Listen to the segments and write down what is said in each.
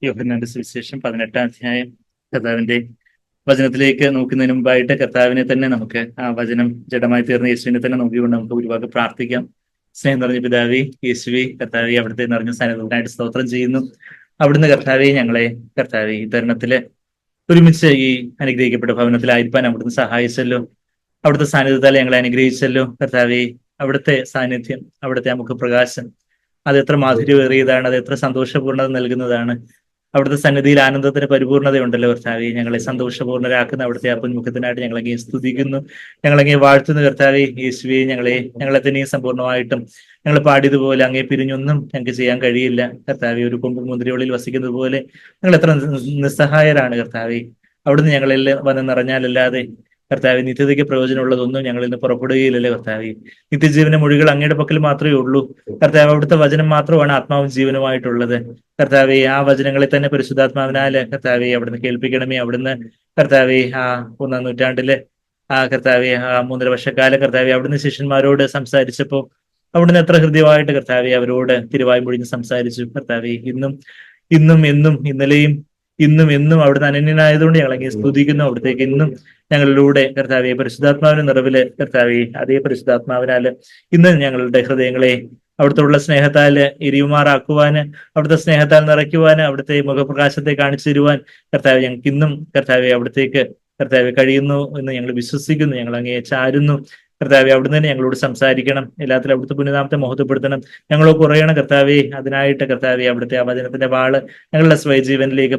യോഹന്നാന്റെ സുവിശേഷം 18-ാം അധ്യായം കർത്താവിന്റെ വചനത്തിലേക്ക് നോക്കുന്നതിന് മുമ്പായിട്ട് കർത്താവിനെ തന്നെ നമുക്ക് ആ വചനം ജഡമായി തീർന്ന യേശുവിനെ തന്നെ നോക്കിക്കൊണ്ട് നമുക്ക് ഒരുപാട് പ്രാർത്ഥിക്കാം. സ്നേഹം നിറഞ്ഞ പിതാവേ, യേശുവേ, കർത്താവെ, അവിടുത്തെ നിറഞ്ഞ സാന്നിധ്യത്തിനായിട്ട് സ്തോത്രം ചെയ്യുന്നു. അവിടുന്ന് കർത്താവെ, ഞങ്ങളെ കർത്താവെ ഈ തരുണത്തില് ഒരുമിച്ച് ഈ അനുഗ്രഹിക്കപ്പെട്ട ഭവനത്തിലായിരിക്കാൻ അവിടുന്ന് സഹായിച്ചല്ലോ. അവിടുത്തെ സാന്നിധ്യത്താൽ ഞങ്ങളെ അനുഗ്രഹിച്ചല്ലോ കർത്താവെ. അവിടുത്തെ സാന്നിധ്യം, അവിടുത്തെ നമുക്ക് പ്രകാശം, അത് എത്ര മാധുര്യമേറിയതാണ്, അത് എത്ര സന്തോഷപൂർണ്ണത നൽകുന്നതാണ്. അവിടുത്തെ സന്നിധിയിൽ ആനന്ദത്തിന് പരിപൂർണതയുണ്ടല്ലോ കർത്താവെ. ഞങ്ങളെ സന്തോഷപൂർണ്ണരാക്കുന്ന അവിടുത്തെ അപ്പൻമുഖത്തിനായിട്ട് ഞങ്ങളെങ്ങനെ സ്തുതിക്കുന്നു, ഞങ്ങളെങ്ങനെ വാഴ്ത്തുന്നു കർത്താവെ. യേശുവെ, ഞങ്ങളെ തന്നെയും സമ്പൂർണ്ണമായിട്ടും ഞങ്ങൾ പാടിയതുപോലെ അങ്ങേ പിരിഞ്ഞൊന്നും ഞങ്ങൾക്ക് ചെയ്യാൻ കഴിയില്ല കർത്താവെ. ഒരു കൊമ്പും മുന്തിരിവള്ളിയിൽ വസിക്കുന്നത് പോലെ ഞങ്ങൾ എത്ര നിസ്സഹായരാണ് കർത്താവെ. അവിടുന്ന് ഞങ്ങളിൽ വന്ന് നിറഞ്ഞാലല്ലാതെ കർത്താവെ നിത്യതയ്ക്ക് പ്രയോജനമുള്ളതൊന്നും ഞങ്ങളിൽ നിന്ന് പുറപ്പെടുകയില്ലല്ലോ കർത്താവെ. നിത്യജീവന മൊഴികൾ അങ്ങയുടെ പക്കൽ മാത്രമേ ഉള്ളൂ കർത്താവ്. അവിടുത്തെ വചനം മാത്രമാണ് ആത്മാവും ജീവനുമായിട്ടുള്ളത് കർത്താവെ. ആ വചനങ്ങളെ തന്നെ പരിശുദ്ധാത്മാവിനാല് കർത്താവെ അവിടുന്ന് കേൾപ്പിക്കണമേ. അവിടുന്ന് കർത്താവെ ആ 1-ാം നൂറ്റാണ്ടില് കർത്താവെ 3.5 വർഷക്കാലം കർത്താവെ അവിടുന്ന് ശിഷ്യന്മാരോട് സംസാരിച്ചപ്പോൾ അവിടുന്ന് എത്ര ഹൃദ്യമായിട്ട് കർത്താവെ അവരോട് തിരുവായും പൊഴിഞ്ഞ് സംസാരിച്ചു കർത്താവെ. ഇന്നും ഇന്നും എന്നും ഇന്നലെയും ഇന്നും എന്നും അവിടുന്ന് അനന്യനായതുകൊണ്ട് ഞങ്ങളെങ്കിൽ സ്തുതിക്കുന്നു. അവിടത്തേക്ക് ഇന്നും ഞങ്ങളിലൂടെ കർത്താവെ പരിശുദ്ധാത്മാവിന്റെ നിറവില് കർത്താവെ അതേ പരിശുദ്ധാത്മാവിനാല് ഇന്ന് ഞങ്ങളുടെ ഹൃദയങ്ങളെ അവിടുത്തെ സ്നേഹത്താല് എരിയുമാറാക്കുവാന്, അവിടുത്തെ സ്നേഹത്താൽ നിറയ്ക്കുവാന്, അവിടുത്തെ മുഖപ്രകാശത്തെ കാണിച്ചു തരുവാൻ കർത്താവ് ഞങ്ങൾക്ക് ഇന്നും കർത്താവെ അവിടത്തേക്ക് കർത്താവെ കഴിയുന്നു എന്ന് ഞങ്ങൾ വിശ്വസിക്കുന്നു. ഞങ്ങൾ അങ്ങേ ചാരുന്നു കർത്താവെ. അവിടുന്ന് തന്നെ ഞങ്ങളോട് സംസാരിക്കണം. എല്ലാത്തിലും അവിടുത്തെ പുണ്യനാമത്തെ മഹത്വപ്പെടുത്തണം. ഞങ്ങൾ കുറയണം കർത്താവെ. അതിനായിട്ട് കർത്താവെ അവിടുത്തെ ആ വചനത്തിന്റെ വാള് ഞങ്ങളുടെ സ്വയജീവനിലേക്ക്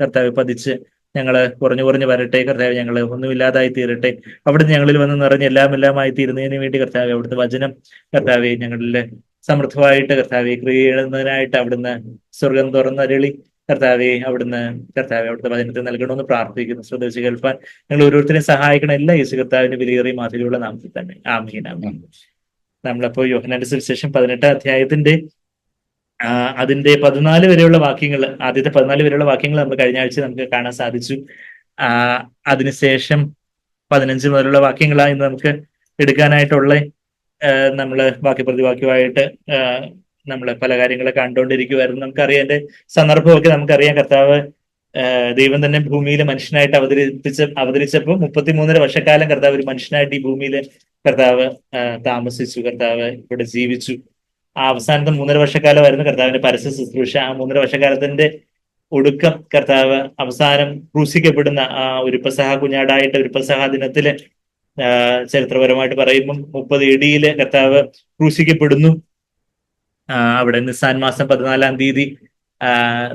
കർത്താവെ പതിച്ച് ഞങ്ങള് കുറഞ്ഞു കുറഞ്ഞു വരട്ടെ കർത്താവ്. ഞങ്ങള് ഒന്നുമില്ലാതായി തീരട്ടെ. അവിടുന്ന് ഞങ്ങളിൽ വന്ന് നിറഞ്ഞ് എല്ലാമായി തീരുന്നതിന് വേണ്ടി കർത്താവെ അവിടുത്തെ വചനം കർത്താവെ ഞങ്ങളിലെ സമൃദ്ധമായിട്ട് കർത്താവെ ക്രിയ അവിടുന്ന് സ്വർഗം തുറന്നരളി കർത്താവെ അവിടുത്തെ വചനത്തെ നൽകണമെന്ന് പ്രാർത്ഥിക്കുന്നു. ശ്രദ്ധിച്ച് കേൾപ്പാൻ ഞങ്ങൾ ഓരോരുത്തരെയും സഹായിക്കണം. എല്ലാ യേശു കർത്താവിന്റെ വിലയേറിയ മാതിരിയുള്ള നാമത്തിൽ തന്നെ ആമീൻ, ആമീൻ. നമ്മളപ്പോ യോഹന്നാന്റെ സുവിശേഷം 18-ാം അധ്യായത്തിന്റെ അതിന്റെ 14 വരെയുള്ള വാക്യങ്ങൾ, ആദ്യത്തെ 14 വരെയുള്ള വാക്യങ്ങൾ നമ്മൾ കഴിഞ്ഞ ആഴ്ച നമുക്ക് കാണാൻ സാധിച്ചു. അതിനുശേഷം 15 മുതലുള്ള വാക്യങ്ങളാണ് ഇന്ന് നമുക്ക് എടുക്കാനായിട്ടുള്ള. നമ്മള് വാക്യപ്രതിവാക്യമായിട്ട് നമ്മള് പല കാര്യങ്ങളെ കണ്ടുകൊണ്ടിരിക്കുവായിരുന്നു. നമുക്കറിയാം എന്റെ സന്ദർഭമൊക്കെ നമുക്കറിയാം. കർത്താവ് ദൈവം തന്നെ ഭൂമിയിൽ മനുഷ്യനായിട്ട് അവതരിച്ചപ്പോൾ 33.5 വർഷക്കാലം കർത്താവ് ഒരു മനുഷ്യനായിട്ട് ഈ ഭൂമിയിൽ കർത്താവ് താമസിച്ചു. കർത്താവ് ഇവിടെ ജീവിച്ചു. ആ അവസാനത്തെ 3.5 വർഷക്കാലമായിരുന്നു കർത്താവിന്റെ പരസ്യ ശുശ്രൂഷ. ആ 3.5 വർഷക്കാലത്തിന്റെ ഒടുക്കം കർത്താവ് അവസാനം ക്രൂശിക്കപ്പെടുന്ന ആ ഒരു പെസഹ കുഞ്ഞാടായിട്ട് ഒരു പെസഹ ദിനത്തില് ചരിത്രപരമായിട്ട് പറയുമ്പം 30 AD കർത്താവ് ക്രൂശിക്കപ്പെടുന്നു. അവിടെ നിസ്സാൻ മാസം 14-ാം തീയതി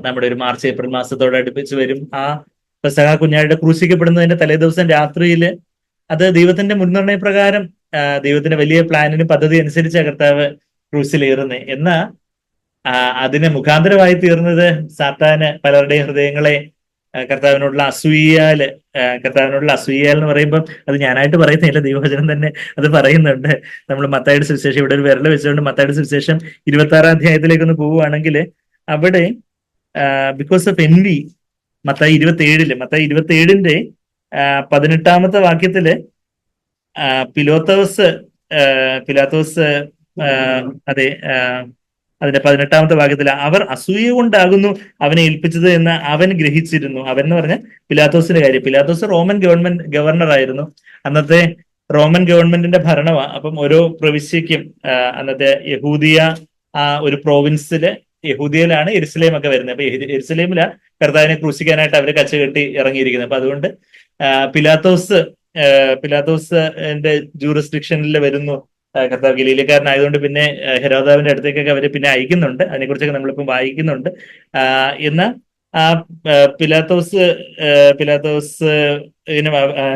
നമ്മുടെ ഒരു മാർച്ച് ഏപ്രിൽ മാസത്തോട് അടുപ്പിച്ച് വരും. ആ പെസഹ കുഞ്ഞാടിന്റെ ക്രൂശിക്കപ്പെടുന്നതിന്റെ തലേദിവസം രാത്രിയില് അത് ദൈവത്തിന്റെ മുൻനിർണയ പ്രകാരം ദൈവത്തിന്റെ വലിയ പ്ലാനിനും പദ്ധതി അനുസരിച്ച് കർത്താവ് ക്രൂശിലേറുന്നത്. എന്നാ അതിന് മുഖാന്തരമായി തീർന്നത് സാത്താന് പലരുടെയും ഹൃദയങ്ങളെ കർത്താവിനോടുള്ള അസൂയാല് എന്ന് പറയുമ്പോൾ അത് ഞാനായിട്ട് പറയുന്നില്ല, ദൈവവചനം തന്നെ അത് പറയുന്നുണ്ട്. നമ്മൾ മത്തായിയുടെ സുവിശേഷം ഇവിടെ ഒരു വിരൽ വെച്ചുകൊണ്ട് മത്തായിയുടെ സുവിശേഷം 26-ാം അധ്യായത്തിലേക്ക് ഒന്ന് പോവുകയാണെങ്കിൽ അവിടെ ബിക്കോസ് ഓഫ് എൻവി മത്തായി 27-ന്റെ 18-ാമത്തെ വാക്യത്തില് പിലാത്തോസ് അതെ അതിന്റെ 18-ാമത്തെ ഭാഗത്തിൽ അവർ അസൂയ കൊണ്ടാകുന്നു അവനെ ഏൽപ്പിച്ചത് എന്ന് അവൻ ഗ്രഹിച്ചിരുന്നു. അവൻ എന്ന് പറഞ്ഞ പിലാത്തോസിന്റെ കാര്യം. പിലാത്തോസ് റോമൻ ഗവർണർ ആയിരുന്നു. അന്നത്തെ റോമൻ ഗവൺമെന്റിന്റെ ഭരണമാണ്. അപ്പം ഓരോ പ്രവിശ്യക്കും അന്നത്തെ യഹൂദിയ ഒരു പ്രോവിൻസില്, യഹൂദിയയിലാണ് യെരുസലേം ഒക്കെ വരുന്നത്. അപ്പൊ യെരുസലേമിലാണ് കർത്താവിനെ ക്രൂശിക്കാനായിട്ട് അവര് കച്ചകെട്ടി ഇറങ്ങിയിരിക്കുന്നത്. അപ്പൊ അതുകൊണ്ട് പിലാത്തോസിന്റെ ജൂറിസ്ഡിക്ഷനിൽ വരുന്നു കർത്താവ്. ഗലീലക്കാരനായതുകൊണ്ട് പിന്നെ ഹെരോദാവിന്റെ അടുത്തേക്കൊക്കെ അവര് പിന്നെ അയക്കുന്നുണ്ട്. അതിനെക്കുറിച്ചൊക്കെ നമ്മളിപ്പം വായിക്കുന്നുണ്ട്. എന്നാൽ ആ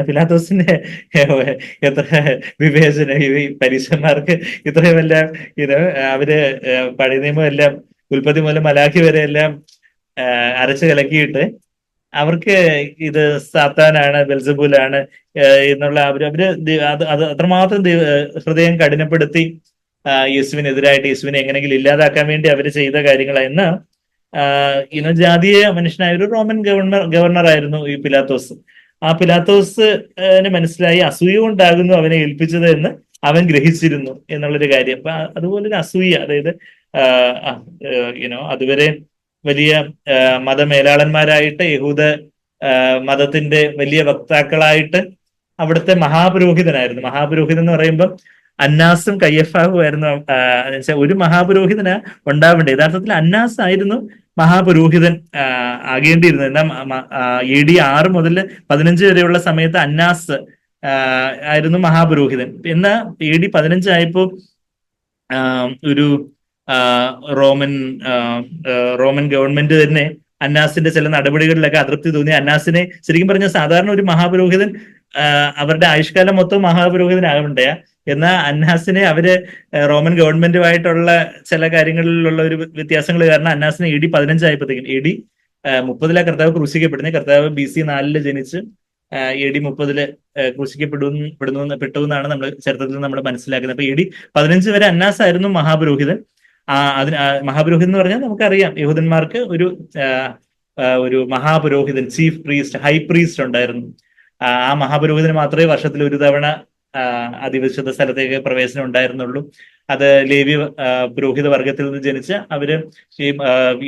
പിലാത്തോസിന്റെ എത്ര വിവേചനം ഈ പരീക്ഷന്മാർക്ക് ഇത്രയുമെല്ലാം അവര് പഴയ നിയമം എല്ലാം ഉൽപ്പത്തി മൂലം മലാഖി വരെ എല്ലാം അരച്ചു കലക്കിയിട്ട് അവർക്ക് ഇത് സാത്താനാണ്, ബെൽസബൂലാണ് എന്നുള്ള അവര് അത് അത്രമാത്രം ഹൃദയം കഠിനപ്പെടുത്തി യേശുവിനെതിരായിട്ട് യേശുവിനെ എങ്ങനെയെങ്കിലും ഇല്ലാതാക്കാൻ വേണ്ടി അവർ ചെയ്ത കാര്യങ്ങളാണ്. ജാതീയ മനുഷ്യനായ ഒരു റോമൻ ഗവർണർ ആയിരുന്നു ഈ പിലാത്തോസ്. ആ പിലാത്തോസിന് മനസ്സിലായി അസൂയ കൊണ്ടാകുന്നു അവനെ ഏൽപ്പിച്ചത് എന്ന് അവൻ ഗ്രഹിച്ചിരുന്നു എന്നുള്ളൊരു കാര്യം. അപ്പൊ അതുപോലെ ഒരു അസൂയ, അതായത് അതുവരെ വലിയ മതമേലാളന്മാരായിട്ട്, യഹൂദ മതത്തിന്റെ വലിയ വക്താക്കളായിട്ട് അവിടുത്തെ മഹാപുരോഹിതനായിരുന്നു. മഹാപുരോഹിതൻ എന്ന് പറയുമ്പോൾ അന്നാസും കയ്യഫാവും ആയിരുന്നു. ഒരു മഹാപുരോഹിതന് ഉണ്ടാവേണ്ടത്. യഥാർത്ഥത്തിൽ അന്നാസ് ആയിരുന്നു മഹാപുരോഹിതൻ ആകേണ്ടിയിരുന്നത്. എന്നാൽ AD 6 മുതൽ 15 വരെയുള്ള സമയത്ത് അന്നാസ് ആയിരുന്നു മഹാപുരോഹിതൻ. എന്നാൽ AD 15 ആയപ്പോ ഒരു റോമൻ ഗവൺമെന്റ് തന്നെ അന്നാസിന്റെ ചില നടപടികളിലൊക്കെ അതൃപ്തി തോന്നി. അന്നാസിനെ ശരിക്കും പറഞ്ഞ സാധാരണ ഒരു മഹാപുരോഹിതൻ അവരുടെ ആയുഷ്കാലം മൊത്തം മഹാപുരോഹിതനാകണ്ടേ. എന്നാൽ അന്നാസിനെ അവര് റോമൻ ഗവൺമെന്റുമായിട്ടുള്ള ചില കാര്യങ്ങളിലുള്ള ഒരു വ്യത്യാസങ്ങൾ കാരണം അന്നാസിനെ AD 15 ആയപ്പോഴത്തേക്കും, AD 30 കർത്താവ് ക്രൂശിക്കപ്പെടുന്നത്. കർത്താവ് BC 4 ജനിച്ച് AD 30 ക്രൂശിക്കപ്പെട്ടു എന്നാണ് നമ്മൾ ചരിത്രത്തിൽ നമ്മൾ മനസ്സിലാക്കുന്നത്. അപ്പൊ AD 15 വരെ അന്നാസ് ആയിരുന്നു മഹാപുരോഹിതൻ. മഹാപുരോഹിതൻ എന്ന് പറഞ്ഞാൽ നമുക്കറിയാം, യഹൂദന്മാർക്ക് ഒരു മഹാപുരോഹിതൻ, ചീഫ് പ്രീസ്റ്റ്, ഹൈ പ്രീസ്റ്റ് ഉണ്ടായിരുന്നു. ആ മഹാപുരോഹിതന് മാത്രമേ വർഷത്തിൽ ഒരു തവണ അതിവിശുദ്ധ സ്ഥലത്തേക്ക് പ്രവേശനം ഉണ്ടായിരുന്നുള്ളൂ. അത് ലേവ്യ പുരോഹിത വർഗത്തിൽ നിന്ന് ജനിച്ച അവര്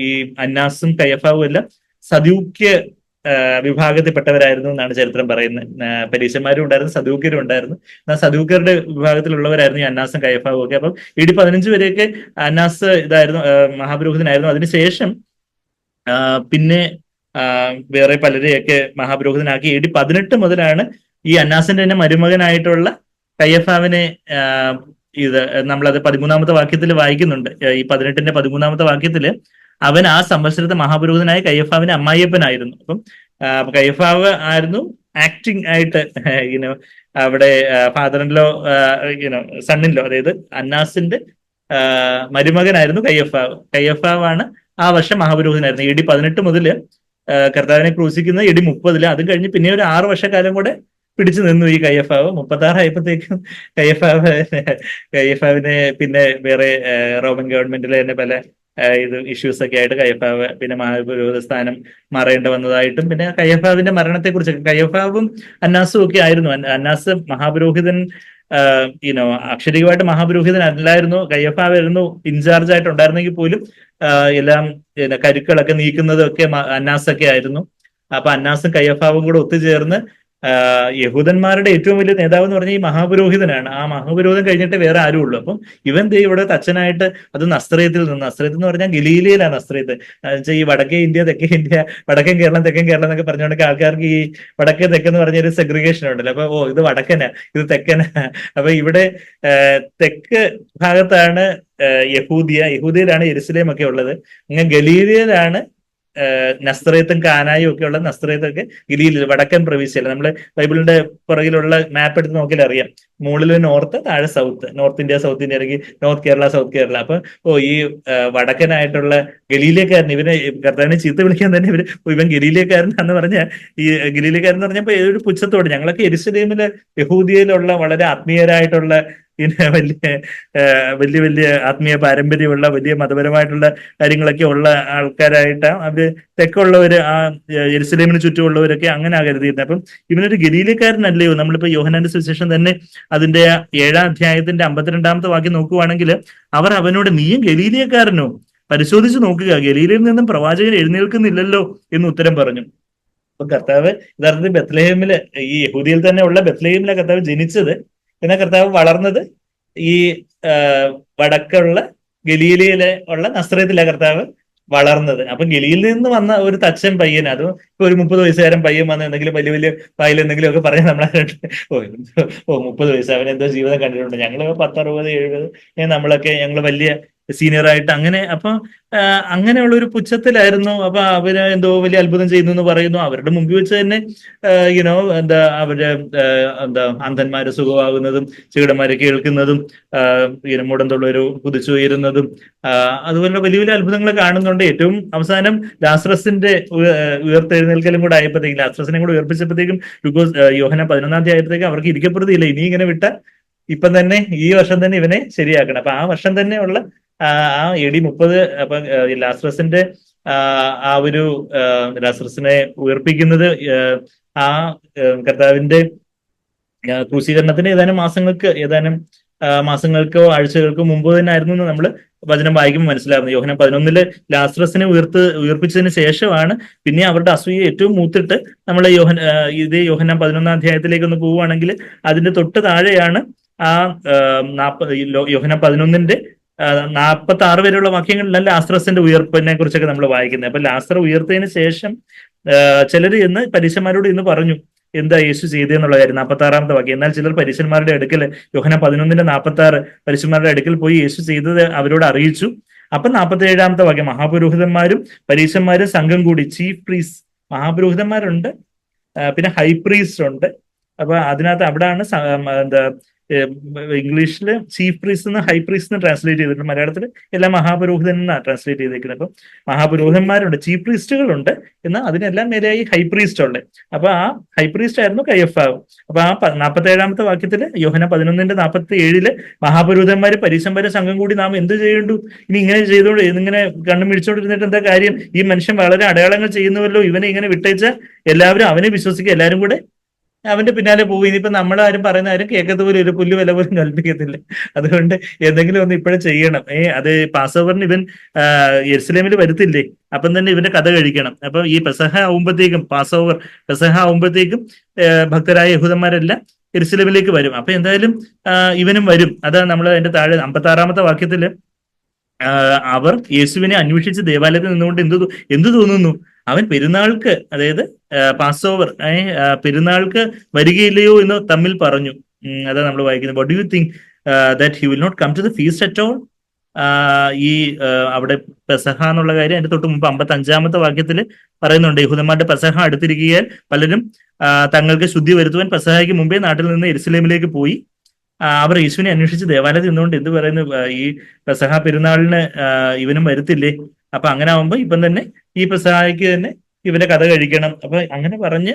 ഈ അന്നാസും കയ്യഫാവും എല്ലാം സദൂക്യ വിഭാഗത്തിൽപ്പെട്ടവരായിരുന്നു എന്നാണ് ചരിത്രം പറയുന്നത്. പരീശന്മാരും ഉണ്ടായിരുന്നു, സദൂക്യരും ഉണ്ടായിരുന്നു. എന്നാൽ സദൂക്യരുടെ വിഭാഗത്തിലുള്ളവരായിരുന്നു ഈ അന്നാസും കയ്യഫാവും ഒക്കെ. അപ്പം AD 15 വരെയൊക്കെ അന്നാസ് ഇതായിരുന്നു, മഹാപുരോഹിതനായിരുന്നു. അതിനുശേഷം പിന്നെ വേറെ പലരെയൊക്കെ മഹാപുരോഹിതനാക്കി. AD 18 മുതലാണ് ഈ അന്നാസിന്റെ തന്നെ മരുമകനായിട്ടുള്ള കയ്യഫാവിനെ നമ്മളത് 13-ാമത്തെ വാക്യത്തിൽ വായിക്കുന്നുണ്ട്. ഈ 18-ന്റെ 13-ാമത്തെ വാക്യത്തില് അവൻ ആ സംവത്സരത്തെ മഹാപുരോഹിതനായ കയ്യഫാവിന്റെ അമ്മായിയപ്പനായിരുന്നു. അപ്പം കയ്യഫാവ് ആയിരുന്നു ആക്ടിങ് ആയിട്ട് അവിടെ father in law son in law, അതായത് അന്നാസിന്റെ മരുമകനായിരുന്നു കയ്യഫാവാണ് ആ വർഷം മഹാപുരോഹിതനായിരുന്നു. AD 18 മുതൽ കർത്താവിനെ ക്രൂശിക്കുന്നത് AD 30. അതും കഴിഞ്ഞ് പിന്നെ ഒരു 6 വർഷക്കാലം കൂടെ പിടിച്ചു നിന്നു ഈ കയ്യഫാവ്. 36 ആയപ്പോഴത്തേക്കും കയ്യഫാവിനെ പിന്നെ വേറെ റോമൻ ഗവൺമെന്റിലെ തന്നെ പല ഇഷ്യൂസ് ഒക്കെ ആയിട്ട് കയ്യഫാവ് പിന്നെ മഹാപുരോഹിത സ്ഥാനം മാറേണ്ടി വന്നതായിട്ടും, പിന്നെ കയ്യഫാവിന്റെ മരണത്തെക്കുറിച്ച്, കയ്യഫാവും അന്നാസും ഒക്കെ ആയിരുന്നു. അന്നാസ് മഹാപുരോഹിതൻ അക്ഷരികമായിട്ട് മഹാപുരോഹിതൻ അല്ലായിരുന്നു, കയ്യഫാവായിരുന്നു ഇൻചാർജ് ആയിട്ട് ഉണ്ടായിരുന്നെങ്കിൽ പോലും എല്ലാം കരുക്കളൊക്കെ നീക്കുന്നതൊക്കെ അന്നാസൊക്കെ ആയിരുന്നു. അപ്പൊ അന്നാസും കയ്യഫാവും കൂടെ ഒത്തുചേർന്ന് യഹൂദന്മാരുടെ ഏറ്റവും വലിയ നേതാവ് എന്ന് പറഞ്ഞാൽ ഈ മഹാപുരോഹിതനാണ്. ആ മഹാപുരോഹിതൻ കഴിഞ്ഞിട്ട് വേറെ ആരും ഉള്ളൂ. അപ്പം ഇവൻ ഇവിടെ അച്ഛനായിട്ട്, അത് നസ്രയത്തിൽ എന്ന് പറഞ്ഞാൽ ഗലീലയിലാണ്. നസ്രയത്ത് ഈ വടക്കേ ഇന്ത്യ, തെക്കേ ഇന്ത്യ, വടക്കൻ കേരളം, തെക്കൻ കേരളം എന്നൊക്കെ പറഞ്ഞുകൊണ്ട് ആൾക്കാർക്ക് ഈ വടക്കേ തെക്കെന്ന് പറഞ്ഞൊരു സെഗ്രിഗേഷൻ ഉണ്ടല്ലോ. അപ്പൊ ഇത് വടക്കനാ, ഇത് തെക്കനാ. അപ്പൊ ഇവിടെ തെക്ക് ഭാഗത്താണ് യഹൂദിയയിലാണ് യെരുശലേം ഒക്കെ ഉള്ളത്. അങ്ങനെ ഗലീലയിലാണ് നസ്രയത്തും കാനായും ഒക്കെ ഉള്ള. നസ്രയത്തൊക്കെ ഗലീലിൽ വടക്കൻ പ്രവിശ്യല്ല. നമ്മള് ബൈബിളിന്റെ പുറകിലുള്ള മാപ്പ് എടുത്ത് നോക്കിയാൽ അറിയാം, മുകളിൽ നോർത്ത്, താഴെ south. North India, south India, അല്ലെങ്കിൽ നോർത്ത് കേരള, സൗത്ത് കേരള. അപ്പൊ ഈ വടക്കനായിട്ടുള്ള ഗലീലക്കാരൻ, ഇവനെ കർത്താവിനെ ചീത്ത വിളിക്കാൻ തന്നെ ഇവൻ ഗലീലക്കാരനാന്ന് പറഞ്ഞ, ഈ ഗലീലക്കാരൻ എന്ന് പറഞ്ഞപ്പോ ഒരു പുച്ഛത്തോട്, ഞങ്ങളൊക്കെ യെരുശലേമിലെ യഹൂദിയയിലുള്ള വളരെ ആത്മീയരായിട്ടുള്ള വലിയ വലിയ ആത്മീയ പാരമ്പര്യമുള്ള വലിയ മതപരമായിട്ടുള്ള കാര്യങ്ങളൊക്കെ ഉള്ള ആൾക്കാരായിട്ടാണ് അവര് തെക്കുള്ളവര്, ആ യെരുശലേമിന് ചുറ്റുമുള്ളവരൊക്കെ അങ്ങനെ കരുതിയിരുന്നത്. അപ്പം ഇവനൊരു ഗലീലക്കാരനല്ലയോ? നമ്മളിപ്പോ യോഹന്നാന്റെ സുവിശേഷം തന്നെ അതിന്റെ 7-ാം അധ്യായത്തിന്റെ 52-ാമത്തെ വാക്യം നോക്കുവാണെങ്കിൽ അവർ അവനോട് നീയും ഗലീലക്കാരനോ? പരിശോധിച്ച് നോക്കുക, ഗലീലയിൽ നിന്നും പ്രവാചകൻ എഴുന്നേൽക്കുന്നില്ലല്ലോ എന്ന് ഉത്തരം പറഞ്ഞു. അപ്പൊ കർത്താവ് യഥാർത്ഥത്തിൽ ബത്ലഹേമില്, ഈ യഹൂദിയിൽ തന്നെ ഉള്ള ബത്ലഹേമിലെ കർത്താവ് ജനിച്ചത്, എന്നാൽ കർത്താവ് വളർന്നത് ഈ വടക്കുള്ള ഗലീലയിലെ ഉള്ള നസ്രയത്തിലെ കർത്താവ് വളർന്നത്. അപ്പൊ ഗലീലിൽ നിന്ന് വന്ന ഒരു തച്ചൻ പയ്യൻ, അതും ഇപ്പൊ ഒരു 30 വയസ്സുകാരൻ പയ്യൻ വന്ന് എന്തെങ്കിലും വലിയ വലിയ വായിൽ എന്തെങ്കിലും ഒക്കെ പറഞ്ഞാൽ നമ്മളെ 30 വയസ്സ്, അവൻ എന്തോ ജീവിതം കണ്ടിട്ടുണ്ട്, ഞങ്ങള് 10, 60, 70 നമ്മളൊക്കെ ഞങ്ങൾ വലിയ സീനിയർ ആയിട്ട് അങ്ങനെ. അപ്പൊ അങ്ങനെയുള്ള ഒരു പുച്ഛത്തിലായിരുന്നു. അപ്പൊ അവര് എന്തോ വലിയ അത്ഭുതം ചെയ്യുന്നു എന്ന് പറയുന്നു. അവരുടെ മുമ്പിൽ വെച്ച് തന്നെ അവര് അന്ധന്മാര് സുഖമാകുന്നതും, ചെകിടന്മാരെ കേൾക്കുന്നതും, മുടന്തുള്ളവര് കുതിച്ചുയരുന്നതും, അതുപോലെ വലിയ വലിയ അത്ഭുതങ്ങൾ കാണുന്നുണ്ട്. ഏറ്റവും അവസാനം ലാസ്രസിന്റെ ഉയർത്തെഴുന്നേൽക്കലും കൂടെ ആയപ്പോഴത്തേക്കും, ലാസ്രസിനെ കൂടെ ഉയർപ്പിച്ചപ്പോഴത്തേക്കും, യോഹന്നാൻ 11-ാം അധ്യായത്തിലേക്ക് അവർക്ക് ഇരിക്കപ്പെടുത്തിയില്ല. ഇനി ഇങ്ങനെ വിട്ട ഇപ്പം തന്നെ ഈ വർഷം തന്നെ ഇവനെ ശരിയാക്കണം. അപ്പൊ ആ വർഷം തന്നെ ഉള്ള ആ AD 30, അപ്പൊ ലാസ്രസിന്റെ ആ ഒരു ലാസ്രസിനെ ഉയർപ്പിക്കുന്നത് ആ കർത്താവിന്റെ ക്രൂശീകരണത്തിന് ഏതാനും മാസങ്ങൾക്കോ ആഴ്ചകൾക്കോ മുമ്പ് തന്നെ ആയിരുന്നു എന്ന് നമ്മൾ വചനം വായിക്കുമ്പോൾ മനസ്സിലാവുന്നത്. യോഹന്നാൻ 11 ലാസറസിനെ ഉയർപ്പിച്ചതിന് ശേഷമാണ് പിന്നെ അവരുടെ അസൂയ ഏറ്റവും മൂത്തിട്ട് നമ്മൾ ഇത് യോഹന്നാൻ 11 അധ്യായത്തിലേക്ക് ഒന്ന് പോവുകയാണെങ്കിൽ അതിന്റെ തൊട്ട് താഴെയാണ് ആ യോഹന്നാൻ 11 46 വരെയുള്ള വാക്യങ്ങളിലാണ് ലാസറസിന്റെ ഉയർപ്പിനെ കുറിച്ചൊക്കെ നമ്മൾ വായിക്കുന്നത്. അപ്പൊ ലാസർ ഉയർത്തതിന് ശേഷം ചിലർ ഇന്ന് പരീശന്മാരോട് ഇന്ന് പറഞ്ഞു എന്താ യേശു ചെയ്തെന്നുള്ള കാര്യം. 46-ാമത്തെ വാക്യം. എന്നാൽ ചിലർ പരീശന്മാരുടെ അടുക്കൽ യോഹന്നാൻ 11:46 പരീശന്മാരുടെ അടുക്കൽ പോയി യേശു ചെയ്തത് അവരോട് അറിയിച്ചു. അപ്പൊ 47-ാമത്തെ വാക്യം, മഹാപുരോഹിതന്മാരും പരീശന്മാരും സംഘം കൂടി. ചീഫ് പ്രീസ്റ്റ്, മഹാപുരോഹിതന്മാരുണ്ട്, പിന്നെ ഹൈ പ്രീസ്റ്റ് ഉണ്ട്. അപ്പൊ അതിനകത്ത് അവിടാണ് എന്താ ഇംഗ്ലീഷിൽ ചീഫ് പ്രീസ്റ്റ് എന്ന് ഹൈ പ്രീസ്റ്റ് എന്ന് ട്രാൻസ്ലേറ്റ് ചെയ്തിട്ടുണ്ട്. മലയാളത്തിൽ എല്ലാം മഹാപുരോഹിതൻ എന്നാണ് ട്രാൻസ്ലേറ്റ് ചെയ്തേക്കുന്നത്. അപ്പം മഹാപുരോഹിതന്മാരുണ്ട്, ചീഫ് പ്രീസ്റ്റുകളുണ്ട്, എന്നാൽ അതിനെല്ലാം മേലെയായി ഹൈ പ്രീസ്റ്റ് ഉണ്ട്. അപ്പൊ ആ ഹൈ പ്രീസ്റ്റ് ആയിരുന്നു കയ്യഫാവ്. അപ്പൊ ആ 47-ാമത്തെ വാക്യത്തിൽ യോഹന്നാൻ 11:47 മഹാപുരോഹിതന്മാര് പരീശന്മാരെ സംഘം കൂടി നാം എന്ത് ചെയ്യേണ്ടു, ഇനി ഇങ്ങനെ ചെയ്തോണ്ട് ഇങ്ങനെ കണ്ണും പിടിച്ചോണ്ടിരുന്നിട്ട് എന്താ കാര്യം, ഈ മനുഷ്യൻ വളരെ അടയാളങ്ങൾ ചെയ്യുന്നുവല്ലോ, ഇവനെ ഇങ്ങനെ വിട്ടേച്ച എല്ലാവരും അവനെ വിശ്വസിക്കുക, എല്ലാവരും കൂടെ അവന്റെ പിന്നാലെ പോകും. ഇനിയിപ്പോ നമ്മളാരും പറയുന്ന ആരും കേൾക്കത്ത പോലും ഒരു പുല്ല് വില പോലും കൽപ്പിക്കത്തില്ല. അതുകൊണ്ട് എന്തെങ്കിലും ഒന്ന് ഇപ്പോഴും ചെയ്യണം. അത് പാസ്ഓവറിന് ഇവൻ യെരുസലേമിൽ വരുത്തില്ലേ, അപ്പം തന്നെ ഇവന്റെ കഥ കഴിക്കണം. അപ്പൊ ഈ പെസഹ ആവുമ്പോഴത്തേക്കും പെസഹ ആവുമ്പോഴത്തേക്കും ഭക്തരായ യഹൂദന്മാരെല്ലാം യെരുസലേമിലേക്ക് വരും. അപ്പൊ എന്തായാലും ഇവനും വരും. അതാ നമ്മൾ അതിന്റെ താഴെ 56-ാമത്തെ വാക്യത്തില് അവർ യേശുവിനെ അന്വേഷിച്ച് ദേവാലയത്തിൽ നിന്നുകൊണ്ട് എന്തു തോന്നുന്നു, അവൻ പെരുന്നാൾക്ക്, അതായത് പാസ് ഓവർ പെരുന്നാൾക്ക് വരികയില്ലയോ എന്ന് തമ്മിൽ പറഞ്ഞു. അതാ നമ്മൾ വായിക്കുന്നത്. What do you think that he will not come to the feast at all. ഈ അവിടെ പെസഹ എന്നുള്ള കാര്യം അതിന്റെ തൊട്ട് മുമ്പ് 55-ാമത്തെ വാക്യത്തിൽ പറയുന്നുണ്ട്. യഹൂദന്മാരുടെ പെസഹ അടുത്തിരിക്കുകയാൽ പലരും തങ്ങൾക്ക് ശുദ്ധി വരുത്തുവാൻ പെസഹയ്ക്ക് മുമ്പേ നാട്ടിൽ നിന്ന് യെരുസലേമിലേക്ക് പോയി. അവർ യേശുവിനെ അന്വേഷിച്ച് ദേവാലയത്തിൽ നിന്നുകൊണ്ട് എന്ത് പറയുന്നു, ഈ പെസഹ പെരുന്നാളിന് ഇവനും വരുത്തില്ലേ, അപ്പൊ അങ്ങനെ ആവുമ്പോ ഇപ്പം തന്നെ ഈ പെസഹായ്ക്ക് തന്നെ ഇവന്റെ കഥ കഴിക്കണം. അപ്പൊ അങ്ങനെ പറഞ്ഞ്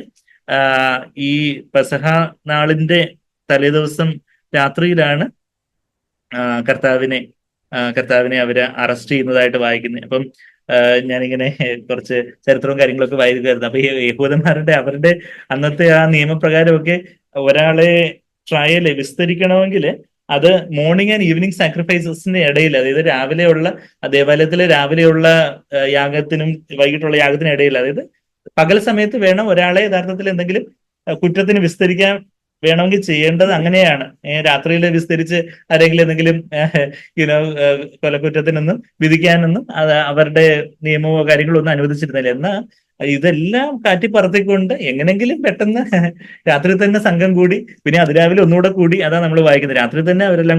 ഈ പെസഹ നാളിന്റെ തലേദിവസം രാത്രിയിലാണ് കർത്താവിനെ അവര് അറസ്റ്റ് ചെയ്യുന്നതായിട്ട് വായിക്കുന്നത്. അപ്പം ഞാനിങ്ങനെ കുറച്ച് ചരിത്രവും കാര്യങ്ങളൊക്കെ വായിക്കുമായിരുന്നു. അപ്പൊ ഈ യഹൂദന്മാരുടെ അവരുടെ അന്നത്തെ ആ നിയമപ്രകാരമൊക്കെ ഒരാളെ ട്രയല് വിസ്തരിക്കണമെങ്കിൽ അത് മോർണിംഗ് ആൻഡ് ഈവനിങ് സാക്രിഫൈസസിന്റെ ഇടയിൽ, അതായത് ദേവാലയത്തിലെ രാവിലെയുള്ള യാഗത്തിനും വൈകിട്ടുള്ള യാഗത്തിനും ഇടയിൽ, അതായത് പകൽ സമയത്ത് വേണം ഒരാളെ യഥാർത്ഥത്തിൽ എന്തെങ്കിലും കുറ്റത്തിന് വിസ്തരിക്കാൻ വേണമെങ്കിൽ ചെയ്യേണ്ടത് അങ്ങനെയാണ്. രാത്രിയിൽ വിസ്തരിച്ച് ആരെങ്കിലും എന്തെങ്കിലും കൊലക്കുറ്റത്തിനൊന്നും വിധിക്കാനൊന്നും അവരുടെ നിയമമോ കാര്യങ്ങളോ ഒന്നും അനുവദിച്ചിരുന്നില്ല. എന്നാൽ ഇതെല്ലാം കാറ്റിപ്പറത്തിക്കൊണ്ട് എങ്ങനെങ്കിലും പെട്ടെന്ന് രാത്രി തന്നെ സംഘം കൂടി, പിന്നെ അതിരാവിലെ ഒന്നുകൂടെ കൂടി. അതാ നമ്മൾ വായിക്കുന്നത്. രാത്രി തന്നെ അവരെല്ലാം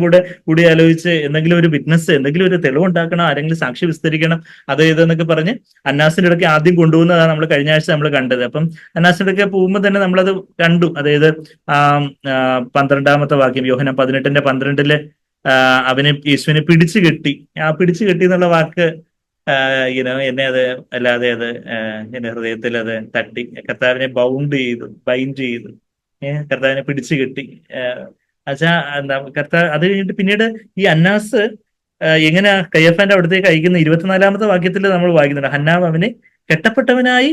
കൂടി ആലോചിച്ച് എന്തെങ്കിലും ഒരു വിറ്റ്നസ്, എന്തെങ്കിലും ഒരു തെളിവുണ്ടാക്കണം, ആരെങ്കിലും സാക്ഷി വിസ്തരിക്കണം, അത് ഇതെന്നൊക്കെ പറഞ്ഞ് അന്നാസിന്റെ ഇടയ്ക്ക് ആദ്യം കൊണ്ടുപോകുന്നതാണ് നമ്മൾ കഴിഞ്ഞ ആഴ്ച നമ്മൾ കണ്ടത്. അപ്പം അന്നാസിന്റെ ഇടയ്ക്ക് പോകുമ്പോൾ തന്നെ നമ്മളത് കണ്ടു. അതായത് 12-ാമത്തെ വാക്യം, യോഹന്നാൻ 18:12 അവനെ യേശുവിനെ പിടിച്ചു കെട്ടി. ആ പിടിച്ചു കെട്ടി എന്നുള്ള വാക്ക് എന്നെ അത് അല്ലാതെ അത് എന്റെ ഹൃദയത്തിൽ അത് തട്ടി. കർത്താവിനെ ബൈൻഡ് ചെയ്തു കർത്താവിനെ പിടിച്ചു കെട്ടി. എന്താ കർത്താവ് അത് കഴിഞ്ഞിട്ട് പിന്നീട് ഈ അന്നാസ് എങ്ങനെ കയ്യഫാന്റെ അവിടത്തേക്ക് അയക്കുന്ന 24-ാമത്തെ വാക്യത്തിൽ നമ്മൾ വായിക്കുന്നുണ്ട്. ഹന്നാവ് അവനെ കെട്ടപ്പെട്ടവനായി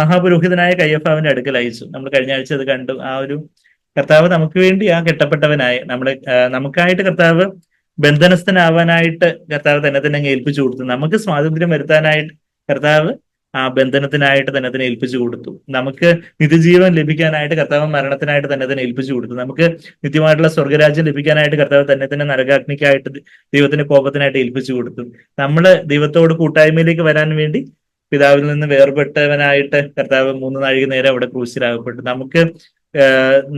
മഹാപുരോഹിതനായ കയ്യഫാവിന്റെ അടുക്കൽ അയച്ചു. നമ്മൾ കഴിഞ്ഞ ആഴ്ച അത് കണ്ടു. ആ ഒരു കർത്താവ് നമുക്ക് വേണ്ടി ആ കെട്ടപ്പെട്ടവനായ നമുക്കായിട്ട് കർത്താവ് ബന്ധനസ്ഥനാവാനായിട്ട് കർത്താവ് തന്നെ ഏൽപ്പിച്ചു കൊടുത്തു. നമുക്ക് സ്വാതന്ത്ര്യം വരുത്താനായിട്ട് കർത്താവ് ആ ബന്ധനത്തിനായിട്ട് തന്നെ ഏൽപ്പിച്ചു കൊടുത്തു. നമുക്ക് നിത്യജീവൻ ലഭിക്കാനായിട്ട് കർത്താവ് മരണത്തിനായിട്ട് തന്നെ ഏൽപ്പിച്ചു കൊടുത്തു. നമുക്ക് നിത്യമായിട്ടുള്ള സ്വർഗരാജ്യം ലഭിക്കാനായിട്ട് കർത്താവ് തന്നെ നരകാഗ്നിക്കായിട്ട് ദൈവത്തിന്റെ കോപത്തിനായിട്ട് ഏൽപ്പിച്ചു കൊടുത്തു. നമ്മള് ദൈവത്തോട് കൂട്ടായ്മയിലേക്ക് വരാൻ വേണ്ടി പിതാവിൽ നിന്ന് വേർപെട്ടവനായിട്ട് കർത്താവ് 3 നാഴിക നേരം അവിടെ ക്രൂശിലാകപ്പെട്ടു.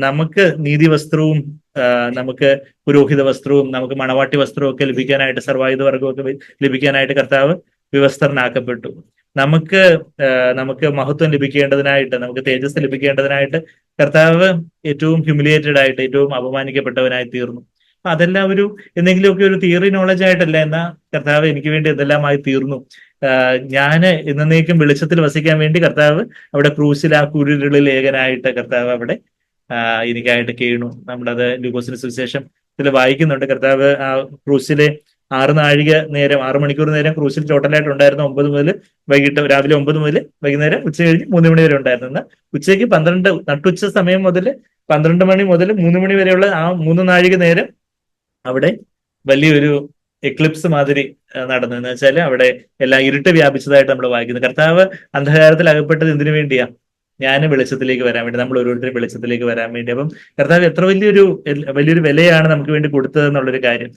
നമുക്ക് നീതി വസ്ത്രവും നമുക്ക് പുരോഹിത വസ്ത്രവും നമുക്ക് മണവാട്ടി വസ്ത്രവും ഒക്കെ ലഭിക്കാനായിട്ട്, സർവായുധ വർഗമൊക്കെ ലഭിക്കാനായിട്ട് കർത്താവ് വിവസ്ത്രനാക്കപ്പെട്ടു. നമുക്ക് മഹത്വം ലഭിക്കേണ്ടതിനായിട്ട്, നമുക്ക് തേജസ് ലഭിക്കേണ്ടതിനായിട്ട് കർത്താവ് ഏറ്റവും ഹ്യൂമിലിയേറ്റഡ് ആയിട്ട്, ഏറ്റവും അപമാനിക്കപ്പെട്ടവനായി തീർന്നു. അപ്പൊ അതെല്ലാം എന്തെങ്കിലുമൊക്കെ ഒരു തിയറി നോളജ് ആയിട്ടല്ല, എന്നാ കർത്താവ് എനിക്ക് വേണ്ടി എന്തെല്ലാമായി തീർന്നു. ഞാന് എന്നേക്കും വെളിച്ചത്തിൽ വസിക്കാൻ വേണ്ടി കർത്താവ് അവിടെ ക്രൂശിൽ ആ കുരിരുളിൽ ഏകനായിട്ട് കർത്താവ് അവിടെ എനിക്കായിട്ട് കേണു. നമ്മളത് ലൂക്കോസിന്റെ സുവിശേഷത്തിൽ വായിക്കുന്നുണ്ട്. കർത്താവ് ആ ക്രൂശിലെ 6 മണിക്കൂർ നേരം ക്രൂശിൽ ടോട്ടലായിട്ട് ഉണ്ടായിരുന്നു. 9 മുതൽ രാവിലെ 9 മുതൽ വൈകുന്നേരം ഉച്ച കഴിഞ്ഞ് 3 മണി വരെ ഉണ്ടായിരുന്നു. ഉച്ചയ്ക്ക് 12 നട്ടുച്ച സമയം മുതൽ 12 മണി മുതൽ 3 മണി വരെയുള്ള ആ 3 നാഴിക നേരം അവിടെ വലിയൊരു എക്ലിപ്സ് മാതിരി നടന്നു എന്ന് വെച്ചാൽ അവിടെ എല്ലാം ഇരുട്ട് വ്യാപിച്ചതായിട്ട് നമ്മൾ വായിക്കുന്നു. കർത്താവ് അന്ധകാരത്തിൽ അകപ്പെട്ടത് എന്തിനു വേണ്ടിയാ? ഞാൻ വെളിച്ചത്തിലേക്ക് വരാൻ വേണ്ടി, നമ്മൾ ഓരോരുത്തരും വെളിച്ചത്തിലേക്ക് വരാൻ വേണ്ടി. അപ്പം കർത്താവ് എത്ര വലിയൊരു വിലയാണ് നമുക്ക് വേണ്ടി കൊടുത്തത് എന്നുള്ളൊരു കാര്യം.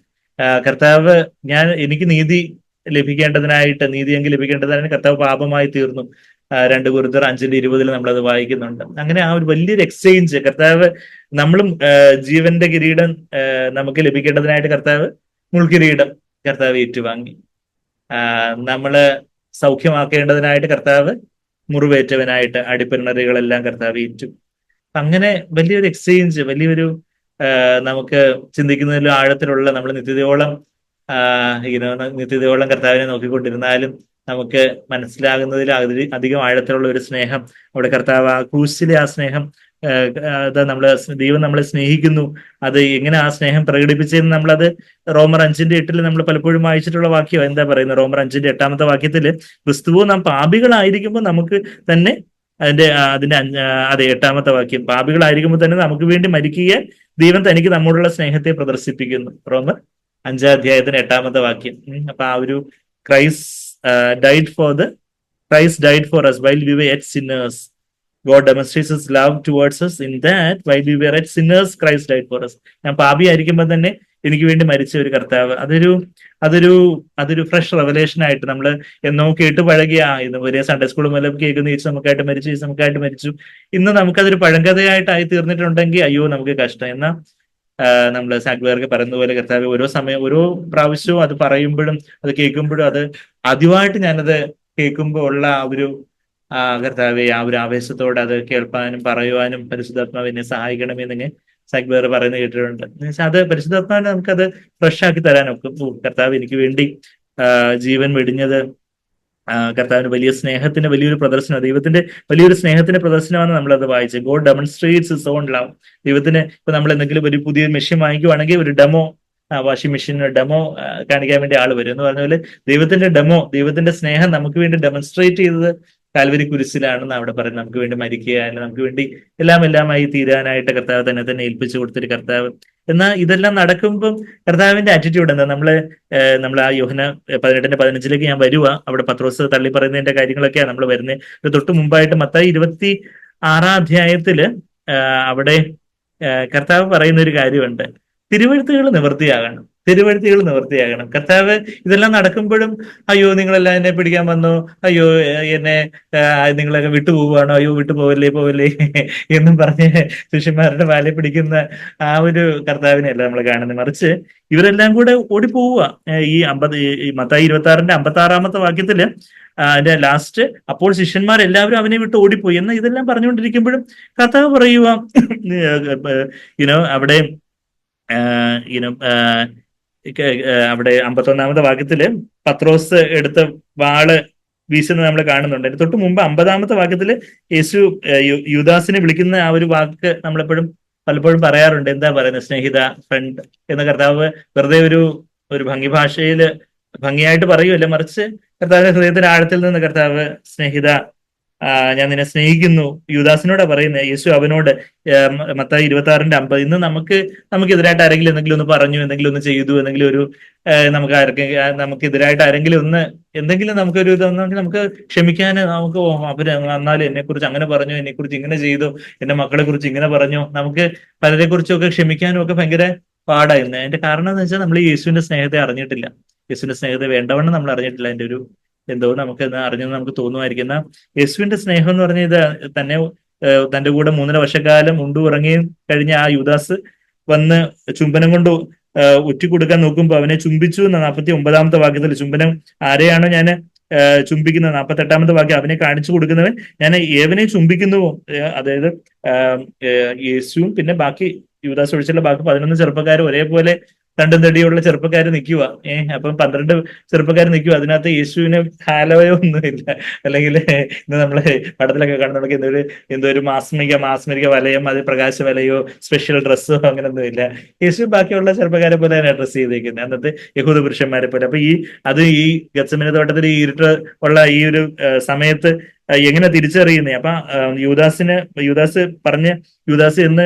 കർത്താവ് എനിക്ക് നീതി ലഭിക്കേണ്ടതിനായിട്ട് കർത്താവ് പാപമായി തീർന്നു. 2 കൊരിന്ത്യർ 5:20 നമ്മളത് വായിക്കുന്നുണ്ട്. അങ്ങനെ ആ ഒരു വലിയൊരു എക്സ്ചേഞ്ച് കർത്താവ്, നമ്മളും ജീവന്റെ കിരീടം നമുക്ക് ലഭിക്കേണ്ടതിനായിട്ട് കർത്താവ് മുൾക്കിരീടം കർത്താവ് ഏറ്റുവാങ്ങി. നമ്മള് സൗഖ്യമാക്കേണ്ടതിനായിട്ട് കർത്താവ് മുറിവേറ്റവനായിട്ട് അടിപ്പിണറുകളെല്ലാം കർത്താവ് ഏറ്റു. അങ്ങനെ വലിയൊരു എക്സ്ചേഞ്ച്, വലിയൊരു നമുക്ക് ചിന്തിക്കുന്നതിലും ആഴത്തിലുള്ള, നമ്മൾ നിത്യതയോളം കർത്താവിനെ നോക്കിക്കൊണ്ടിരുന്നാലും നമുക്ക് മനസ്സിലാകുന്നതിൽ അധികം ആഴത്തിലുള്ള ഒരു സ്നേഹം അവിടെ കർത്താവ്, ആ ക്രൂശിലെ ആ സ്നേഹം, ദൈവം നമ്മളെ സ്നേഹിക്കുന്നു. അത് എങ്ങനെ ആ സ്നേഹം പ്രകടിപ്പിച്ചതെന്ന് നമ്മളത് റോമർ 5:8 നമ്മൾ പലപ്പോഴും വായിച്ചിട്ടുള്ള വാക്യം എന്താ പറയുന്നത്? റോമർ 5:8 വാക്യത്തില്, ക്രിസ്തുവോ നാം പാപികളായിരിക്കുമ്പോൾ നമുക്ക് തന്നെ, അതിന്റെ 8 വാക്യം, പാപികളായിരിക്കുമ്പോൾ തന്നെ നമുക്ക് വേണ്ടി മരിക്കുക ദൈവം തനിക്ക് നമ്മോടുള്ള സ്നേഹത്തെ പ്രദർശിപ്പിക്കുന്നു. റോമർ 5:8 വാക്യം. അപ്പൊ ആ ഒരു Christ died for us while we were yet sinners. God demonstrates his love towards us in that while we were yet sinners, Christ died for us. ഞാൻ പാപിയായിരിക്കുമ്പോൾ തന്നെ എനിക്ക് വേണ്ടി മരിച്ച ഒരു കർത്താവ്. അതൊരു ഫ്രഷ് റെവലേഷൻ ആയിട്ട് നമ്മൾ എന്നോ കേട്ട് പഴകിയ, ഇന്ന് ഒരേ സൺഡേ സ്കൂൾ മുതൽ കേൾക്കുന്ന യേശു നമുക്കായിട്ട് മരിച്ചു. ഇന്ന് നമുക്കതൊരു പഴങ്കഥയായിട്ടായി തീർന്നിട്ടുണ്ടെങ്കിൽ അയ്യോ നമുക്ക് കഷ്ടം. എന്നാൽ നമ്മള് സാഗ്വേർക്ക് പറയുന്ന പോലെ കർത്താവ് ഓരോ പ്രാവശ്യവും അത് പറയുമ്പോഴും അത് കേൾക്കുമ്പോഴും, അത് ആദ്യമായിട്ട് ഞാനത് കേൾക്കുമ്പോൾ ഉള്ള കർത്താവെ ആ ഒരു ആവേശത്തോടെ അത് കേൾപ്പാനും പറയുവാനും പരിശുദ്ധാത്മാവ് എന്നെ സഹായിക്കണമെന്നിങ്ങനെ സാഗ്വേർ പറയുന്നത് കേട്ടിട്ടുണ്ട്. എന്നുവെച്ചാൽ അത് പരിശുദ്ധാത്മാവിനെ നമുക്കത് ഫ്രഷ് ആക്കി തരാനൊക്കെ. കർത്താവ് എനിക്ക് വേണ്ടി ജീവൻ വെടിഞ്ഞത് കർത്താവിന് വലിയൊരു പ്രദർശനം, ദൈവത്തിന്റെ വലിയൊരു സ്നേഹത്തിന്റെ പ്രദർശനമാണ് നമ്മളത് വായിച്ചത്. God demonstrates his own love. ദൈവത്തിന് ഇപ്പൊ നമ്മൾ എന്തെങ്കിലും ഒരു പുതിയ മെഷീൻ വാങ്ങിക്കുവാണെങ്കിൽ ഒരു ഡെമോ, വാഷിംഗ് മെഷീൻ ഡെമോ കാണിക്കാൻ വേണ്ടി ആള് വരും എന്ന് പറഞ്ഞ പോലെ ദൈവത്തിന്റെ സ്നേഹം നമുക്ക് വേണ്ടി ഡെമോൺസ്ട്രേറ്റ് ചെയ്തത് കാൽവരി കുരിശിലാണെന്ന് അവിടെ പറയുന്നത്. നമുക്ക് വേണ്ടി മരിക്കുക, നമുക്ക് വേണ്ടി എല്ലാമായി തീരാനായിട്ട് കർത്താവ് തന്നെ ഏൽപ്പിച്ചു കൊടുത്തൊരു കർത്താവ്. എന്നാൽ ഇതെല്ലാം നടക്കുമ്പം കർത്താവിന്റെ ആറ്റിറ്റ്യൂഡ് എന്താ? നമ്മൾ ആ യോഹന്ന 18:15 ഞാൻ വരുക, അവിടെ പത്രോസ് തള്ളി പറയുന്നതിന്റെ കാര്യങ്ങളൊക്കെയാണ് നമ്മൾ വരുന്നത്. തൊട്ട് മുമ്പായിട്ട് മത്തായി 26 അവിടെ കർത്താവ് പറയുന്ന ഒരു കാര്യമുണ്ട്, തിരുവെഴുത്തുകൾ നിവൃത്തിയാകണം. കർത്താവ് ഇതെല്ലാം നടക്കുമ്പോഴും അയ്യോ നിങ്ങളെല്ലാം എന്നെ പിടിക്കാൻ വന്നു, അയ്യോ എന്നെ നിങ്ങളൊക്കെ വിട്ടുപോകുവാണോ, അയ്യോ പോവല്ലേ എന്നും പറഞ്ഞ് ശിഷ്യന്മാരുടെ വാലെ പിടിക്കുന്ന ആ ഒരു കർത്താവിനെയല്ല നമ്മൾ കാണുന്നത്. മറിച്ച് ഇവരെല്ലാം കൂടെ ഓടിപ്പോവുക. ഈ മത്തായി 26:56 വാക്യത്തില് അതിന്റെ ലാസ്റ്റ്, അപ്പോൾ ശിഷ്യന്മാരെല്ലാവരും അവനെ വിട്ട് ഓടിപ്പോയി എന്ന് ഇതെല്ലാം പറഞ്ഞുകൊണ്ടിരിക്കുമ്പോഴും കർത്താവ് പറയുക, അവിടെ അവിടെ 51 വാക്യത്തില് പത്രോസ് എടുത്ത വാള് വീശുന്നത് നമ്മൾ കാണുന്നുണ്ട്. അതിന് തൊട്ട് മുമ്പ് 50 വാക്യത്തില് യേശു യൂദാസിനെ വിളിക്കുന്ന ആ ഒരു വാക്ക് നമ്മളെപ്പോഴും പലപ്പോഴും പറയാറുണ്ട്. എന്താ പറയുന്നത്? സ്നേഹിത, ഫ്രണ്ട് എന്ന കർത്താവ് വെറുതെ ഒരു ഭംഗിയായിട്ട് പറയുമല്ല, മറിച്ച് കർത്താവിന്റെ ഹൃദയത്തിന്റെ ആഴത്തിൽ നിന്ന് കർത്താവ് സ്നേഹിത, ഞാൻ നിന്നെ സ്നേഹിക്കുന്നു യൂദാസിനോടാ പറയുന്നത്. യേശു അവനോട് മത്തായി 26:50, ഇന്ന് നമുക്കെതിരായിട്ട് ആരെങ്കിലും എന്തെങ്കിലും ഒന്ന് പറഞ്ഞു, എന്തെങ്കിലും ഒന്ന് ചെയ്തു, എന്തെങ്കിലും നമുക്കെതിരായിട്ട് ആരെങ്കിലും എന്തെങ്കിലും നമുക്കൊരു ഇതൊന്നെങ്കിൽ നമുക്ക് ക്ഷമിക്കാൻ, നമുക്ക് അവര് എന്നാലും എന്നെക്കുറിച്ച് അങ്ങനെ പറഞ്ഞു, എന്നെക്കുറിച്ച് ഇങ്ങനെ ചെയ്തു, എന്റെ മക്കളെ കുറിച്ച് ഇങ്ങനെ പറഞ്ഞു, നമുക്ക് പലരെ കുറിച്ചൊക്കെ ക്ഷമിക്കാനും ഒക്കെ ഭയങ്കര പാടായിരുന്നു. അതിന്റെ കാരണം എന്ന് വെച്ചാൽ നമ്മൾ യേശുവിന്റെ സ്നേഹത്തെ അറിഞ്ഞിട്ടില്ല. യേശുവിന്റെ സ്നേഹത്തെ വേണ്ടവണ്ണം നമ്മൾ അറിഞ്ഞിട്ടില്ല. അതിന്റെ എന്തോ നമുക്ക് അറിഞ്ഞെന്ന് നമുക്ക് തോന്നുമായിരിക്കും. എന്നാൽ യേശുവിന്റെ സ്നേഹം എന്ന് പറഞ്ഞ ഇത് തന്നെ തന്റെ കൂടെ 3.5 വർഷക്കാലം ഉറങ്ങുകയും കഴിഞ്ഞ ആ യൂദാസ് വന്ന് ചുംബനം കൊണ്ട് ഒറ്റിക്കൊടുക്കാൻ നോക്കുമ്പോൾ അവനെ ചുംബിച്ചു എന്ന 49 വാക്യത്തിൽ, ചുംബനം ആരെയാണോ ഞാൻ ചുംബിക്കുന്നത്, 48 വാക്യം, അവനെ കാണിച്ചു കൊടുക്കുന്നവൻ ഞാൻ ഏവനെ ചുംബിക്കുന്നുവോ, അതായത് യേശുവും പിന്നെ ബാക്കി യൂദാസ് ഒഴിച്ചുള്ള ബാക്കി 11 ചെറുപ്പക്കാർ ഒരേപോലെ രണ്ടും തടിയുള്ള ചെറുപ്പക്കാർ നിൽക്കുക. അപ്പം 12 ചെറുപ്പക്കാർ നിൽക്കുക. അതിനകത്ത് യേശുവിന് ഹാലോയോ ഒന്നുമില്ല, അല്ലെങ്കിൽ ഇന്ന് നമ്മള് പടത്തിലൊക്കെ കാണുന്ന എന്തോ ഒരു മാസ്മരിക വലയം, അത് പ്രകാശ വലയോ സ്പെഷ്യൽ ഡ്രസ്സോ അങ്ങനെയൊന്നും ഇല്ല. യേശു ബാക്കിയുള്ള ചെറുപ്പക്കാരെ പോലെ തന്നെ ഡ്രസ്സ് ചെയ്തേക്കുന്നത്, അന്നത്തെ യഹൂദ പുരുഷന്മാരെ പോലെ. അപ്പൊ ഈ ഗത്സമന തോട്ടത്തിൽ ഈ ഇരുട്ട് ഉള്ള ഈ ഒരു സമയത്ത് എങ്ങനെ തിരിച്ചറിയുന്നേ? അപ്പൊ യൂദാസ് എന്ന്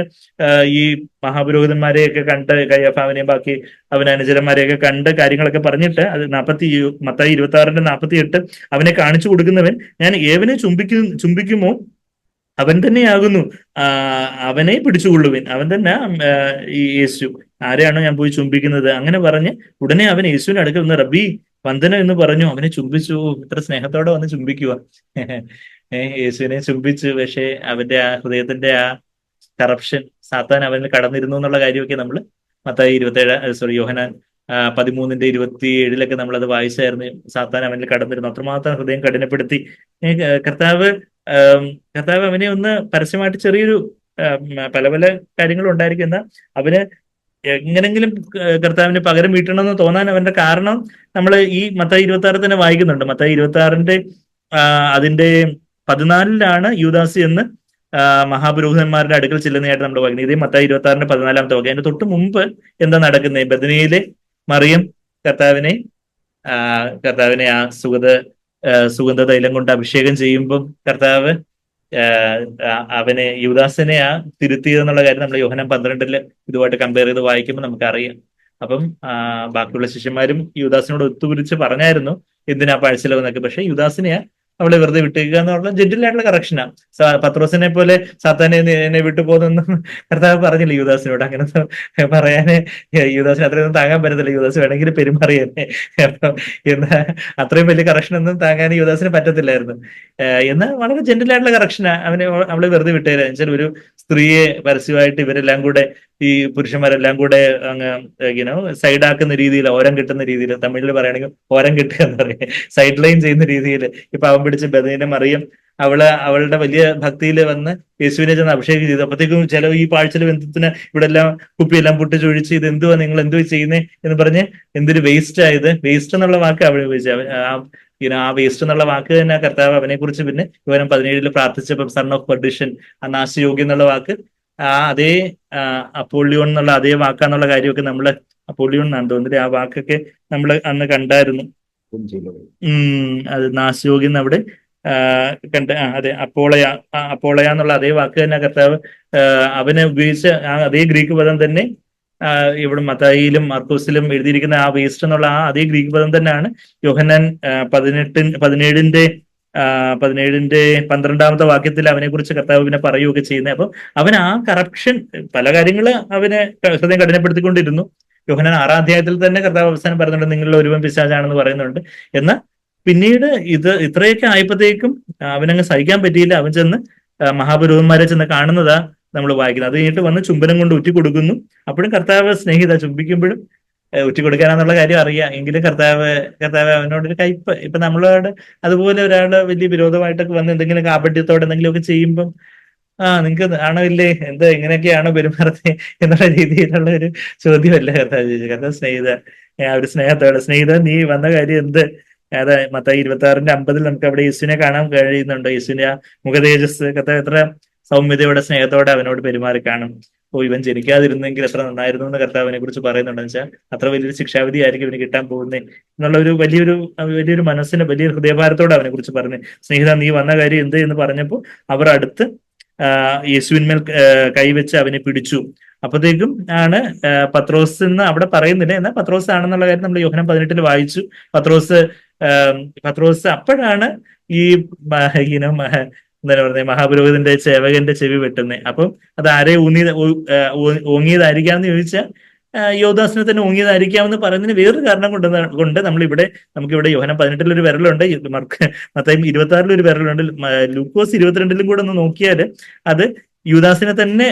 ഈ മഹാപുരോഹിതന്മാരെയൊക്കെ കണ്ട് കയ്യഫാവിനെയും ബാക്കി അവന് അനുചരന്മാരെയൊക്കെ കണ്ട് കാര്യങ്ങളൊക്കെ പറഞ്ഞിട്ട് അത് മത്തായി 26:48 അവനെ കാണിച്ചു കൊടുക്കുന്നവൻ, ഞാൻ ഏവനെ ചുംബിക്കുമോ അവൻ തന്നെയാകുന്നു, അവനെ പിടിച്ചുകൊള്ളുവിൻ, അവൻ തന്നെ ഈ യേശു, ആരെയാണോ ഞാൻ പോയി ചുംബിക്കുന്നത്, അങ്ങനെ പറഞ്ഞ് ഉടനെ അവൻ യേശുവിന്റെ അടുക്കൽ വന്ന് റബ്ബി വന്ദനം എന്ന് പറഞ്ഞു, അവനെ ചുംബിച്ചു. ഇത്ര സ്നേഹത്തോടെ വന്ന് ചുംബിക്കുക. യേശുവിനെ ചുംബിച്ചു. പക്ഷെ അവന്റെ ആ ഹൃദയത്തിന്റെ ആ കറപ്ഷൻ, സാത്താൻ അവനിൽ കടന്നിരുന്നു എന്നുള്ള കാര്യമൊക്കെ നമ്മൾ മത്തായി 27 യോഹന്നാൻ 13:27 നമ്മൾ അത് വായിച്ചായിരുന്നു. സാത്താൻ അവനിൽ കടന്നിരുന്നു, അത്രമാത്രം ഹൃദയം കഠിനപ്പെടുത്തി. കർത്താവ് കർത്താവ് അവനെ ഒന്ന് പരസ്യമായിട്ട് ചെറിയൊരു പല പല കാര്യങ്ങളും ഉണ്ടായിരിക്കും, എന്നാൽ അവന് എങ്ങനെങ്കിലും കർത്താവിന് പകരം വീട്ടണമെന്ന് തോന്നാൻ അവന്റെ കാരണം നമ്മൾ ഈ മത്തായി 26 തന്നെ വായിക്കുന്നുണ്ട്. മത്തായി 26 അതിന്റെ 14 യൂദാസ് എന്ന് മഹാപുരോഹിതന്മാരുടെ അടുക്കൽ ചെല്ലുന്നതായിട്ട് നമ്മൾ വായിക്കുന്നത്. ഇതേ മത്തായി 26 14 വാക്യം. അതിന്റെ തൊട്ട് മുമ്പ് എന്താ നടക്കുന്നത്? ബദനിയിലെ മറിയം കർത്താവിനെ ആ സുഗന്ധ തൈലം കൊണ്ട് അഭിഷേകം ചെയ്യുമ്പം കർത്താവ് അവനെ യൂദാസിനെ തിരുത്തിയതെന്നുള്ള കാര്യം നമ്മൾ യോഹന്നാൻ 12 ഇതുമായിട്ട് കമ്പയർ ചെയ്ത് വായിക്കുമ്പോൾ നമുക്കറിയാം. അപ്പം ബാക്കിയുള്ള ശിഷ്യന്മാരും യൂദാസിനോട് ഒത്തുപിടിച്ച് പറഞ്ഞായിരുന്നു എന്തിനാ പാഴ്ചലവെന്നൊക്കെ. പക്ഷെ യൂദാസിനെയാ അവളെ വെറുതെ വിട്ടേക്കുക എന്നുള്ള ജെന്റിലായിട്ടുള്ള കറക്ഷനാണ്. പത്രോസിനെ പോലെ സാത്താനെ എന്നെ വിട്ടുപോകുന്നു കർത്താവ് പറഞ്ഞില്ല യൂദാസിനോട്. അങ്ങനെ പറയാന് യൂദാസിന് അത്രയൊന്നും താങ്ങാൻ പറ്റത്തില്ല. യൂദാസ് വേണമെങ്കിൽ പെരുമാറിയെന്നെ. അപ്പൊ എന്നാ അത്രയും വലിയ കറക്ഷനൊന്നും താങ്ങാൻ യൂദാസിന് പറ്റത്തില്ലായിരുന്നു. എന്നാൽ വളരെ ജെന്റിലായിട്ടുള്ള കറക്ഷനാ അവളെ വെറുതെ വിട്ടേരാ. എന്നുവെച്ചാൽ ഒരു സ്ത്രീയെ പരസ്യമായിട്ട് ഇവരെല്ലാം കൂടെ, ഈ പുരുഷന്മാരെല്ലാം കൂടെ അങ്ങ് സൈഡാക്കുന്ന രീതിയിൽ, ഓരം കിട്ടുന്ന രീതിയിൽ, തമിഴിൽ പറയുകയാണെങ്കിൽ ഓരം കിട്ടുക എന്ന് പറയും, സൈഡ് ലൈൻ ചെയ്യുന്ന രീതിയിൽ ഈ പാവം പിടിച്ച് ബദനീനെ മറിയം അവളുടെ വലിയ ഭക്തിയിൽ വന്ന് യേശുവിനെ ചെന്ന് അഭിഷേകം ചെയ്തു. അപ്പോഴത്തേക്കും ചില ഈ പാഴ്ചല ബന്ധത്തിന് ഇവിടെ എല്ലാം കുപ്പിയെല്ലാം പൊട്ടിച്ചൊഴിച്ച് ഇത് എന്തുവാ നിങ്ങൾ എന്തുവാ ചെയ്യുന്നേ എന്ന് പറഞ്ഞ് എന്തൊരു വേസ്റ്റ് ആയത്. വേസ്റ്റ് എന്നുള്ള വാക്ക് അവിടെ ഉപയോഗിച്ചത്. ആ വേസ്റ്റ് എന്നുള്ള വാക്ക് തന്നെ കർത്താവ് അവനെ കുറിച്ച് പിന്നെ യോഹന്നാൻ 17 പ്രാർത്ഥിച്ചപ്പോൾ സൺ ഓഫ് പെർഡിഷൻ, ആ നാശയോഗ്യം എന്നുള്ള വാക്ക് അതേ അപ്പോളിയോൺ എന്നുള്ള അതേ വാക്കാന്നുള്ള കാര്യമൊക്കെ നമ്മള് അപ്പോളിയോൺ എന്നാണ് തോന്നുന്നത്, ആ വാക്കൊക്കെ നമ്മൾ അന്ന് കണ്ടായിരുന്നു. അത് നാശയോഗ്യം അവിടെ കണ്ട് അതെ അപ്പോളയ എന്നുള്ള അതേ വാക്ക് തന്നെ കർത്താവ് അവനെ ഉപയോഗിച്ച അതേ ഗ്രീക്ക് പദം തന്നെ ഇവിടെ മത്തായിയിലും മാർക്കോസിലും എഴുതിയിരിക്കുന്ന ആ വേസ്റ്റ് എന്നുള്ള അതേ ഗ്രീക്ക് പദം തന്നെയാണ് യോഹന്നാൻ 17 12 വാക്യത്തിൽ അവനെ കുറിച്ച് കർത്താവ് പിന്നെ പറയുകയൊക്കെ ചെയ്യുന്നത്. അപ്പൊ അവൻ ആ കറപ്ഷൻ പല കാര്യങ്ങള് അവനെ ഹൃദയം കഠിനപ്പെടുത്തിക്കൊണ്ടിരുന്നു. യോഹന്നാൻ 6 തന്നെ കർത്താവ് അവസാനം പറയുന്നുണ്ട് നിങ്ങളിൽ ഒരുവൻ പിശാചാണെന്ന് പറയുന്നുണ്ട്. എന്നാൽ പിന്നീട് ഇത്രയൊക്കെ ആയപ്പോഴത്തേക്കും അവനങ്ങ് സഹിക്കാൻ പറ്റിയില്ല. അവൻ ചെന്ന് മഹാപുരോഹിതന്മാരെ ചെന്ന് കാണുന്നതാ നമ്മൾ വായിക്കുന്നത്. അത് കഴിഞ്ഞിട്ട് വന്ന് ചുംബനം കൊണ്ട് ഉറ്റി കൊടുക്കുന്നു. അപ്പോഴും കർത്താവ് സ്നേഹിത, ചുംബിക്കുമ്പോഴും ഉറ്റി കൊടുക്കാനാന്നുള്ള കാര്യം അറിയാം. എങ്കിലും കർത്താവ് അവനോടൊരു കയ്പ്. ഇപ്പൊ നമ്മളോട് അതുപോലെ ഒരാള് വലിയ വിരോധമായിട്ടൊക്കെ വന്ന് എന്തെങ്കിലും കാപട്യത്തോടെ എന്തെങ്കിലുമൊക്കെ ചെയ്യുമ്പം നിങ്ങൾക്ക് ആണോ ഇല്ലേ, എന്താ ഇങ്ങനെയൊക്കെയാണോ പെരുമാറുന്നത് എന്നുള്ള രീതിയിലുള്ള ഒരു ചോദ്യമല്ല കർത്താവ് ചോദിച്ചത്. കർത്താവ് ഒരു സ്നേഹിത നീ വന്ന കാര്യം എന്ത്? മത്തായി 26:50 നമുക്ക് അവിടെ യേശുവിനെ കാണാൻ കഴിയുന്നുണ്ട്. യേശുവിന്റെ ആ മുഖതേജസ്, കർത്താവ് എത്ര സൗമ്യതയോടെ സ്നേഹത്തോടെ അവനോട് പെരുമാറി കാണും. ഇവൻ ജനിക്കാതിരുന്നെങ്കിൽ എത്ര നന്നായിരുന്നു എന്ന് കർത്താവിനെ കുറിച്ച് പറയുന്നുണ്ടെന്ന് വെച്ചാൽ അത്ര വലിയൊരു ശിക്ഷാവിധി ആയിരിക്കും ഇവന് കിട്ടാൻ പോകുന്നേ എന്നുള്ള ഒരു വലിയൊരു മനസ്സിന് വലിയൊരു ഹൃദയഭാരത്തോടെ അവനെ കുറിച്ച് പറഞ്ഞു. സ്നേഹിത നീ വന്ന കാര്യം എന്ത് എന്ന് പറഞ്ഞപ്പോൾ അവർ അടുത്ത് യേശുവിന്മേൽ കൈവച്ച് അവനെ പിടിച്ചു. അപ്പോഴത്തേക്കും ആണ് പത്രോസ് എന്ന് അവിടെ പറയുന്നില്ല, എന്നാൽ പത്രോസ് ആണെന്നുള്ള കാര്യം നമ്മൾ യോഹന്നാൻ 18 വായിച്ചു. പത്രോസ് അപ്പോഴാണ് ഈ എന്താണ് പറയുന്നത് മഹാപുരോഹിതന്റെ സേവകന്റെ ചെവി വെട്ടുന്നത്. അപ്പം അത് ആരെ ഓങ്ങിയതായിരിക്കാമെന്ന് ചോദിച്ചാൽ യോദാസിനെ തന്നെ ഓങ്ങിയതായിരിക്കാമെന്ന് പറയുന്നതിന് വേറൊരു കാരണം കൊണ്ട് നമുക്കിവിടെ യോഹന്നാൻ 18 ഒരു വിരലുണ്ട്, മത്തായി 26 ഒരു വിരലുണ്ട്, ലൂക്കോസ് 22 കൂടെ ഒന്ന് നോക്കിയാൽ അത് യൂദാസിനെ തന്നെ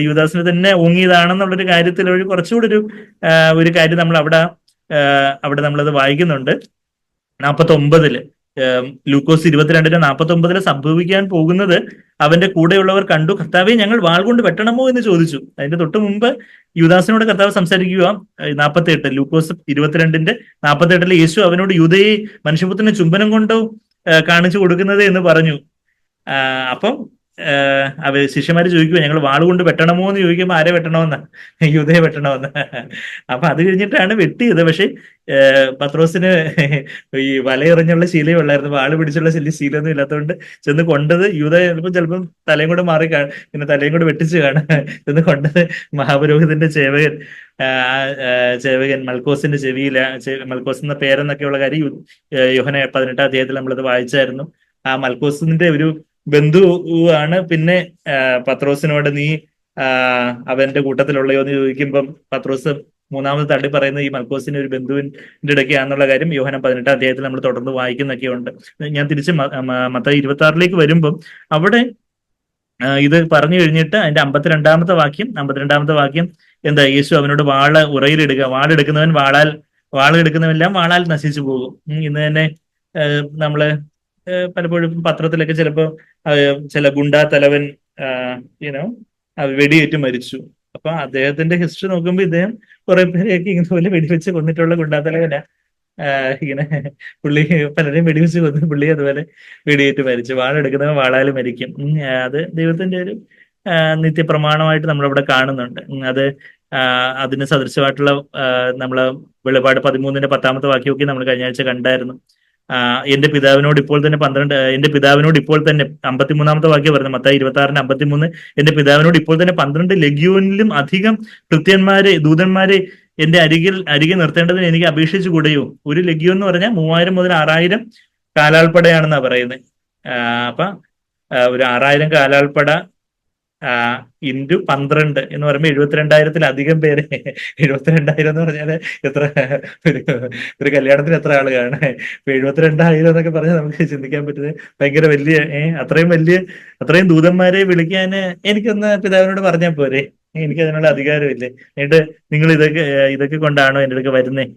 യൂദാസിനെ തന്നെ ഓങ്ങിയതാണെന്നുള്ളൊരു കാര്യത്തിൽ കുറച്ചുകൂടി ഒരു കാര്യം നമ്മൾ അവിടെ നമ്മളത് വായിക്കുന്നുണ്ട്. 49 ലൂക്കോസ് 22:49 സംഭവിക്കാൻ പോകുന്നത് അവന്റെ കൂടെയുള്ളവർ കണ്ടു. കർത്താവെ ഞങ്ങൾ വാൾ കൊണ്ട് വെട്ടണമോ എന്ന് ചോദിച്ചു. അതിന്റെ തൊട്ട് മുമ്പ് യൂദാസിനോട് കർത്താവ് സംസാരിക്കുക 48 ലൂക്കോസ് 22:48 യേശു അവനോട് യൂദയെ മനുഷ്യപുത്രനെ ചുംബനം കൊണ്ടോ കാണിച്ചു കൊടുക്കുന്നത് എന്ന് പറഞ്ഞു. അപ്പം ശിഷ്യന്മാര് ചോദിക്കുക, ഞങ്ങൾ വാളുകൊണ്ട് വെട്ടണമോ എന്ന് ചോദിക്കുമ്പോൾ ആരെ വെട്ടണമെന്ന്? യൂദയെ വെട്ടണമെന്ന്. അപ്പൊ അത് കഴിഞ്ഞിട്ടാണ് വെട്ടിയത്. പക്ഷെ പത്രോസിന് ഈ വലയെറിഞ്ഞുള്ള ശീലം ഉള്ളായിരുന്നു, വാള് പിടിച്ചുള്ള ശീലമൊന്നും ഇല്ലാത്തതുകൊണ്ട് ചെന്ന് കൊണ്ടത് യൂദ ചിലപ്പം തലയും കൂടെ മാറി പിന്നെ തലയും കൂടെ വെട്ടിച്ച് കാണാൻ ചെന്ന് കൊണ്ടത് മഹാപുരോഹിതന്റെ ചേവകൻ, ചേവകൻ മൽക്കോസിന്റെ ചെവിയില. മൽക്കോസ് എന്ന പേരെന്നൊക്കെയുള്ള കാര്യം യോഹന്ന 18-ാം അധ്യായത്തിൽ നമ്മളത് വായിച്ചായിരുന്നു. ആ മൽക്കോസിന്റെ ഒരു ബന്ധുവാണ് പിന്നെ പത്രോസിനോട് നീ അവന്റെ കൂട്ടത്തിലുള്ളയോ എന്ന് ചോദിക്കുമ്പം പത്രോസ് മൂന്നാമത് തള്ളി പറയുന്നത് ഈ മൽക്കോസിന്റെ ഒരു ബന്ധുവിന്റെ ഇടയ്ക്കാന്നുള്ള കാര്യം യോഹന്ന 18-ാം അധ്യായത്തിൽ നമ്മൾ തുടർന്ന് വായിക്കുന്നൊക്കെ ഉണ്ട്. ഞാൻ തിരിച്ച് മത്തായി 26-ലേക്ക് വരുമ്പം അവിടെ ഇത് പറഞ്ഞു കഴിഞ്ഞിട്ട് അതിന്റെ 52-ാമത്തെ വാക്യം എന്താ? യേശു അവനോട് ഉറയിലിടുക, വാളെടുക്കുന്നവെല്ലാം വാളാൽ നശിച്ചു പോകും. ഇന്ന് തന്നെ നമ്മള് പലപ്പോഴും പത്രത്തിലൊക്കെ ചിലപ്പോ ചില ഗുണ്ടാ തലവൻ യുനോ വെടിയേറ്റ് മരിച്ചു. അപ്പൊ അദ്ദേഹത്തിന്റെ ഹിസ്റ്ററി നോക്കുമ്പോൾ ഇദ്ദേഹം കുറെ പേരെയൊക്കെ ഇതുപോലെ വെടിവെച്ച് കൊന്നിട്ടുള്ള ഗുണ്ടാ തലവനാ. ഇങ്ങനെ പുള്ളി പലരെയും വെടിവെച്ച് കൊന്നു, പുള്ളി അതുപോലെ വെടിയേറ്റ് മരിച്ചു. വാളെടുക്കുന്നവൻ വാളാൽ മരിക്കും. അത് ദൈവത്തിന്റെ ഒരു നിത്യപ്രമാണമായിട്ട് നമ്മളിവിടെ കാണുന്നുണ്ട്. അത് അതിന് സദൃശമായിട്ടുള്ള നമ്മള് വെളിപാട് 13-ന്റെ 10-ാമത്തെ വാക്യമൊക്കെ നമ്മൾ കഴിഞ്ഞ ആഴ്ച കണ്ടായിരുന്നു. എന്റെ പിതാവിനോട് ഇപ്പോൾ തന്നെ 53-ാമത്തെ വാക്യം പറയുന്നത്, മത്തായി 26-ന്റെ 53. എന്റെ പിതാവിനോട് ഇപ്പോൾ തന്നെ 12 ലഗ്യോനിലും അധികം ഭൃത്യന്മാരെ, ദൂതന്മാരെ എന്റെ അരികെ നിർത്തേണ്ടതിന് എനിക്ക് അപേക്ഷിച്ചു കൂടെയോ? ഒരു ലഗ്യോൻ എന്ന് പറഞ്ഞാൽ 3000 മുതൽ 6000 കാലാൾപ്പടയാണെന്നാ പറയുന്നത്. അപ്പൊ ഒരു 6000 കാലാൾപ്പട ഇൻറ്റു 12 എന്ന് പറയുമ്പോൾ 72,000-ത്തിലധികം പേര്. 72,000 എന്ന് പറഞ്ഞാല് എത്ര, ഒരു കല്യാണത്തിന് എത്ര ആള് കാണും? 72,000 എന്നൊക്കെ പറഞ്ഞാൽ നമുക്ക് ചിന്തിക്കാൻ പറ്റുന്നത് ഭയങ്കര വലിയ, അത്രയും ദൂതന്മാരെ വിളിക്കാൻ എനിക്കൊന്ന് പിതാവിനോട് പറഞ്ഞാൽ പോരെ? എനിക്ക് അതിനുള്ള അധികാരമില്ലേ? എന്നിട്ട് നിങ്ങൾ ഇതൊക്കെ കൊണ്ടാണോ എൻ്റെ അടുക്ക് വരുന്നേ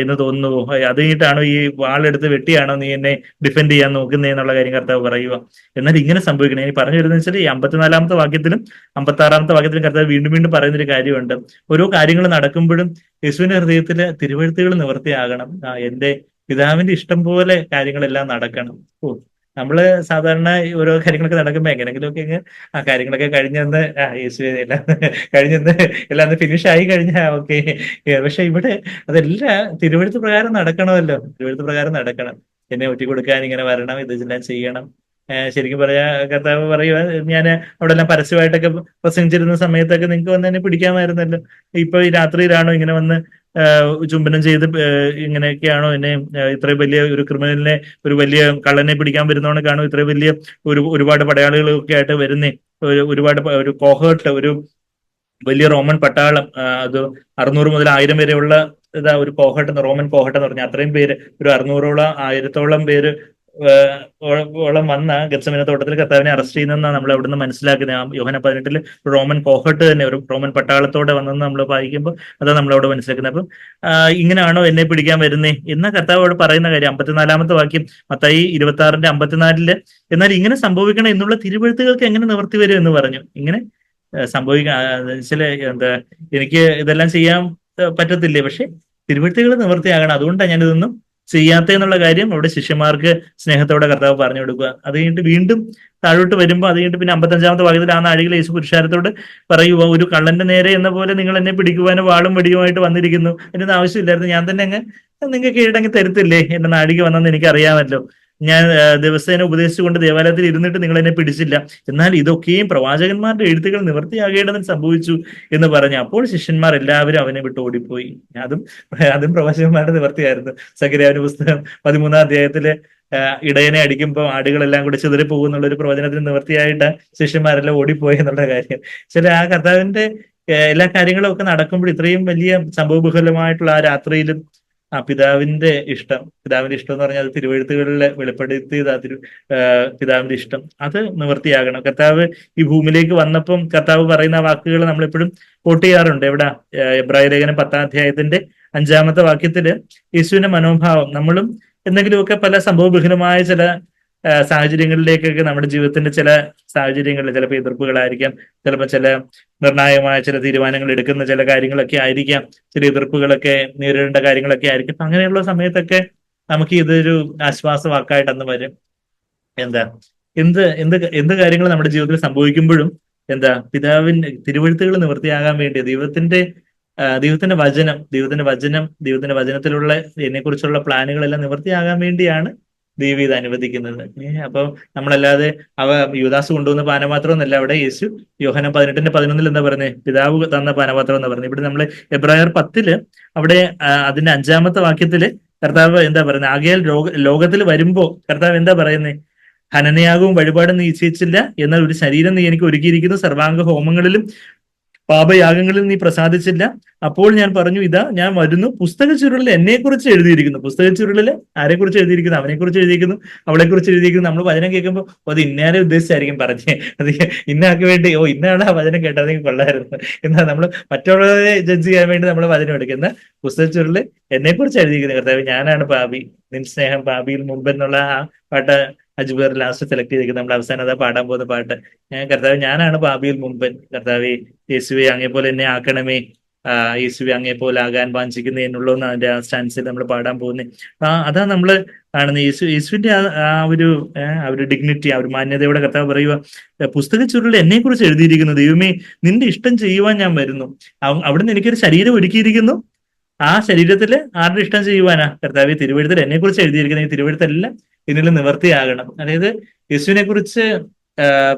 എന്ന് തോന്നുന്നു? അത് കഴിഞ്ഞിട്ടാണോ ഈ വാളെടുത്ത് വെട്ടിയാണോ നീ എന്നെ ഡിഫെൻഡ് ചെയ്യാൻ നോക്കുന്നേ എന്നുള്ള കാര്യം കർത്താവ് പറയുക. എന്നാൽ ഇങ്ങനെ സംഭവിക്കണേ. ഇനി പറഞ്ഞു വരുന്നത് വെച്ചാൽ ഈ 54-ാമത്തെ വാക്യത്തിലും 56-ാമത്തെ വാക്യത്തിലും കർത്താവ് വീണ്ടും വീണ്ടും പറയുന്നൊരു കാര്യമുണ്ട്. ഓരോ കാര്യങ്ങൾ നടക്കുമ്പോഴും യേശുവിന്റെ ഹൃദയത്തില് തിരുവെഴുത്തുകൾ നിവൃത്തിയാകണം. എന്റെ പിതാവിന്റെ ഇഷ്ടം പോലെ കാര്യങ്ങളെല്ലാം നടക്കണം. നമ്മള് സാധാരണ ഓരോ കാര്യങ്ങളൊക്കെ നടക്കുമ്പോ എങ്ങനെങ്കിലുമൊക്കെ ആ കാര്യങ്ങളൊക്കെ കഴിഞ്ഞെന്ന് യേശുവെ എല്ലാം കഴിഞ്ഞെന്ന് എല്ലാം ഫിനിഷ് ആയി കഴിഞ്ഞാൽ ഓക്കെ. പക്ഷെ ഇവിടെ അതെല്ലാം തിരുവെഴുത്ത് പ്രകാരം നടക്കണമല്ലോ. തിരുവെഴുത്ത് പ്രകാരം നടക്കണം. എന്നെ ഒറ്റി കൊടുക്കാൻ ഇങ്ങനെ വരണം, ഇതെല്ലാം ചെയ്യണം. ശരിക്കും പറയാ കർത്താവ് പറയുക, ഞാൻ അവിടെ എല്ലാം പരസ്യമായിട്ടൊക്കെ പ്രസംഗിച്ചിരുന്ന സമയത്തൊക്കെ നിങ്ങൾക്ക് വന്ന് എന്നെ പിടിക്കാമായിരുന്നല്ലോ. ഇപ്പൊ ഈ രാത്രിയിലാണോ ഇങ്ങനെ വന്ന് ചുംബനം ചെയ്ത് ഇങ്ങനെയൊക്കെയാണോ എന്നെ, ഇത്രയും വലിയ ഒരു ക്രിമിനലിനെ, ഒരു വലിയ കള്ളനെ പിടിക്കാൻ വരുന്നവണക്കാണോ ഇത്രയും വലിയ ഒരുപാട് പടയാളികളൊക്കെ ആയിട്ട് വരുന്നേ? ഒരു കോഹേർട്ട്, ഒരു വലിയ റോമൻ പട്ടാളം, അത് 600 മുതൽ 1000 വരെയുള്ള ഒരു കോഹേർട്ട്, റോമൻ കോഹേർട്ട് എന്ന് പറഞ്ഞാൽ അത്രയും പേര്, ഒരു 600-ഓളം 1000-ഓളം പേര് ഓളം വന്ന ഗത്സമന തോട്ടത്തിൽ കർത്താവിനെ അറസ്റ്റ് ചെയ്യുന്നതെന്നാണ് നമ്മൾ അവിടുന്ന് മനസ്സിലാക്കുന്നത്. യോഹന്ന 18-ൽ റോമൻ കോഹട്ട് തന്നെ, ഒരു റോമൻ പട്ടാളത്തോടെ വന്നെന്ന് നമ്മൾ വായിക്കുമ്പോൾ അതാണ് നമ്മളവിടെ മനസ്സിലാക്കുന്നത്. അപ്പം ഇങ്ങനെയാണോ എന്നെ പിടിക്കാൻ വരുന്നേ എന്ന കർത്താവോട് പറയുന്ന കാര്യം 54-ാമത്തെ വാക്യം മത്തായി 26-ന്റെ 54-ല്. എന്നാൽ ഇങ്ങനെ സംഭവിക്കണം എന്നുള്ള തിരുവെഴുത്തുകൾക്ക് എങ്ങനെ നിവർത്തി വരും എന്ന് പറഞ്ഞു. ഇങ്ങനെ ചില എനിക്ക് ഇതെല്ലാം ചെയ്യാൻ പറ്റത്തില്ലേ? പക്ഷെ തിരുവെഴുത്തുകൾ നിവർത്തിയാകണം. അതുകൊണ്ടാണ് ഞാനിതൊന്നും ചെയ്യാത്ത എന്നുള്ള കാര്യം അവിടെ ശിഷ്യന്മാർക്ക് സ്നേഹത്തോടെ കർത്താവ് പറഞ്ഞു കൊടുക്കുക. അത് കഴിഞ്ഞിട്ട് വീണ്ടും താഴോട്ട് വരുമ്പോൾ അത് കഴിഞ്ഞിട്ട് പിന്നെ 55-ാമത്തെ വാക്യത്തിൽ ആ നാഴികയിൽ യേശു പുരുഷാരത്തോട് പറയുക, ഒരു കള്ളന്റെ നേരെ എന്ന പോലെ നിങ്ങൾ എന്നെ പിടിക്കുവാനും വാളും വെടിയുമായിട്ട് വന്നിരിക്കുന്നു. അതിനൊന്നും ആവശ്യമില്ലായിരുന്നു. ഞാൻ തന്നെ നിങ്ങൾക്ക് കീഴടങ്ങി തരത്തില്ലേ? എന്റെ നാഴിക വന്നെന്ന് എനിക്ക് അറിയാമല്ലോ. ഞാൻ ദിവസേന ഉപദേശിച്ചുകൊണ്ട് ദേവാലയത്തിൽ ഇരുന്നിട്ട് നിങ്ങൾ എന്നെ പിടിച്ചില്ല. എന്നാൽ ഇതൊക്കെയും പ്രവാചകന്മാരുടെ എഴുത്തുകൾ നിവർത്തിയാകേണ്ടതിന് സംഭവിച്ചു എന്ന് പറഞ്ഞു. അപ്പോൾ ശിഷ്യന്മാർ എല്ലാവരും അവനെ വിട്ട് ഓടിപ്പോയി. അതും പ്രവാചകന്മാരുടെ നിവർത്തിയായിരുന്നു. സഖറിയാവിന്റെ പുസ്തകം 13-ാം അധ്യായത്തില് ഇടയനെ അടിക്കുമ്പോൾ ആടുകളെല്ലാം കൂടി ചിതറി പോകുന്നുള്ള ഒരു പ്രവചനത്തിന് നിവർത്തിയായിട്ട് ശിഷ്യന്മാരെല്ലാം ഓടിപ്പോയി എന്നുള്ള കാര്യം. ആ കർത്താവിന്റെ എല്ലാ കാര്യങ്ങളും ഒക്കെ നടക്കുമ്പോൾ ഇത്രയും വലിയ സംഭവബഹുലമായിട്ടുള്ള ആ രാത്രിയിലും പിതാവിന്റെ ഇഷ്ടം എന്ന് പറഞ്ഞാൽ അത് തിരുവെഴുത്തുകളിൽ വെളിപ്പെടുത്തിയത് പിതാവിന്റെ ഇഷ്ടം അത് നിവൃത്തിയാകണം. കർത്താവ് ഈ ഭൂമിയിലേക്ക് വന്നപ്പം കർത്താവ് പറയുന്ന വാക്കുകൾ നമ്മളെപ്പോഴും കോട്ട് ചെയ്യാറുണ്ട്. എവിടാ? എബ്രായ ലേഖനം 10-ാം അധ്യായത്തിന്റെ 5-ാമത്തെ വാക്യത്തില് യേശുവിന്റെ മനോഭാവം, നമ്മളും എന്തെങ്കിലുമൊക്കെ പല സംഭവബഹുലമായ ചില സാഹചര്യങ്ങളിലേക്കൊക്കെ നമ്മുടെ ജീവിതത്തിന്റെ ചില സാഹചര്യങ്ങളിൽ ചിലപ്പോൾ എതിർപ്പുകളായിരിക്കാം, ചിലപ്പോൾ ചില നിർണായകമായ ചില തീരുമാനങ്ങൾ എടുക്കുന്ന ചില കാര്യങ്ങളൊക്കെ ആയിരിക്കാം, ചില എതിർപ്പുകളൊക്കെ നേരിടേണ്ട കാര്യങ്ങളൊക്കെ ആയിരിക്കും. അങ്ങനെയുള്ള സമയത്തൊക്കെ നമുക്ക് ഇതൊരു ആശ്വാസ വാക്കായിട്ട് അന്ന് വരും. എന്ത് എന്ത് എന്ത് കാര്യങ്ങൾ നമ്മുടെ ജീവിതത്തിൽ സംഭവിക്കുമ്പോഴും എന്താ പിതാവിന്റെ തിരുവഴുത്തുകൾ നിവൃത്തിയാകാൻ വേണ്ടി ദൈവത്തിന്റെ വചനത്തിലുള്ള എന്നെക്കുറിച്ചുള്ള പ്ലാനുകളെല്ലാം നിവൃത്തിയാകാൻ വേണ്ടിയാണ് ദൈവം ഇത് അനുവദിക്കുന്നത്. അപ്പൊ നമ്മളല്ലാതെ യുദാസ് കൊണ്ടുവന്ന പാനപാത്രം എന്നല്ല, അവിടെ യേശു യോഹന്നാൻ 18:11 എന്താ പറഞ്ഞത്? പിതാവ് തന്ന പാനപാത്രം എന്ന് പറഞ്ഞത്. ഇവിടെ നമ്മള് എബ്രായർ 10 അവിടെ അതിന്റെ 5-ാമത്തെ വാക്യത്തില് കർത്താവ് എന്താ പറയുന്നത്? ആകയാൽ ലോകത്തിൽ വരുമ്പോ കർത്താവ് എന്താ പറയുന്നത്? ഹനനയാകവും വഴിപാടും നീ ഇച്ഛിച്ചില്ല, എന്നാൽ ഒരു ശരീരം നീ എനിക്ക് ഒരുക്കിയിരിക്കുന്നു, സർവാംഗ ഹോമങ്ങളിലും പാപയാഗങ്ങളിൽ നീ പ്രസാദിച്ചില്ല. അപ്പോൾ ഞാൻ പറഞ്ഞു, ഇതാ ഞാൻ വരുന്നു, പുസ്തക ചുരുളിൽ എന്നെ കുറിച്ച് എഴുതിയിരിക്കുന്നു. പുസ്തക ചുരുളിൽ ആരെ കുറിച്ച് എഴുതിയിരിക്കുന്നു? അവനെ കുറിച്ച് എഴുതിയിരിക്കുന്നു, അവളെ കുറിച്ച് എഴുതിയിരിക്കുന്നു. നമ്മൾ വചനം കേൾക്കുമ്പോൾ അത് ഇന്നയാരെ ഉദ്ദേശിച്ചായിരിക്കും പറഞ്ഞേ, അത് ഇന്നയാൾക്ക് വേണ്ടി, ഇന്നാണ് ആ വചനം കേട്ടതെങ്കിൽ കൊള്ളായിരുന്നു. എന്നാൽ നമ്മൾ മറ്റുള്ളവരെ ജഡ്ജ് ചെയ്യാൻ വേണ്ടി നമ്മൾ വചനം എടുക്കുന്ന പുസ്തക ചുരുളിൽ എന്നെ കുറിച്ച് എഴുതിയിരിക്കുന്നു. കർത്താവ്, ഞാനാണ് പാപി, നിൻ സ്നേഹം പാപിയിൽ മുമ്പെന്നുള്ള ആ പാട്ട് അജ്ബർ ലാസ്റ്റ് സെലക്ട് ചെയ്തിരിക്കുന്നത്. നമ്മൾ അവസാനം അതാ പാടാൻ പോകുന്ന പാട്ട്. കർത്താവ്, ഞാനാണ് പാപിയിൽ മുമ്പൻ. കർത്താവെ, യേശുവെ അങ്ങേപോലെ എന്നെ ആക്കണമേ, യേശുവെ അങ്ങേപോലെ ആകാൻ വാഞ്ചിക്കുന്ന എന്നുള്ളൂ എന്ന് അതിന്റെ ആ സ്റ്റാൻസിൽ നമ്മൾ പാടാൻ പോകുന്നത്. അതാ നമ്മള് കാണുന്നത്. യേശുവിന്റെ ആ ഒരു ഡിഗ്നിറ്റി, ആ ഒരു മാന്യതയോടെ കർത്താവ് പറയുക, പുസ്തക ചുരുളിൽ എന്നെ കുറിച്ച് എഴുതിയിരിക്കുന്നു, ദൈവമേ നിന്റെ ഇഷ്ടം ചെയ്യുവാൻ ഞാൻ വരുന്നു. അവിടുന്ന് എനിക്കൊരു ശരീരം ഒരുക്കിയിരിക്കുന്നു. ആ ശരീരത്തില് ആരുടെ ഇഷ്ടം ചെയ്യുവാനാ? കർത്താവ്, തിരുവഴുത്തിൽ എന്നെ കുറിച്ച് എഴുതിയിരിക്കുന്ന ഈ തിരുവഴുത്തെല്ലാം ഇതിൽ നിവർത്തിയാകണം. അതായത് യേശുവിനെ കുറിച്ച്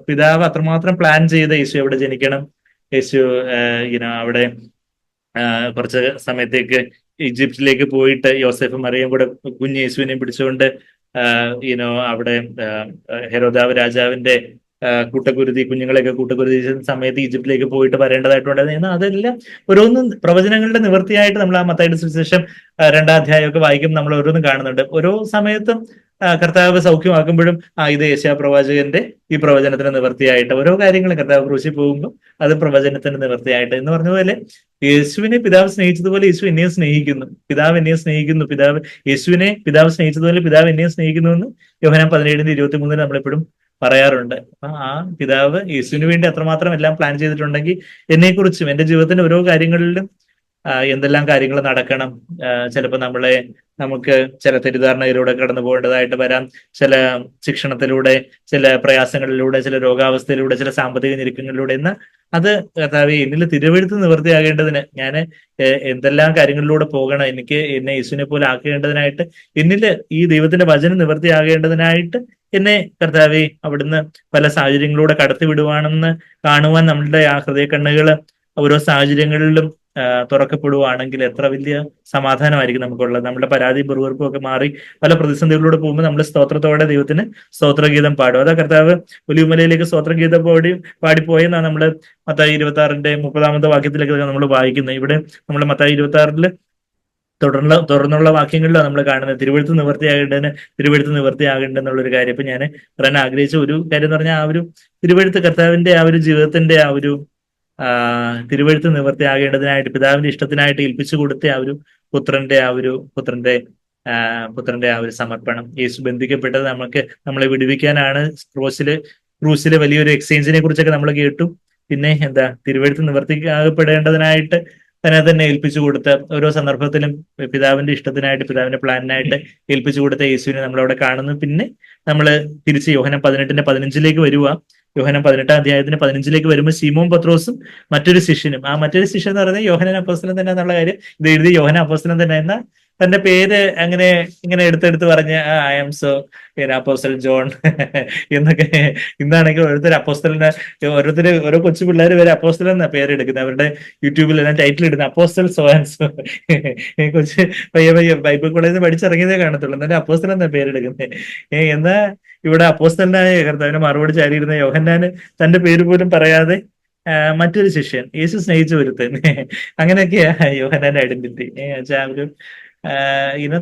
പിതാവ് അത്രമാത്രം പ്ലാൻ ചെയ്ത് യേശു എവിടെ ജനിക്കണം, യേശു അവിടെ കുറച്ച് സമയത്തേക്ക് ഈജിപ്തിലേക്ക് പോയിട്ട് യോസെഫ് മറിയം കൂടെ കുഞ്ഞ് യേശുവിനെയും പിടിച്ചുകൊണ്ട് അവിടെ ഹെരോദാവ് രാജാവിന്റെ കൂട്ടക്കുരുതി, കുഞ്ഞുങ്ങളെയൊക്കെ കൂട്ടക്കുരുതി സമയത്ത് ഈജിപ്തിലേക്ക് പോയിട്ട് വരേണ്ടതായിട്ടുണ്ടായിരുന്നു. എന്നാൽ അതെല്ലാം ഓരോന്നും പ്രവചനങ്ങളുടെ നിവൃത്തിയായിട്ട് നമ്മൾ ആ മത്തായിയുടെ സുവിശേഷം 2-ാം അധ്യായമൊക്കെ വായിക്കുമ്പോൾ നമ്മൾ ഓരോന്നും കാണുന്നുണ്ട്. ഓരോ സമയത്തും കർത്താവ് സൗഖ്യമാക്കുമ്പോഴും ഇത് യേശയ്യാ പ്രവാചകന്റെ ഈ പ്രവചനത്തിന് നിവൃത്തിയായിട്ട് ഓരോ കാര്യങ്ങളും കർത്താവ് ക്രൂശിൽ പോകുമ്പോൾ അത് പ്രവചനത്തിന് നിവൃത്തിയായിട്ട് എന്ന് പറഞ്ഞ പോലെ യേശുവിനെ പിതാവ് സ്നേഹിച്ചതുപോലെ യേശു എന്നെയും സ്നേഹിക്കുന്നു, പിതാവ് എന്നെയും സ്നേഹിക്കുന്നു, യേശുവിനെ പിതാവ് സ്നേഹിച്ചതുപോലെ പിതാവ് എന്നെയും സ്നേഹിക്കുന്നു എന്ന് യോഹന്നാൻ 17:23 നമ്മളെപ്പോഴും പറയാറുണ്ട്. അപ്പൊ ആ പിതാവ് യേശുവിന് വേണ്ടി അത്രമാത്രം എല്ലാം പ്ലാൻ ചെയ്തിട്ടുണ്ടെങ്കിൽ എന്നെക്കുറിച്ചും എന്റെ ജീവിതത്തിന്റെ ഓരോ കാര്യങ്ങളിലും എന്തെല്ലാം കാര്യങ്ങൾ നടക്കണം. ചിലപ്പോൾ നമുക്ക് ചില തെറ്റിദ്ധാരണയിലൂടെ കടന്നു പോകേണ്ടതായിട്ട് വരാം, ചില ശിക്ഷണത്തിലൂടെ, ചില പ്രയാസങ്ങളിലൂടെ, ചില രോഗാവസ്ഥയിലൂടെ, ചില സാമ്പത്തിക ഞെരുക്കങ്ങളിലൂടെ. എന്നാൽ അത് കർത്താവേ, എന്നിൽ തിരുവെഴുത്ത് നിവൃത്തിയാകേണ്ടതിന് ഞാൻ എന്തെല്ലാം കാര്യങ്ങളിലൂടെ പോകണം, എനിക്ക് എന്നെ യേശുവിനെ പോലെ ആക്കേണ്ടതിനായിട്ട്, എന്നിൽ ഈ ദൈവത്തിന്റെ വചനം നിവൃത്തിയാകേണ്ടതിനായിട്ട് എന്നെ കർത്താവെ അവിടുന്ന് പല സാഹചര്യങ്ങളിലൂടെ കടത്തി വിടുവാണെന്ന് കാണുവാൻ നമ്മളുടെ ആ ഹൃദയ കണ്ണുകള് ഓരോ സാഹചര്യങ്ങളിലും തുറക്കപ്പെടുവാണെങ്കിൽ എത്ര വലിയ സമാധാനമായിരിക്കും നമുക്കുള്ളത്. നമ്മുടെ പരാതി വെറുവെറുപ്പും ഒക്കെ മാറി പല പ്രതിസന്ധികളിലൂടെ പോകുമ്പോൾ നമ്മൾ സ്തോത്രത്തോടെ ദൈവത്തിന് സ്തോത്രഗീതം പാടും. അതാ കർത്താവ് ഒലിവുമലയിലേക്ക് സ്തോത്രഗീതം പാടിപ്പോയെന്നാണ് നമ്മള് മത്തായി 26-30 വാക്യത്തിലൊക്കെ നമ്മൾ വായിക്കുന്നത്. ഇവിടെ നമ്മൾ മത്തായി 26 തുടർന്നുള്ള വാക്യങ്ങളിലാണ് നമ്മൾ കാണുന്നത് തിരുവെഴുത്ത് നിവൃത്തിയാകേണ്ടെന്നുള്ള ഒരു കാര്യം. ഇപ്പൊ ഞാൻ പറയാൻ ആഗ്രഹിച്ച ഒരു കാര്യം എന്ന് പറഞ്ഞാൽ ആ ഒരു തിരുവെഴുത്ത്, കർത്താവിന്റെ ആ ഒരു ജീവിതത്തിന്റെ ആ ഒരു തിരുവെഴുത്ത് നിവൃത്തിയാകേണ്ടതിനായിട്ട് പിതാവിന്റെ ഇഷ്ടത്തിനായിട്ട് ഏൽപ്പിച്ചു കൊടുത്ത ആ ഒരു പുത്രന്റെ ആ ഒരു സമർപ്പണം. യേശു ബന്ധിക്കപ്പെട്ടത് നമ്മളെ വിടുവിക്കാനാണ്. ക്രൂസിലെ വലിയൊരു എക്സ്ചേഞ്ചിനെ കുറിച്ചൊക്കെ നമ്മൾ കേട്ടു. പിന്നെ തിരുവെഴുത്ത് നിവർത്തിക്കപ്പെടേണ്ടതിനായിട്ട് തന്നെ ഏൽപ്പിച്ചു കൊടുത്ത ഓരോ സന്ദർഭത്തിലും പിതാവിന്റെ ഇഷ്ടത്തിനായിട്ട്, പിതാവിന്റെ പ്ലാനിനായിട്ട് ഏൽപ്പിച്ചു കൊടുത്ത യേശുവിനെ നമ്മളവിടെ കാണുന്നു. പിന്നെ നമ്മൾ തിരിച്ച് യോഹന്നാൻ 18:15 വരുക. യോഹന്നാൻ 18-ാം അധ്യായത്തിന് 15 വരുമ്പോൾ ശിമോൻ പത്രോസും മറ്റൊരു ശിഷ്യനും, ആ മറ്റൊരു ശിഷ്യൻ എന്ന് പറയുന്നത് യോഹന്നാൻ അപ്പോസ്തലൻ തന്നെ എന്നുള്ള കാര്യം ഇത് എഴുതി യോഹന്നാൻ അപ്പോസ്തലൻ തന്നെ എന്ന തന്റെ പേര് ഇങ്ങനെ എടുത്തെടുത്ത് പറഞ്ഞ് I am so apostle John എന്നൊക്കെ. ഇന്നാണെങ്കിൽ ഓരോരുത്തർ ഓരോ കൊച്ചു പിള്ളേർ വരെ അപ്പോസ്റ്റൽ എന്ന പേരെടുക്കുന്നത്. അവരുടെ യൂട്യൂബിലെല്ലാം ടൈറ്റിൽ ഇടുന്ന അപ്പോസ്റ്റൽ സോ ആൻഡ് സോ. കൊച്ചു പയ്യ ബൈബിൾ കോളേജിൽ നിന്ന് പഠിച്ചിറങ്ങിയതേ കാണത്തുള്ളൂ, എന്നാലും അപ്പോസ്റ്റൽ എന്ന പേരെടുക്കുന്നത്. എന്നാ ഇവിടെ അപ്പോസ്തലനായ കർത്താവിന് മറുപടി ചാരിയിരുന്ന യോഹന്നാന് തന്റെ പേര് പോലും പറയാതെ മറ്റൊരു ശിഷ്യൻ, യേശു സ്നേഹിച്ചു ഒരുത്തൻ, അങ്ങനെയൊക്കെയാ യോഹന്നാന്റെ ഐഡന്റിറ്റി. ഒരു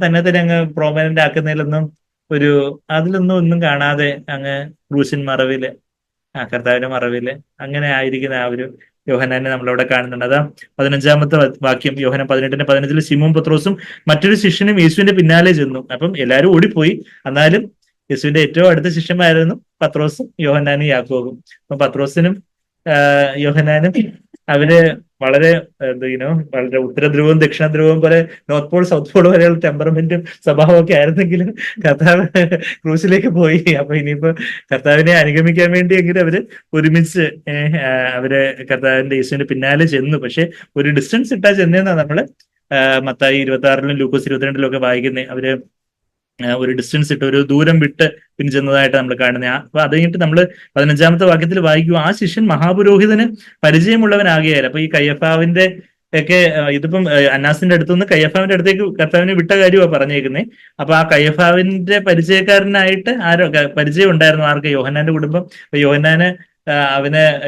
തന്നെ അങ്ങ് പ്രോമിനന്റ് ആക്കുന്നതിലൊന്നും അതിലൊന്നും ഒന്നും കാണാതെ അങ്ങ് ക്രൂശിൻ മറവില്, കർത്താവിന്റെ മറവില് അങ്ങനെ ആയിരിക്കുന്ന ആ ഒരു യോഹന്നാനെ നമ്മളവിടെ കാണുന്നുണ്ട്. അതാ 15-ാമത്തെ വാക്യം, യോഹന്നാൻ 18:15 ശിമോൻ പത്രോസും മറ്റൊരു ശിഷ്യനും യേശുവിന്റെ പിന്നാലെ ചെന്നു. അപ്പം എല്ലാവരും ഓടിപ്പോയി, എന്നാലും യേശുവിന്റെ ഏറ്റവും അടുത്ത ശിഷ്യന്മാരായിരുന്നു പത്രോസും യോഹന്നാനും യാക്കോബും. അപ്പൊ പത്രോസിനും യോഹന്നാനും അവര് വളരെ വളരെ ഉത്തര ധ്രുവവും ദക്ഷിണ ധ്രുവവും പോലെ നോർത്ത് പോൾ സൗത്ത് പോൾ വരെയുള്ള ടെമ്പറമെന്റും സ്വഭാവം ഒക്കെ ആയിരുന്നെങ്കിലും കർത്താവ് ക്രൂസിലേക്ക് പോയി. അപ്പൊ ഇനിയിപ്പോ കർത്താവിനെ അനുഗമിക്കാൻ വേണ്ടി എങ്കിലും അവര് ഒരുമിച്ച് അവര് കർത്താവിന്റെ യേശുവിന്റെ പിന്നാലെ ചെന്നു. പക്ഷെ ഒരു ഡിസ്റ്റൻസ് ഇട്ടാ ചെന്നേന്നാ നമ്മള് മത്തായി 26-ലും ലൂക്കോസ് 22-ലും ഒക്കെ വായിക്കുന്നേ. അവര് ഒരു ഡിസ്റ്റൻസ് ഇട്ട്, ഒരു ദൂരം വിട്ട് പിന്നെ ചെന്നതായിട്ട് നമ്മൾ കാണുന്നത്. അപ്പൊ അത് കഴിഞ്ഞിട്ട് നമ്മൾ 15-ാമത്തെ വാക്യത്തിൽ വായിക്കുക, ആ ശിഷ്യൻ മഹാപുരോഹിതന് പരിചയമുള്ളവനാകിയാൽ. അപ്പൊ ഈ കയ്യഫാവിന്റെ ഒക്കെ ഇതിപ്പം അന്നാസിന്റെ അടുത്തുനിന്ന് കയ്യഫാവിന്റെ അടുത്തേക്ക് കർത്താവിനെ വിട്ട കാര്യമാണ് പറഞ്ഞേക്കുന്നത്. അപ്പൊ ആ കയ്യഫാവിന്റെ പരിചയക്കാരനായിട്ട് ആരോ പരിചയം ഉണ്ടായിരുന്നു, ആർക്ക്? യോഹന്നാന്റെ കുടുംബം. അപ്പൊ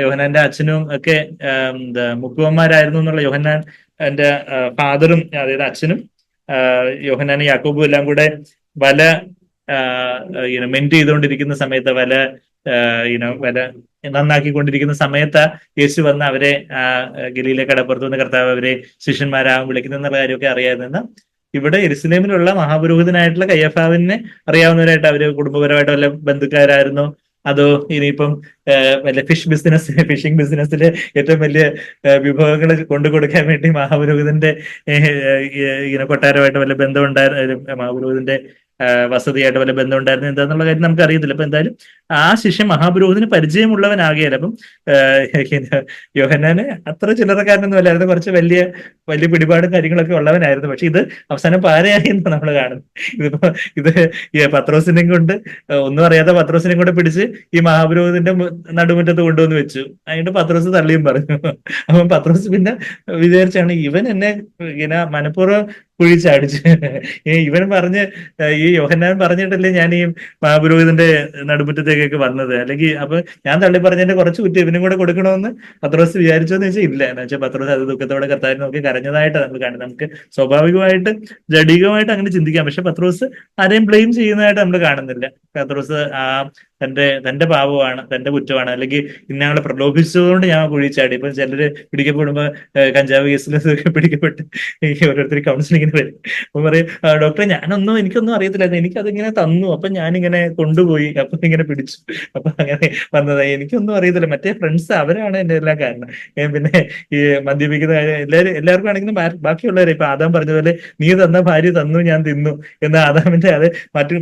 യോഹന്നാന്റെ അച്ഛനും ഒക്കെ മുക്കുവന്മാരായിരുന്നു എന്നുള്ള യോഹന്നാൻ എന്റെ ഫാദറും, അതായത് അച്ഛനും യോഹന്നാനും യാക്കോബും എല്ലാം കൂടെ വല മെന്റ് ചെയ്തുകൊണ്ടിരിക്കുന്ന സമയത്ത്, വല നന്നാക്കിക്കൊണ്ടിരിക്കുന്ന സമയത്ത് യേശു വന്ന് അവരെ ഗലീലെ കടപ്പുറത്ത് നിന്ന് കർത്താവ് അവരെ ശിഷ്യന്മാരാകും വിളിക്കുന്ന എന്നുള്ള കാര്യമൊക്കെ അറിയാവുന്ന ഇവിടെ യെരുശലേമിലുള്ള മഹാപുരോഹിതനായിട്ടുള്ള കയ്യഫാവിനെ അറിയാവുന്നവരായിട്ട് അവര് കുടുംബപരമായിട്ട് വല്ല ബന്ധുക്കാരായിരുന്നു, അതോ ഇനിയിപ്പം വല്ല ഫിഷിംഗ് ബിസിനസ്സിൽ ഏറ്റവും വലിയ വിഭവങ്ങൾ കൊണ്ടു കൊടുക്കാൻ വേണ്ടി മഹാപുരോഹിതന്റെ കൊട്ടാരമായിട്ട് വല്ല ബന്ധം ഉണ്ടായിരുന്നു, മഹാപുരോഹിതന്റെ വസതിയായിട്ട് വല്ല ബന്ധം ഉണ്ടായിരുന്നു എന്താന്നുള്ള കാര്യം നമുക്ക് അറിയത്തില്ല. അപ്പൊ എന്തായാലും ആ ശിഷ്യൻ മഹാപുരോഹിതന് പരിചയമുള്ളവനാകിയാൽ. അപ്പം യോഹന്നാന് അത്ര ചില്ലറക്കാരനൊന്നും അല്ലായിരുന്നു, കുറച്ച് വലിയ വലിയ പിടിപാടും കാര്യങ്ങളൊക്കെ ഉള്ളവനായിരുന്നു. പക്ഷെ ഇത് അവസാനം പാരയായി എന്ന് നമ്മൾ കാണുന്നു. ഇത് പത്രോസിനെയും കൊണ്ട്, ഒന്നും അറിയാത്ത പത്രോസിനെയും കൊണ്ട് പിടിച്ച് ഈ മഹാപുരോഹിതന്റെ നടുമുറ്റത്ത് കൊണ്ടുവന്ന് വെച്ചു. അതിന്റെ പത്രോസ് തള്ളിയും പറഞ്ഞു. അപ്പം പത്രോസ് പിന്നെ വിചാരിച്ചാണ്, ഇവൻ എന്നെ മനഃപൂർവ്വം കുഴിച്ചടിച്ച്, ഇവൻ പറഞ്ഞ് ഈ യോഹന്നാൻ പറഞ്ഞിട്ടല്ലേ ഞാൻ ഈ മഹാപുരോഹിതന്റെ നടുമുറ്റത്തേക്കൊക്കെ വന്നത്, അല്ലെങ്കിൽ അപ്പൊ ഞാൻ തള്ളി പറഞ്ഞതിന്റെ കുറച്ച് കുറ്റം ഇവനും കൂടെ കൊടുക്കണമെന്ന് പത്രോസ് വിചാരിച്ചോന്ന് വെച്ചാൽ ഇല്ല. എന്ന് വെച്ചാൽ പത്രോസ് അത് ദുഃഖത്തോടെ കർത്താവിനെ നോക്കി കരഞ്ഞതായിട്ട് നമ്മൾ കാണുന്നത്. നമുക്ക് സ്വാഭാവികമായിട്ട് ജഡികമായിട്ട് അങ്ങനെ ചിന്തിക്കാം, പക്ഷെ പത്രോസ് ആരെയും ബ്ലെയിം ചെയ്യുന്നതായിട്ട് നമ്മൾ കാണുന്നില്ല. പത്രോസ് തന്റെ പാപമാണ്, തന്റെ കുറ്റമാണ്, അല്ലെങ്കിൽ ഇന്നയാളെ പ്രലോഭിച്ചതുകൊണ്ട് ഞാൻ കുഴിച്ചാടി. ഇപ്പൊ ചിലര് പിടിക്കപ്പെടുമ്പോ കഞ്ചാവ് കേസിലൊക്കെ പിടിക്കപ്പെട്ട് ഓരോരുത്തർ കൗൺസിലിങ്ങിന് വരും. അപ്പൊ പറയും, ഡോക്ടറെ എനിക്കൊന്നും അറിയത്തില്ലായിരുന്നു, എനിക്കതിങ്ങനെ തന്നു, അപ്പൊ ഞാനിങ്ങനെ കൊണ്ടുപോയി, അപ്പൊ ഇങ്ങനെ പിടിച്ചു, അപ്പൊ അങ്ങനെ വന്നതായി, എനിക്കൊന്നും അറിയത്തില്ല, മറ്റേ ഫ്രണ്ട്സ് അവരാണ് എന്റെ എല്ലാം കാരണം. പിന്നെ ഈ മദ്യപിക്കുന്ന കാര്യം എല്ലാവർക്കും ആണെങ്കിലും ബാക്കിയുള്ളവരെ ഇപ്പൊ ആദാം പറഞ്ഞതുപോലെ നീ തന്ന ഭാര്യ തന്നു ഞാൻ തിന്നു എന്ന ആദാമിന്റെ അത്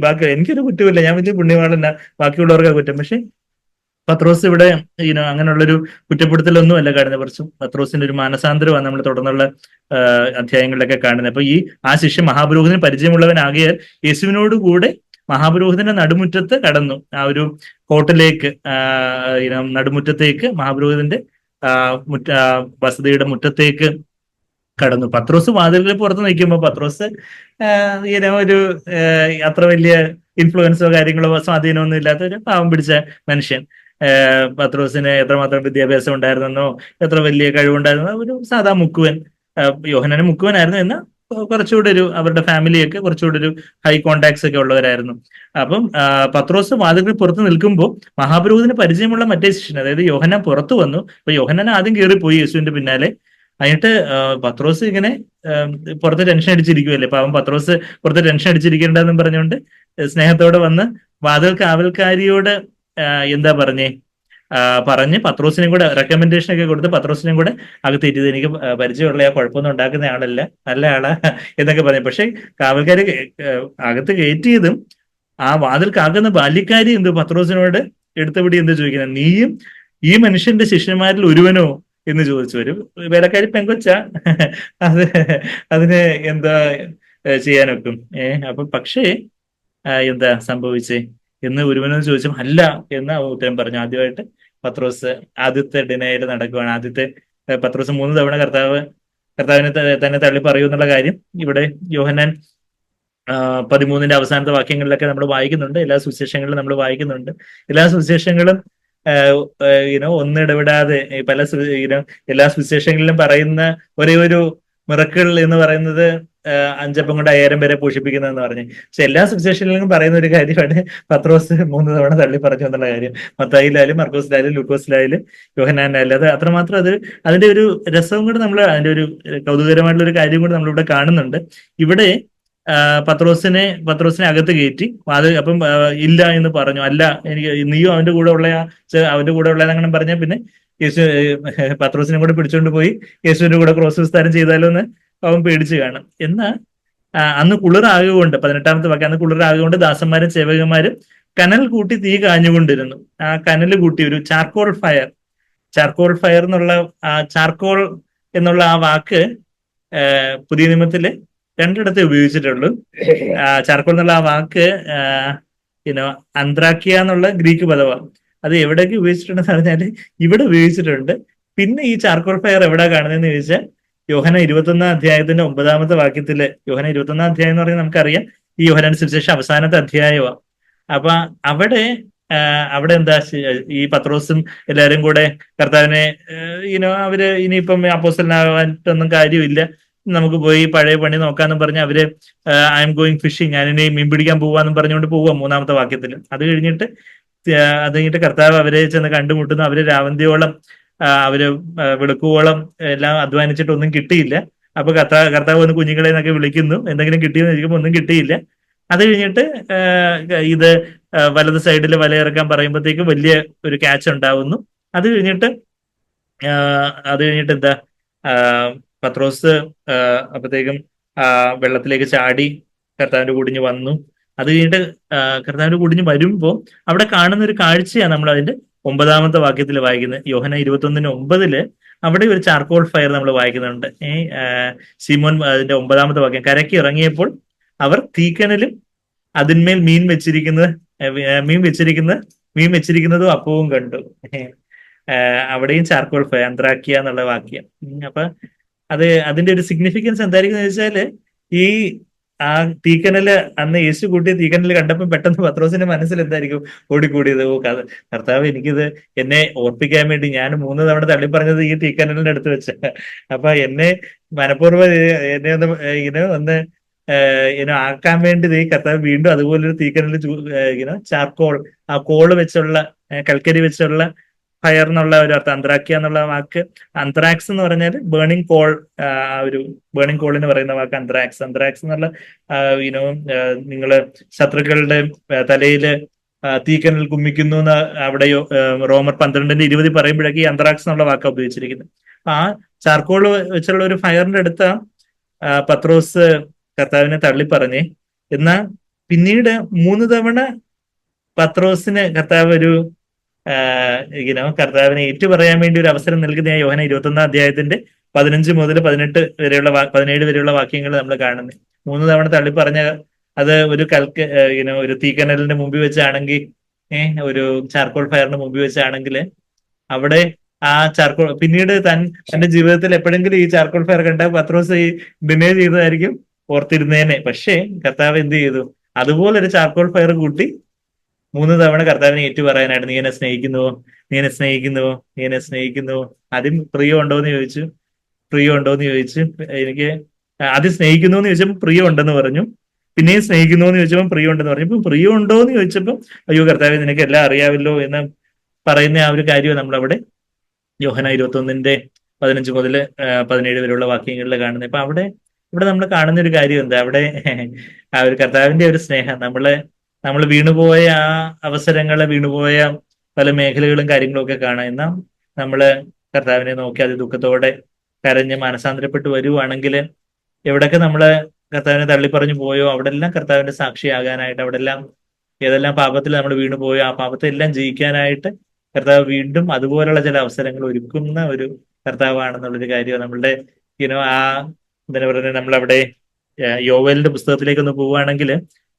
ബാക്കി എനിക്കൊരു കുറ്റമില്ല, ഞാൻ വലിയ പുണ്യവാളല്ല, ബാക്കിയുള്ളവർക്കാ കുറ്റം. പക്ഷെ പത്രോസ് ഇവിടെ അങ്ങനെയുള്ളൊരു കുറ്റപ്പെടുത്തലൊന്നും അല്ല കാണുന്നത്, കുറച്ചും പത്രോസിന്റെ ഒരു മാനസാന്തരമാണ് നമ്മൾ തുടർന്നുള്ള അധ്യായങ്ങളിലൊക്കെ കാണുന്നത്. അപ്പൊ ആ ശിഷ്യൻ മഹാപുരോഹിതന് പരിചയമുള്ളവനാകിയാൽ യേശുവിനോട് കൂടെ മഹാപുരോഹിതന്റെ നടുമുറ്റത്ത് കടന്നു. ആ ഒരു ഹോട്ടലിലേക്ക്, നടുമുറ്റത്തേക്ക്, മഹാപുരോഹിതന്റെ വസതിയുടെ മുറ്റത്തേക്ക് കടന്നു. പത്രോസ് വാതിലിൽ പുറത്ത് നിൽക്കുമ്പോൾ പത്രോസ് ഒരു അത്ര വലിയ ഇൻഫ്ലുവൻസോ കാര്യങ്ങളോ സ്വാധീനമൊന്നും ഇല്ലാത്ത ഒരു പാവം പിടിച്ച മനുഷ്യൻ. പത്രോസിന് എത്രമാത്രം വിദ്യാഭ്യാസം ഉണ്ടായിരുന്നെന്നോ എത്ര വലിയ കഴിവുണ്ടായിരുന്നോ ഒരു സാധാ മുക്കുവൻ. യോഹന്നാന് മുക്കുവനായിരുന്നു, എന്നാൽ കുറച്ചുകൂടെ അവരുടെ ഫാമിലിയൊക്കെ കുറച്ചുകൂടെ ഒരു ഹൈ കോണ്ടാക്ട്സ് ഒക്കെ ഉള്ളവരായിരുന്നു. അപ്പം പത്രോസ് വാതിലിൽ പുറത്ത് നിൽക്കുമ്പോൾ മഹാപുരോഹിതന് പരിചയമുള്ള മറ്റേ ശിഷ്യൻ, അതായത് യോഹന്നാൻ പുറത്തു വന്നു. അപ്പൊ യോഹന്നാൻ ആദ്യം കയറിപ്പോയി യേശുവിന്റെ പിന്നാലെ. എന്നിട്ട് പത്രോസ് ഇങ്ങനെ പുറത്ത് ടെൻഷൻ അടിച്ചിരിക്കുമല്ലേ, പാവം പത്രോസ് പുറത്ത് ടെൻഷൻ അടിച്ചിരിക്കേണ്ടെന്നും പറഞ്ഞുകൊണ്ട് സ്നേഹത്തോടെ വന്ന് വാതിൽ കാവൽക്കാരിയോട് എന്താ പറഞ്ഞ് പത്രോസിനെയും കൂടെ റെക്കമെൻഡേഷൻ ഒക്കെ കൊടുത്ത് പത്രോസിനെയും കൂടെ അകത്തേറ്റത്. എനിക്ക് പരിചയമുള്ള കുഴപ്പമൊന്നും ഉണ്ടാക്കുന്ന ആളല്ല, നല്ല ആളാ എന്നൊക്കെ പറഞ്ഞു. പക്ഷെ കാവൽക്കാരി അകത്ത് കയറ്റിയതും ആ വാതിൽ കാക്കുന്ന ബാല്യക്കാരി പത്രോസിനോട് എടുത്തപിടി ചോദിക്കുന്നത്, നീയും ഈ മനുഷ്യന്റെ ശിഷ്യന്മാരിൽ ഒരുവനോ എന്ന് ചോദിച്ചു. ഒരു വേലക്കാരി പെങ്കൊച്ച, അതിന് എന്താ ചെയ്യാനൊക്കും? അപ്പൊ പക്ഷേ എന്താ സംഭവിച്ചേ എന്ന് ഒരുവനെന്ന് ചോദിച്ചു. അല്ല എന്ന് ഉത്തരം പറഞ്ഞു. ആദ്യമായിട്ട് പത്രോസ് ആദ്യത്തെ ഡിനയൽ നടക്കുകയാണ്. പത്രോസ് 3 തവണ കർത്താവിനെ തന്നെ തള്ളി പറയൂ എന്നുള്ള കാര്യം ഇവിടെ യോഹന്നാൻ 13-ന്റെ അവസാനത്തെ വാക്യങ്ങളിലൊക്കെ നമ്മൾ വായിക്കുന്നുണ്ട്. എല്ലാ സുവിശേഷങ്ങളിലും നമ്മൾ വായിക്കുന്നുണ്ട്. എല്ലാ സുവിശേഷങ്ങളും ഒന്നിടവിടാതെ എല്ലാ സുവിശേഷങ്ങളിലും പറയുന്ന ഒരേ ഒരു മിറക്കിൾ എന്ന് പറയുന്നത് 5 അപ്പം കൊണ്ട് 5000 പേരെ പോഷിപ്പിക്കുന്നതെന്ന് പറഞ്ഞു. പക്ഷെ എല്ലാ സുവിശേഷങ്ങളിലും പറയുന്ന ഒരു കാര്യമാണ് പത്രോസ് 3 തവണ തള്ളി പറഞ്ഞു എന്നുള്ള കാര്യം. മത്തായിലായാലും മർക്കോസിലായാലും ലൂക്കോസിലായാലും യോഹന്നാനിലായാലും അത് അത്രമാത്രം അതിന്റെ ഒരു രസവും കൂടെ നമ്മൾ, അതിന്റെ ഒരു കൗതുകരമായിട്ടുള്ള ഒരു കാര്യം കൂടെ നമ്മളിവിടെ കാണുന്നുണ്ട്. ഇവിടെ പത്രോസിനെ അകത്ത് കയറ്റി. അപ്പം ഇല്ല എന്ന് പറഞ്ഞു. അല്ല, എനിക്ക് നീയും അവന്റെ കൂടെ ഉള്ളയാ അങ്ങനെ പറഞ്ഞാൽ പിന്നെ യേശു പത്രോസിനെ കൂടെ പിടിച്ചുകൊണ്ട് പോയി യേശുവിന്റെ കൂടെ ക്രോസ് വിസ്താരം ചെയ്താലോ എന്ന് അവൻ പേടിച്ചു കാണും. എന്നാൽ അന്ന് കുളിറാകുകൊണ്ട് 18-ാമത്തെ വാക്യം, അന്ന് കുളിറാകുകൊണ്ട് ദാസന്മാരും സേവകന്മാരും കനൽ കൂട്ടി തീ കാഞ്ഞുകൊണ്ടിരുന്നു. ആ കനൽ കൂട്ടി ഒരു ചാർക്കോൾ ഫയർ എന്നുള്ള ചാർക്കോൾ എന്നുള്ള ആ വാക്ക് പുതിയ നിയമത്തില് രണ്ടിടത്തെ ഉപയോഗിച്ചിട്ടുള്ളൂ. ചാർക്കോൾ എന്നുള്ള ആ വാക്ക് അന്ത്രാക്കിയ എന്നുള്ള ഗ്രീക്ക് പദമാണ്. അത് എവിടെയൊക്കെ ഉപയോഗിച്ചിട്ടുണ്ടെന്ന് പറഞ്ഞാല് ഇവിടെ ഉപയോഗിച്ചിട്ടുണ്ട്. പിന്നെ ഈ ചാർക്കോൾ ഫയർ എവിടെ കാണുന്നതെന്ന് ചോദിച്ചാൽ യോഹന്നാൻ 21-ാം അധ്യായത്തിന്റെ 9-ാമത്തെ വാക്യത്തില്, യോഹന്നാൻ 21-ാം അധ്യായം എന്ന് പറഞ്ഞാൽ നമുക്കറിയാം ഈ യോഹന്നാൻ സുവിശേഷം അവസാനത്തെ അധ്യായമാണ്. അപ്പൊ അവിടെ എന്താ, ഈ പത്രോസും എല്ലാരും കൂടെ കർത്താവിനെ അവര് ഇനിയിപ്പം അപ്പോസ്തലനാവാനായിട്ടൊന്നും കാര്യമില്ല, നമുക്ക് പോയി പഴയ പണി നോക്കാന്നും പറഞ്ഞ് അവര് ഐ എം ഗോയിങ് ഫിഷിങ്, ഞാനിനി മീൻ പിടിക്കാൻ പോവാന്നും പറഞ്ഞുകൊണ്ട് പോവാ 3-ാമത്തെ വാക്യത്തിൽ. അത് കഴിഞ്ഞിട്ട് കർത്താവ് അവരെ ചെന്ന് കണ്ടുമുട്ടുന്നു. അവര് രാവന്തിയോളം അവര് വെളുക്കുവോളം എല്ലാം അധ്വാനിച്ചിട്ടൊന്നും കിട്ടിയില്ല. അപ്പൊ കർത്താവ് വന്ന് കുഞ്ഞുങ്ങളെ എന്നൊക്കെ വിളിക്കുന്നു, എന്തെങ്കിലും കിട്ടിയെന്ന് ചോദിക്കുമ്പോൾ ഒന്നും കിട്ടിയില്ല. അത് കഴിഞ്ഞിട്ട് ഇത് വലത് സൈഡിൽ വലയിറക്കാൻ പറയുമ്പോഴത്തേക്കും വലിയ ഒരു ക്യാച്ച് ഉണ്ടാവുന്നു. അത് കഴിഞ്ഞിട്ട് എന്താ, പത്രോസ് അപ്പോഴത്തേക്കും വെള്ളത്തിലേക്ക് ചാടി കർത്താവിന്റെ കൂടിഞ്ഞ് വന്നു. അത് കഴിഞ്ഞിട്ട് കർത്താവിന്റെ കൂടിഞ്ഞ് വരുമ്പോൾ അവിടെ കാണുന്ന ഒരു കാഴ്ചയാണ് നമ്മൾ അതിന്റെ 9-ാമത്തെ വാക്യത്തിൽ വായിക്കുന്നത്. യോഹന്നാൻ 21:9 അവിടെ ഒരു ചാർക്കോൾ ഫയർ നമ്മൾ വായിക്കുന്നുണ്ട്. ശിമോൻ അതിന്റെ 9-ാമത്തെ വാക്യം, കരയ്ക്ക് ഇറങ്ങിയപ്പോൾ അവർ തീക്കനലും അതിന്മേൽ മീൻ വെച്ചിരിക്കുന്നതും അപ്പവും കണ്ടു. അവിടെയും ചാർക്കോൾ ഫയർ, അന്ത്രാക്കിയ എന്നുള്ള വാക്യം. അപ്പൊ അതിന്റെ ഒരു സിഗ്നിഫിക്കൻസ് എന്തായിരിക്കും വെച്ചാല്, ഈ ആ തീക്കനല് അന്ന് യേശു കൂട്ടിയ തീക്കനല് കണ്ടപ്പോൾ പെട്ടെന്ന് പത്രോസിന്റെ മനസ്സിൽ എന്തായിരിക്കും ഓടിക്കൂടിയത്? കർത്താവ് എനിക്കിത് എന്നെ ഓർപ്പിക്കാൻ വേണ്ടി ഞാൻ 3 തവണ തള്ളി പറഞ്ഞത് ഈ തീക്കനലിന്റെ അടുത്ത് വെച്ച, അപ്പൊ എന്നെ മനഃപൂർവ്വം എന്നെ ഒന്ന് ആക്കാൻ വേണ്ടി ഈ കർത്താവ് വീണ്ടും അതുപോലൊരു തീക്കനല് ചാർക്കോൾ, ആ കോള് വെച്ചുള്ള കൽക്കരി വെച്ചുള്ള ഫയർ എന്നുള്ള ഒരു അർത്ഥം. അന്ത്രാക്കിയ എന്നുള്ള വാക്ക്, അന്ത്രാക്സ് എന്ന് പറഞ്ഞാൽ ബേണിംഗ് കോൾ, ഒരു ബേണിംഗ് കോളിന് പറയുന്ന വാക്ക് അന്ത്രാക്സ്. എന്നുള്ള നിങ്ങള് ശത്രുക്കളുടെ തലയില് തീക്കനൽ കുമ്മിക്കുന്നു എന്ന് അവിടെ റോമർ 12:20 പറയുമ്പോഴേക്ക് ഈ അന്ത്രാക്സ് എന്നുള്ള വാക്ക് ഉപയോഗിച്ചിരിക്കുന്നത്. ആ ചാർക്കോൾ വെച്ചുള്ള ഒരു ഫയറിന്റെ അടുത്ത പത്രോസ് കർത്താവിനെ തള്ളി പറഞ്ഞേ. എന്നാൽ പിന്നീട് 3 തവണ പത്രോസിന് കർത്താവ് കർത്താവിനെ ഏറ്റുപറയാൻ വേണ്ടി ഒരു അവസരം നൽകുന്ന യോഹന്നാൻ 21-ാം അധ്യായത്തിന്റെ 15 മുതൽ 17 വരെയുള്ള വാക്യങ്ങൾ നമ്മൾ കാണുന്നത്. 3 തവണ തള്ളി പറഞ്ഞ അത് ഒരു ഒരു തീക്കനലിന്റെ മുമ്പിൽ വെച്ചാണെങ്കിൽ, ഒരു ചാർക്കോൾ ഫയറിന്റെ മുമ്പിൽ വെച്ചാണെങ്കിൽ അവിടെ ആ ചാർക്കോൾ പിന്നീട് തന്റെ ജീവിതത്തിൽ എപ്പോഴെങ്കിലും ഈ ചാർക്കോൾ ഫയർ കണ്ട പത്രോസ് ഈ ഡിനേ ചെയ്തതായിരിക്കും ഓർത്തിരുന്നേനെ. പക്ഷേ കർത്താവ് എന്ത് ചെയ്തു? അതുപോലൊരു ചാർക്കോൾ ഫയർ കൂട്ടി 3 തവണ കർത്താവിനെ ഏറ്റു പറയാനായിട്ട്, നീ എന്നെ സ്നേഹിക്കുന്നുവോ, നീ എന്നെ സ്നേഹിക്കുന്നുവോ, നീ എന്നെ സ്നേഹിക്കുന്നുവോ. ആദ്യം പ്രിയം ഉണ്ടോ എന്ന് ചോദിച്ചു. എനിക്ക് ആദ്യം സ്നേഹിക്കുന്നു എന്ന് ചോദിച്ചപ്പോൾ പ്രിയം ഉണ്ടെന്ന് പറഞ്ഞു. പിന്നെയും സ്നേഹിക്കുന്നു എന്ന് ചോദിച്ചപ്പോൾ പ്രിയം ഉണ്ടെന്ന് പറഞ്ഞു. ഇപ്പൊ പ്രിയം ഉണ്ടോ എന്ന് ചോദിച്ചപ്പോൾ അയ്യോ കർത്താവെ നിനക്ക് എല്ലാം അറിയാമല്ലോ എന്ന് പറയുന്ന ആ ഒരു കാര്യം നമ്മളവിടെ യോഹന്നാൻ 21:15 മുതൽ 17 വരെയുള്ള വാക്യങ്ങളിൽ കാണുന്നത്. അപ്പൊ ഇവിടെ നമ്മൾ കാണുന്ന ഒരു കാര്യം എന്താ, അവിടെ ആ ഒരു കർത്താവിന്റെ ഒരു സ്നേഹം, നമ്മൾ വീണുപോയ ആ അവസരങ്ങളെ, വീണുപോയ പല മേഖലകളും കാര്യങ്ങളും ഒക്കെ കാണാം. എന്നാൽ നമ്മള് കർത്താവിനെ നോക്കി അത് ദുഃഖത്തോടെ കരഞ്ഞ് മാനസാന്തരപ്പെട്ട് വരുവാണെങ്കിൽ, എവിടൊക്കെ നമ്മള് കർത്താവിനെ തള്ളിപ്പറഞ്ഞു പോയോ അവിടെല്ലാം കർത്താവിന്റെ സാക്ഷിയാകാനായിട്ട്, അവിടെല്ലാം ഏതെല്ലാം പാപത്തിൽ നമ്മൾ വീണുപോയോ ആ പാപത്തെ എല്ലാം ജയിക്കാനായിട്ട് കർത്താവ് വീണ്ടും അതുപോലുള്ള ചില അവസരങ്ങൾ ഒരുക്കുന്ന ഒരു കർത്താവാണെന്നുള്ളൊരു കാര്യം നമ്മളുടെ ആ എന്താ പറയുക, നമ്മളവിടെ യോവേലിന്റെ പുസ്തകത്തിലേക്ക് ഒന്ന് പോവുകയാണെങ്കിൽ,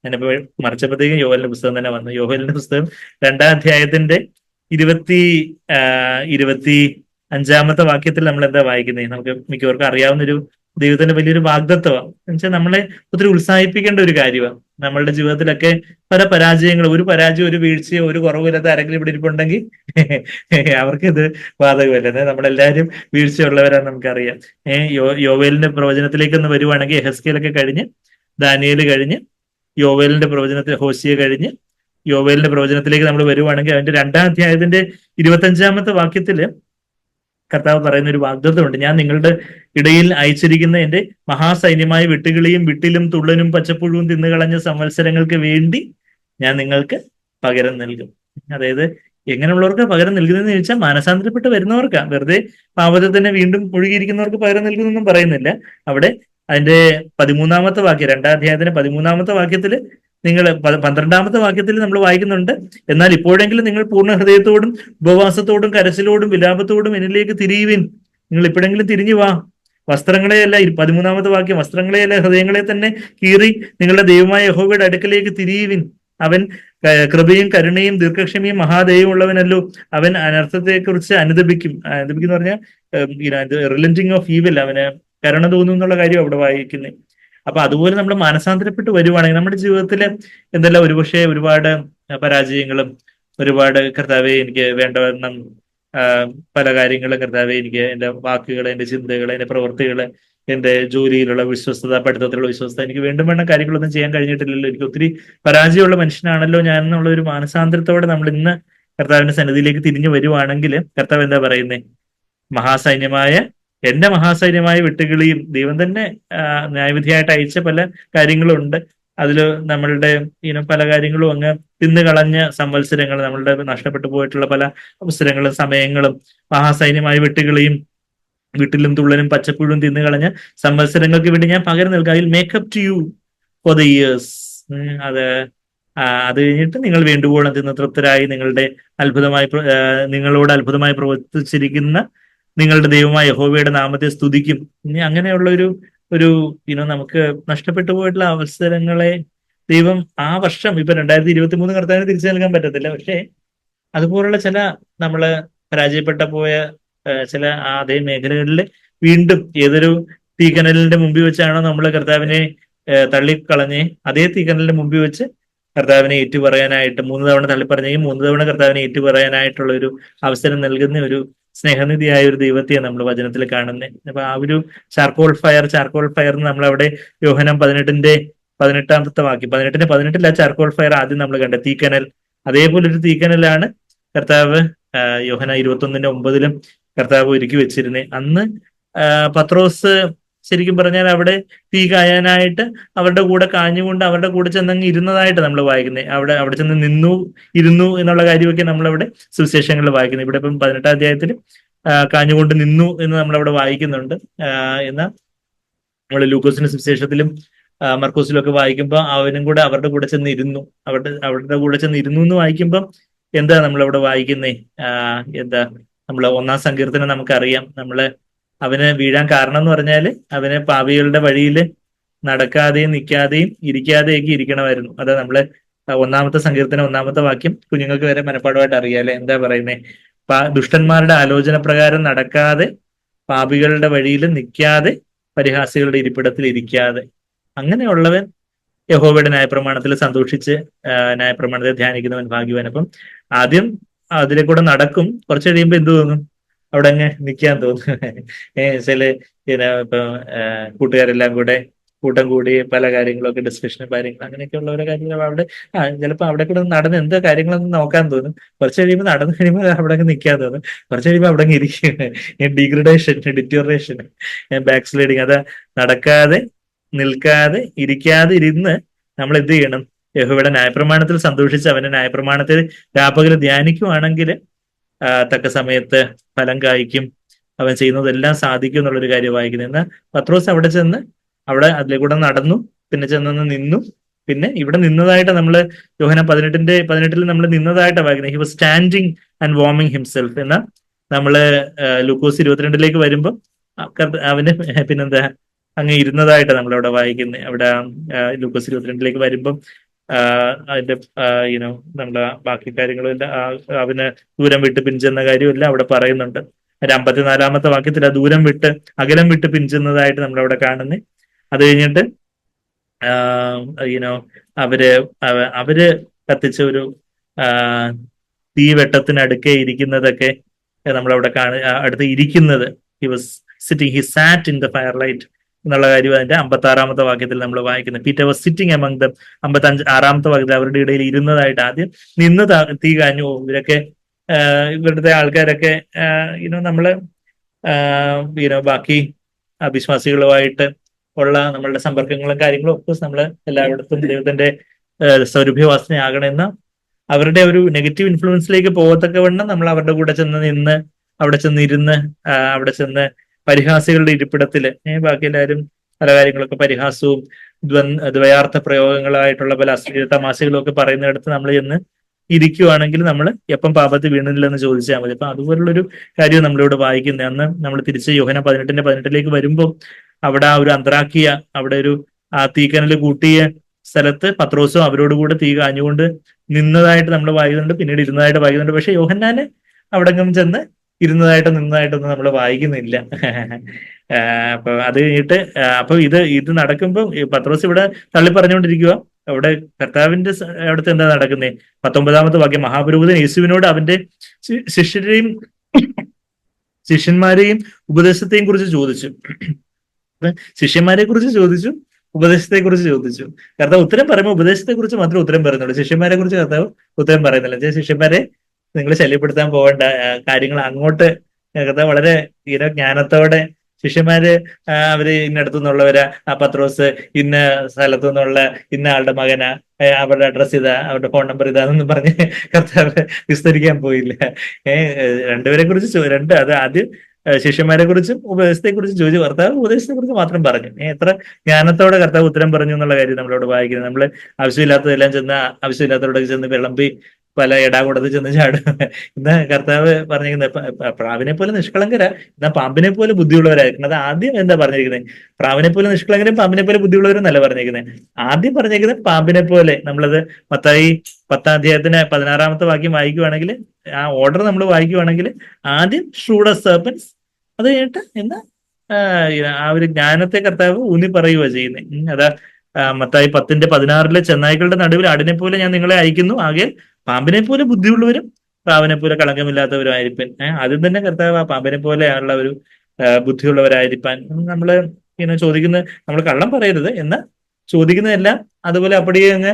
ഞാനിപ്പോ മറിച്ചപ്പോഴത്തേക്കും യോവേലിന്റെ പുസ്തകം തന്നെ വന്നു. യോവേലിന്റെ പുസ്തകം 2-ാം അധ്യായത്തിന്റെ 25-ാമത്തെ വാക്യത്തിൽ നമ്മൾ എന്താ വായിക്കുന്നത്? നമുക്ക് മിക്കവർക്കും അറിയാവുന്ന ഒരു ദൈവത്തിന്റെ വലിയൊരു വാഗ്ദത്വമാണ്. എന്നുവെച്ചാൽ നമ്മളെ ഒത്തിരി ഉത്സാഹിപ്പിക്കേണ്ട ഒരു കാര്യമാണ്. നമ്മളുടെ ജീവിതത്തിലൊക്കെ പല പരാജയങ്ങളും, ഒരു പരാജയം, ഒരു വീഴ്ചയോ, ഒരു കുറവില്ലാത്ത ആരെങ്കിലും ഇവിടെ ഇരിപ്പുണ്ടെങ്കിൽ അവർക്ക് ഇത് ബാധകമല്ല. നമ്മളെല്ലാവരും വീഴ്ചയുള്ളവരാണ്, നമുക്കറിയാം. യോവേലിന്റെ പ്രവചനത്തിലേക്ക് ഒന്ന് വരുവാണെങ്കിൽ, യെഹെസ്കേലൊക്കെ കഴിഞ്ഞ്, ദാനിയേൽ കഴിഞ്ഞ്, യോവേലിന്റെ പ്രവചനത്തിൽ ഹോശിയ കഴിഞ്ഞ് യോവേലിന്റെ പ്രവചനത്തിലേക്ക് നമ്മൾ വരുവാണെങ്കിൽ, അതിന്റെ 2-ാം അധ്യായത്തിന്റെ 25-ാമത്തെ വാക്യത്തില് കർത്താവ് പറയുന്ന ഒരു വാഗ്ദത്തമുണ്ട്. ഞാൻ നിങ്ങളുടെ ഇടയിൽ അയച്ചിരിക്കുന്ന എന്റെ മഹാസൈന്യമായ വെട്ടുകിളിയും വിട്ടിലും തുള്ളനും പച്ചപ്പുഴുവും തിന്നുകളഞ്ഞ സംവത്സരങ്ങൾക്ക് വേണ്ടി ഞാൻ നിങ്ങൾക്ക് പകരം നൽകും. അതായത് എങ്ങനെയുള്ളവർക്ക് പകരം നൽകുന്നതെന്ന് ചോദിച്ചാൽ മാനസാന്തരപ്പെട്ട് വരുന്നവർക്കാ. വെറുതെ പാപത്തിൽ തന്നെ വീണ്ടും മുഴുകിയിരിക്കുന്നവർക്ക് പകരം നൽകുന്നൊന്നും പറയുന്നില്ല. അവിടെ അതിന്റെ 13-ാമത്തെ വാക്യം, 2-ാം അധ്യായത്തിന്റെ 13-ാമത്തെ വാക്യത്തിൽ നിങ്ങൾ 12-ാമത്തെ വാക്യത്തിൽ നമ്മൾ വായിക്കുന്നുണ്ട്, എന്നാൽ ഇപ്പോഴെങ്കിലും നിങ്ങൾ പൂർണ്ണ ഹൃദയത്തോടും ഉപവാസത്തോടും കരച്ചിലോടും വിലാപത്തോടും എന്നിലേക്ക് തിരിയുവിൻ. നിങ്ങൾ ഇപ്പോഴെങ്കിലും തിരിഞ്ഞു വാ. വസ്ത്രങ്ങളെയല്ല, 13-ാമത്തെ വാക്യം, വസ്ത്രങ്ങളെയല്ല ഹൃദയങ്ങളെ തന്നെ കീറി നിങ്ങളുടെ ദൈവമായ യഹോവയുടെ അടുക്കലേക്ക് തിരിയുവിൻ. അവൻ കൃപയും കരുണയും ദീർഘക്ഷമയും മഹാദയവും ഉള്ളവനല്ലോ. അവൻ അനർത്ഥത്തെക്കുറിച്ച് അനുദപിക്കും. അനുദപിക്കും എന്ന് പറഞ്ഞാൽ റിലന്റിങ് ഓഫ് ഈവിൽ, അവന് കരുണ തോന്നും എന്നുള്ള കാര്യം അവിടെ വായിക്കുന്നത്. അപ്പൊ അതുപോലെ നമ്മൾ മാനസാന്തരപ്പെട്ട് വരുവാണെങ്കിൽ നമ്മുടെ ജീവിതത്തിൽ എന്തെല്ലാം ഒരുപക്ഷെ ഒരുപാട് പരാജയങ്ങളും ഒരുപാട് കർത്താവെ എനിക്ക് വേണ്ടവണ്ണം പല കാര്യങ്ങളും കർത്താവെ എനിക്ക് എന്റെ വാക്കുകൾ, എന്റെ ചിന്തകൾ, എന്റെ പ്രവൃത്തികൾ, എന്റെ ജോലിയിലുള്ള വിശ്വസ്തത, പഠിത്തത്തിലുള്ള വിശ്വസ്തത, എനിക്ക് വേണ്ടും വേണ്ട കാര്യങ്ങളൊന്നും ചെയ്യാൻ കഴിഞ്ഞിട്ടില്ലല്ലോ, എനിക്ക് ഒത്തിരി പരാജയമുള്ള മനുഷ്യനാണല്ലോ ഞാൻ എന്നുള്ള ഒരു മാനസാന്തരത്തോടെ നമ്മൾ ഇന്ന് കർത്താവിന്റെ സന്നിധിയിലേക്ക് തിരിഞ്ഞു വരുവാണെങ്കിൽ കർത്താവ് എന്താ പറയുന്നത്? മഹാസൈന്യമായ എന്റെ മഹാസൈന്യമായ വിട്ടുകിളിയും, ദൈവം തന്നെ ന്യായവിധിയായിട്ട് അയച്ച പല കാര്യങ്ങളുണ്ട്. അതിൽ നമ്മളുടെ പല കാര്യങ്ങളും അങ്ങ് തിന്നു കളഞ്ഞ സംവത്സരങ്ങൾ, നമ്മളുടെ നഷ്ടപ്പെട്ടു പോയിട്ടുള്ള പല അവസരങ്ങളും സമയങ്ങളും, മഹാസൈന്യമായ വിട്ടുകിളിയും വീട്ടിലും തുള്ളനും പച്ചപ്പുഴും തിന്നു കളഞ്ഞ സംവത്സരങ്ങൾക്ക് വേണ്ടി ഞാൻ പകരം നൽകാം. I will make up to you for the years. അത് കഴിഞ്ഞിട്ട് നിങ്ങൾ വേണ്ടുവോളം തിന്ന് തൃപ്തരായി നിങ്ങളോട് അത്ഭുതമായി പ്രവർത്തിച്ചിരിക്കുന്ന നിങ്ങളുടെ ദൈവമായ യഹോവയുടെ നാമത്തെ സ്തുതിക്കും. ഇനി അങ്ങനെയുള്ള ഒരു നമുക്ക് നഷ്ടപ്പെട്ടു പോയിട്ടുള്ള അവസരങ്ങളെ ദൈവം ആ വർഷം, ഇപ്പൊ 2023 കർത്താവിന് തിരിച്ചു നൽകാൻ പറ്റത്തില്ല, പക്ഷേ അതുപോലുള്ള ചില നമ്മള് പരാജയപ്പെട്ട പോയ ചില അതേ മേഖലകളിൽ വീണ്ടും ഏതൊരു തീക്കനലിന്റെ മുമ്പിൽ വെച്ചാണോ നമ്മൾ കർത്താവിനെ തള്ളിക്കളഞ്ഞ്, അതേ തീക്കനലിന്റെ മുമ്പിൽ വെച്ച് കർത്താവിനെ ഏറ്റുപറയാനായിട്ട് 3 തവണ തള്ളിപ്പറഞ്ഞെങ്കിൽ 3 തവണ കർത്താവിനെ ഏറ്റുപറയാനായിട്ടുള്ള ഒരു അവസരം നൽകുന്ന ഒരു സ്നേഹനിധിയായ ഒരു ദൈവത്തെയാണ് നമ്മൾ വചനത്തിൽ കാണുന്നത്. അപ്പൊ ആ ഒരു ചാർക്കോൾ ഫയർ എന്ന് നമ്മളവിടെ യോഹന്നാൻ 18-ന്റെ 18-ാമത്തെ വാക്യം, 18-ല്ല ചാർക്കോൾ ഫയർ ആദ്യം നമ്മൾ കണ്ട തീക്കനൽ, അതേപോലെ ഒരു തീക്കനലാണ് കർത്താവ് യോഹന്നാൻ 21-9 കർത്താവ് ഒരുക്കി വെച്ചിരുന്നേ. അന്ന് പത്രോസ് ശരിക്കും പറഞ്ഞാൽ അവിടെ തീ കായാനായിട്ട് അവരുടെ കൂടെ കാഞ്ഞുകൊണ്ട് അവരുടെ കൂടെ ചെന്നങ്ങ് ഇരുന്നതായിട്ട് നമ്മൾ വായിക്കുന്നത്. അവിടെ ചെന്ന് ഇരുന്നു എന്നുള്ള കാര്യമൊക്കെ നമ്മളവിടെ സുവിശേഷങ്ങളിൽ വായിക്കുന്നത്. ഇവിടെ ഇപ്പം 18-ാം അധ്യായത്തിൽ കാഞ്ഞുകൊണ്ട് നിന്നു എന്ന് നമ്മളവിടെ വായിക്കുന്നുണ്ട്. എന്നാൽ നമ്മൾ ലൂക്കോസിന്റെ സുവിശേഷത്തിലും മർക്കോസിലും ഒക്കെ വായിക്കുമ്പോൾ അവനും കൂടെ അവരുടെ കൂടെ ചെന്ന് ഇരുന്നു, അവരുടെ കൂടെ ചെന്ന് ഇരുന്നു എന്ന് വായിക്കുമ്പോൾ എന്താ നമ്മളവിടെ വായിക്കുന്നേ? നമ്മൾ 1-ാം സങ്കീർത്തനം നമുക്കറിയാം. അവന് വീഴാൻ കാരണം എന്ന് പറഞ്ഞാല് അവന് പാപികളുടെ വഴിയിൽ നടക്കാതെയും നിൽക്കാതെയും ഇരിക്കാതെയൊക്കെ ഇരിക്കണമായിരുന്നു. അത് നമ്മള് 1-ാമത്തെ സങ്കീർത്തനം 1-ാമത്തെ വാക്യം കുഞ്ഞുങ്ങൾക്ക് വരെ മനഃപ്പാടമായിട്ട് അറിയാല്ലേ. എന്താ പറയുന്നേ? ദുഷ്ടന്മാരുടെ ആലോചന പ്രകാരം നടക്കാതെ, പാപികളുടെ വഴിയിൽ നിൽക്കാതെ, പരിഹാസികളുടെ ഇരിപ്പിടത്തിൽ ഇരിക്കാതെ, അങ്ങനെയുള്ളവൻ യഹോവയുടെ ന്യായപ്രമാണത്തിൽ സന്തോഷിച്ച് ന്യായപ്രമാണത്തെ ധ്യാനിക്കുന്നവൻ ഭാഗ്യവാൻ. അപ്പം ആദ്യം അതിലെ കൂടെ നടക്കും, കുറച്ച് കഴിയുമ്പോൾ എന്ത് തോന്നും? അവിടെ അങ്ങ് നിൽക്കാൻ തോന്നും. ചില ഇപ്പൊ കൂട്ടുകാരെല്ലാം കൂടെ കൂട്ടം കൂടി പല കാര്യങ്ങളൊക്കെ ഡിസ്കഷനും കാര്യങ്ങളും അങ്ങനെയൊക്കെയുള്ള ഓരോ കാര്യങ്ങൾ അവിടെ ചിലപ്പോൾ അവിടെ കൂടെ നടന്ന് എന്തോ കാര്യങ്ങളൊന്നും നോക്കാൻ തോന്നും. കുറച്ച് കഴിയുമ്പോൾ നടന്നു കഴിയുമ്പോൾ അവിടെ അങ്ങ് നിൽക്കാൻ തോന്നും. കുറച്ച് കഴിയുമ്പോൾ അവിടെ അങ്ങ് ഇരിക്കും. Degradation, ഡിറ്റോറേഷൻ, back sliding. അത് നടക്കാതെ, നിൽക്കാതെ, ഇരിക്കാതെ ഇരുന്ന് നമ്മൾ എന്ത് ചെയ്യണം? യഹോവയുടെ ന്യായപ്രമാണത്തിൽ സന്തോഷിച്ച് അവന്റെ ന്യായപ്രമാണത്തിൽ രാപ്പകൽ ധ്യാനിക്കുവാണെങ്കിൽ തക്ക സമയത്ത് ഫലം കായ്ക്കും, അവൻ ചെയ്യുന്നതെല്ലാം സാധിക്കും എന്നുള്ളൊരു കാര്യം വായിക്കുന്നത്. എന്നാൽ പത്രോസ് അവിടെ അതിലേക്കൂടെ നടന്നു, പിന്നെ ചെന്ന് നിന്നു. പിന്നെ ഇവിടെ നിന്നതായിട്ട് നമ്മൾ യോഹന്നാൻ 18-ൽ നമ്മൾ നിന്നതായിട്ട് വായിക്കുന്നത്. He was standing and warming himself. എന്നാൽ നമ്മള് ലൂക്കോസ് 22-ലേക്ക് വരുമ്പോൾ അവന് പിന്നെന്താ അങ്ങ് ഇരുന്നതായിട്ട് നമ്മളവിടെ വായിക്കുന്നത്. അവിടെ ലൂക്കോസ് 22-ലേക്ക് വരുമ്പം അതിന്റെ നമ്മുടെ ബാക്കി കാര്യങ്ങളെല്ലാം അവന് ദൂരം വിട്ട് പിഞ്ചെന്ന കാര്യമെല്ലാം അവിടെ പറയുന്നുണ്ട്. 54-ാമത്തെ വാക്യത്തിൽ അകലം വിട്ട് പിഞ്ചുന്നതായിട്ട് നമ്മളവിടെ കാണുന്നത്. അത് കഴിഞ്ഞിട്ട് അവര് കത്തിച്ച ഒരു തീവെട്ടത്തിനടുക്കെ ഇരിക്കുന്നതൊക്കെ നമ്മളവിടെ അടുത്ത് ഇരിക്കുന്നത്. He sat in the fire light എന്നുള്ള കാര്യം അതിന്റെ 56-ാമത്തെ വാക്യത്തിൽ നമ്മൾ വായിക്കുന്നത്. Peter was sitting among them. 56-ാമത്തെ വാക്യത്തിൽ അവരുടെ ഇടയിൽ ഇരുന്നതായിട്ട്. ആദ്യം നിന്ന് തീ കാഞ്ഞു പോകും. ഇവരുടെ ആൾക്കാരൊക്കെ നമ്മള് ബാക്കി അവിശ്വാസികളുമായിട്ട് ഉള്ള നമ്മളുടെ സമ്പർക്കങ്ങളും കാര്യങ്ങളും ഒക്കെ നമ്മൾ എല്ലായിടത്തും ദൈവത്തിന്റെ സൗരഭ്യവാസനയാകണമെന്ന അവരുടെ ഒരു നെഗറ്റീവ് ഇൻഫ്ലുവൻസിലേക്ക് പോകത്തക്കവണ്ണം നമ്മൾ അവരുടെ കൂടെ ചെന്ന് നിന്ന് അവിടെ ചെന്നിരുന്ന് അവിടെ ചെന്ന് പരിഹാസികളുടെ ഇരിപ്പിടത്തില് ബാക്കി എല്ലാവരും പല കാര്യങ്ങളൊക്കെ പരിഹാസവും ദ്വയാർത്ഥ പ്രയോഗങ്ങളായിട്ടുള്ള പല അശ്ലീല തമാശകളും ഒക്കെ പറയുന്നിടത്ത് നമ്മൾ ചെന്ന് ഇരിക്കുവാണെങ്കിൽ നമ്മൾ എപ്പം പാപത്തിൽ വീണില്ലെന്ന് ചോദിച്ചാൽ മതി. അപ്പൊ അതുപോലുള്ളൊരു കാര്യം നമ്മളിവിടെ വായിക്കുന്നത്. അന്ന് നമ്മൾ തിരിച്ച് യോഹന്നാൻ 18:18 വരുമ്പോൾ അവിടെ ആ ഒരു അന്ത്രാക്കിയ, അവിടെ ഒരു തീക്കനൽ കൂട്ടിയ സ്ഥലത്ത് പത്രോസും അവരോട് കൂടെ തീ കാഞ്ഞുകൊണ്ട് നിന്നതായിട്ട് നമ്മൾ വായിക്കുന്നുണ്ട്, പിന്നീട് ഇരുന്നതായിട്ട് വായിക്കുന്നുണ്ട്. പക്ഷെ യോഹന്നാന് അവിടെങ്ങും ചെന്ന് നിന്നതായിട്ടൊന്നും നമ്മൾ വായിക്കുന്നില്ല. അപ്പൊ അത് കഴിഞ്ഞിട്ട് അപ്പൊ ഇത് നടക്കുമ്പോൾ പത്രോസ് ഇവിടെ തള്ളി പറഞ്ഞുകൊണ്ടിരിക്കുക. അവിടെ കർത്താവിന്റെ അവിടുത്തെ എന്താ നടക്കുന്നത്? 19-ാമത്തെ വാക്യം, മഹാപുരോഹിതൻ യേശുവിനോട് അവന്റെ ശിഷ്യന്മാരെയും ഉപദേശത്തെയും കുറിച്ച് ചോദിച്ചു. ശിഷ്യന്മാരെ കുറിച്ച് ചോദിച്ചു, ഉപദേശത്തെ കുറിച്ച് ചോദിച്ചു. കർത്താവ് ഉത്തരം പറയുമ്പോൾ ഉപദേശത്തെ കുറിച്ച് മാത്രമേ ഉത്തരം പറയുന്നുള്ളൂ, ശിഷ്യന്മാരെ കുറിച്ച് കർത്താവ് ഉത്തരം പറയുന്നില്ല. ശിഷ്യന്മാരെ നിങ്ങൾ ശല്യപ്പെടുത്താൻ പോകേണ്ട, കാര്യങ്ങൾ അങ്ങോട്ട് കർത്താവ് വളരെ ജ്ഞാനത്തോടെ ശിഷ്യന്മാര് അവര് ഇന്നടത്തു നിന്നുള്ളവരാ, പത്രോസ് ഇന്ന സ്ഥലത്തു നിന്നുള്ള ഇന്ന ആളുടെ മകനാ, അവരുടെ അഡ്രസ് ഇതാ, അവരുടെ ഫോൺ നമ്പർ ഇതാന്നൊന്നും പറഞ്ഞ് കർത്താവ് വിസ്തരിക്കാൻ പോയില്ല. രണ്ടുപേരെ കുറിച്ച് അത് ആദ്യം ശിഷ്യന്മാരെ കുറിച്ചും ഉപദേശത്തെ കുറിച്ചും ചോദിച്ചു. കർത്താവ് ഉപദേശത്തെ കുറിച്ച് മാത്രം പറഞ്ഞു. എത്ര ജ്ഞാനത്തോടെ കർത്താവ് ഉത്തരം പറഞ്ഞു എന്നുള്ള കാര്യം നമ്മളോട് വായിക്കുന്നത്. നമ്മള് ആവശ്യമില്ലാത്തതെല്ലാം ചെന്ന് ആവശ്യമില്ലാത്തവരോടൊക്കെ ചെന്ന് വിളമ്പി പല ഇടാകൂടത്ത് ചെന്ന് ചാടും. ഇന്ന് കർത്താവ് പറഞ്ഞിരിക്കുന്നത് പ്രാവിനെ പോലെ നിഷ്കളങ്കര, എന്നാ പാമ്പിനെ പോലെ ബുദ്ധിയുള്ളവരായിരിക്കണം. അത് ആദ്യം എന്താ പറഞ്ഞിരിക്കുന്നത്? പ്രാവിനെ പോലെ നിഷ്കളങ്കരും പാമ്പിനെ പോലെ ബുദ്ധിയുള്ളവരും എന്നല്ല പറഞ്ഞിരിക്കുന്നത്. ആദ്യം പറഞ്ഞിരിക്കുന്നത് പാമ്പിനെ പോലെ. നമ്മളത് മത്തായി 10-ാം വാക്യം വായിക്കുവാണെങ്കിൽ, ആ ഓർഡർ നമ്മൾ വായിക്കുവാണെങ്കിൽ ആദ്യം ഷൂഡ് സെർപ്പൻസ്, അത് കഴിഞ്ഞിട്ട് എന്താ ആ ഒരു ജ്ഞാനത്തെ കർത്താവ് ഊന്നി പറയുക ചെയ്യുന്നത്. അതാ മത്തായി 10:16 ചെന്നായ്ക്കളുടെ നടുവിൽ ആടിനെ പോലെ ഞാൻ നിങ്ങളെ അയക്കുന്നു, ആകെ പാമ്പിനെ പോലെ ബുദ്ധിയുള്ളവരും പ്രാവിനെ പോലെ കളങ്കമില്ലാത്തവരും ആയിരിക്കാൻ. ആദ്യം തന്നെ കർത്താവ് ആ പാമ്പിനെ പോലെയുള്ള ഒരു ബുദ്ധിയുള്ളവരായിരിക്കാൻ. നമ്മള് ചോദിക്കുന്ന, നമ്മൾ കള്ളം പറയരുത്, എന്ന് ചോദിക്കുന്നതെല്ലാം അതുപോലെ അപ്പടിയെ അങ്ങ്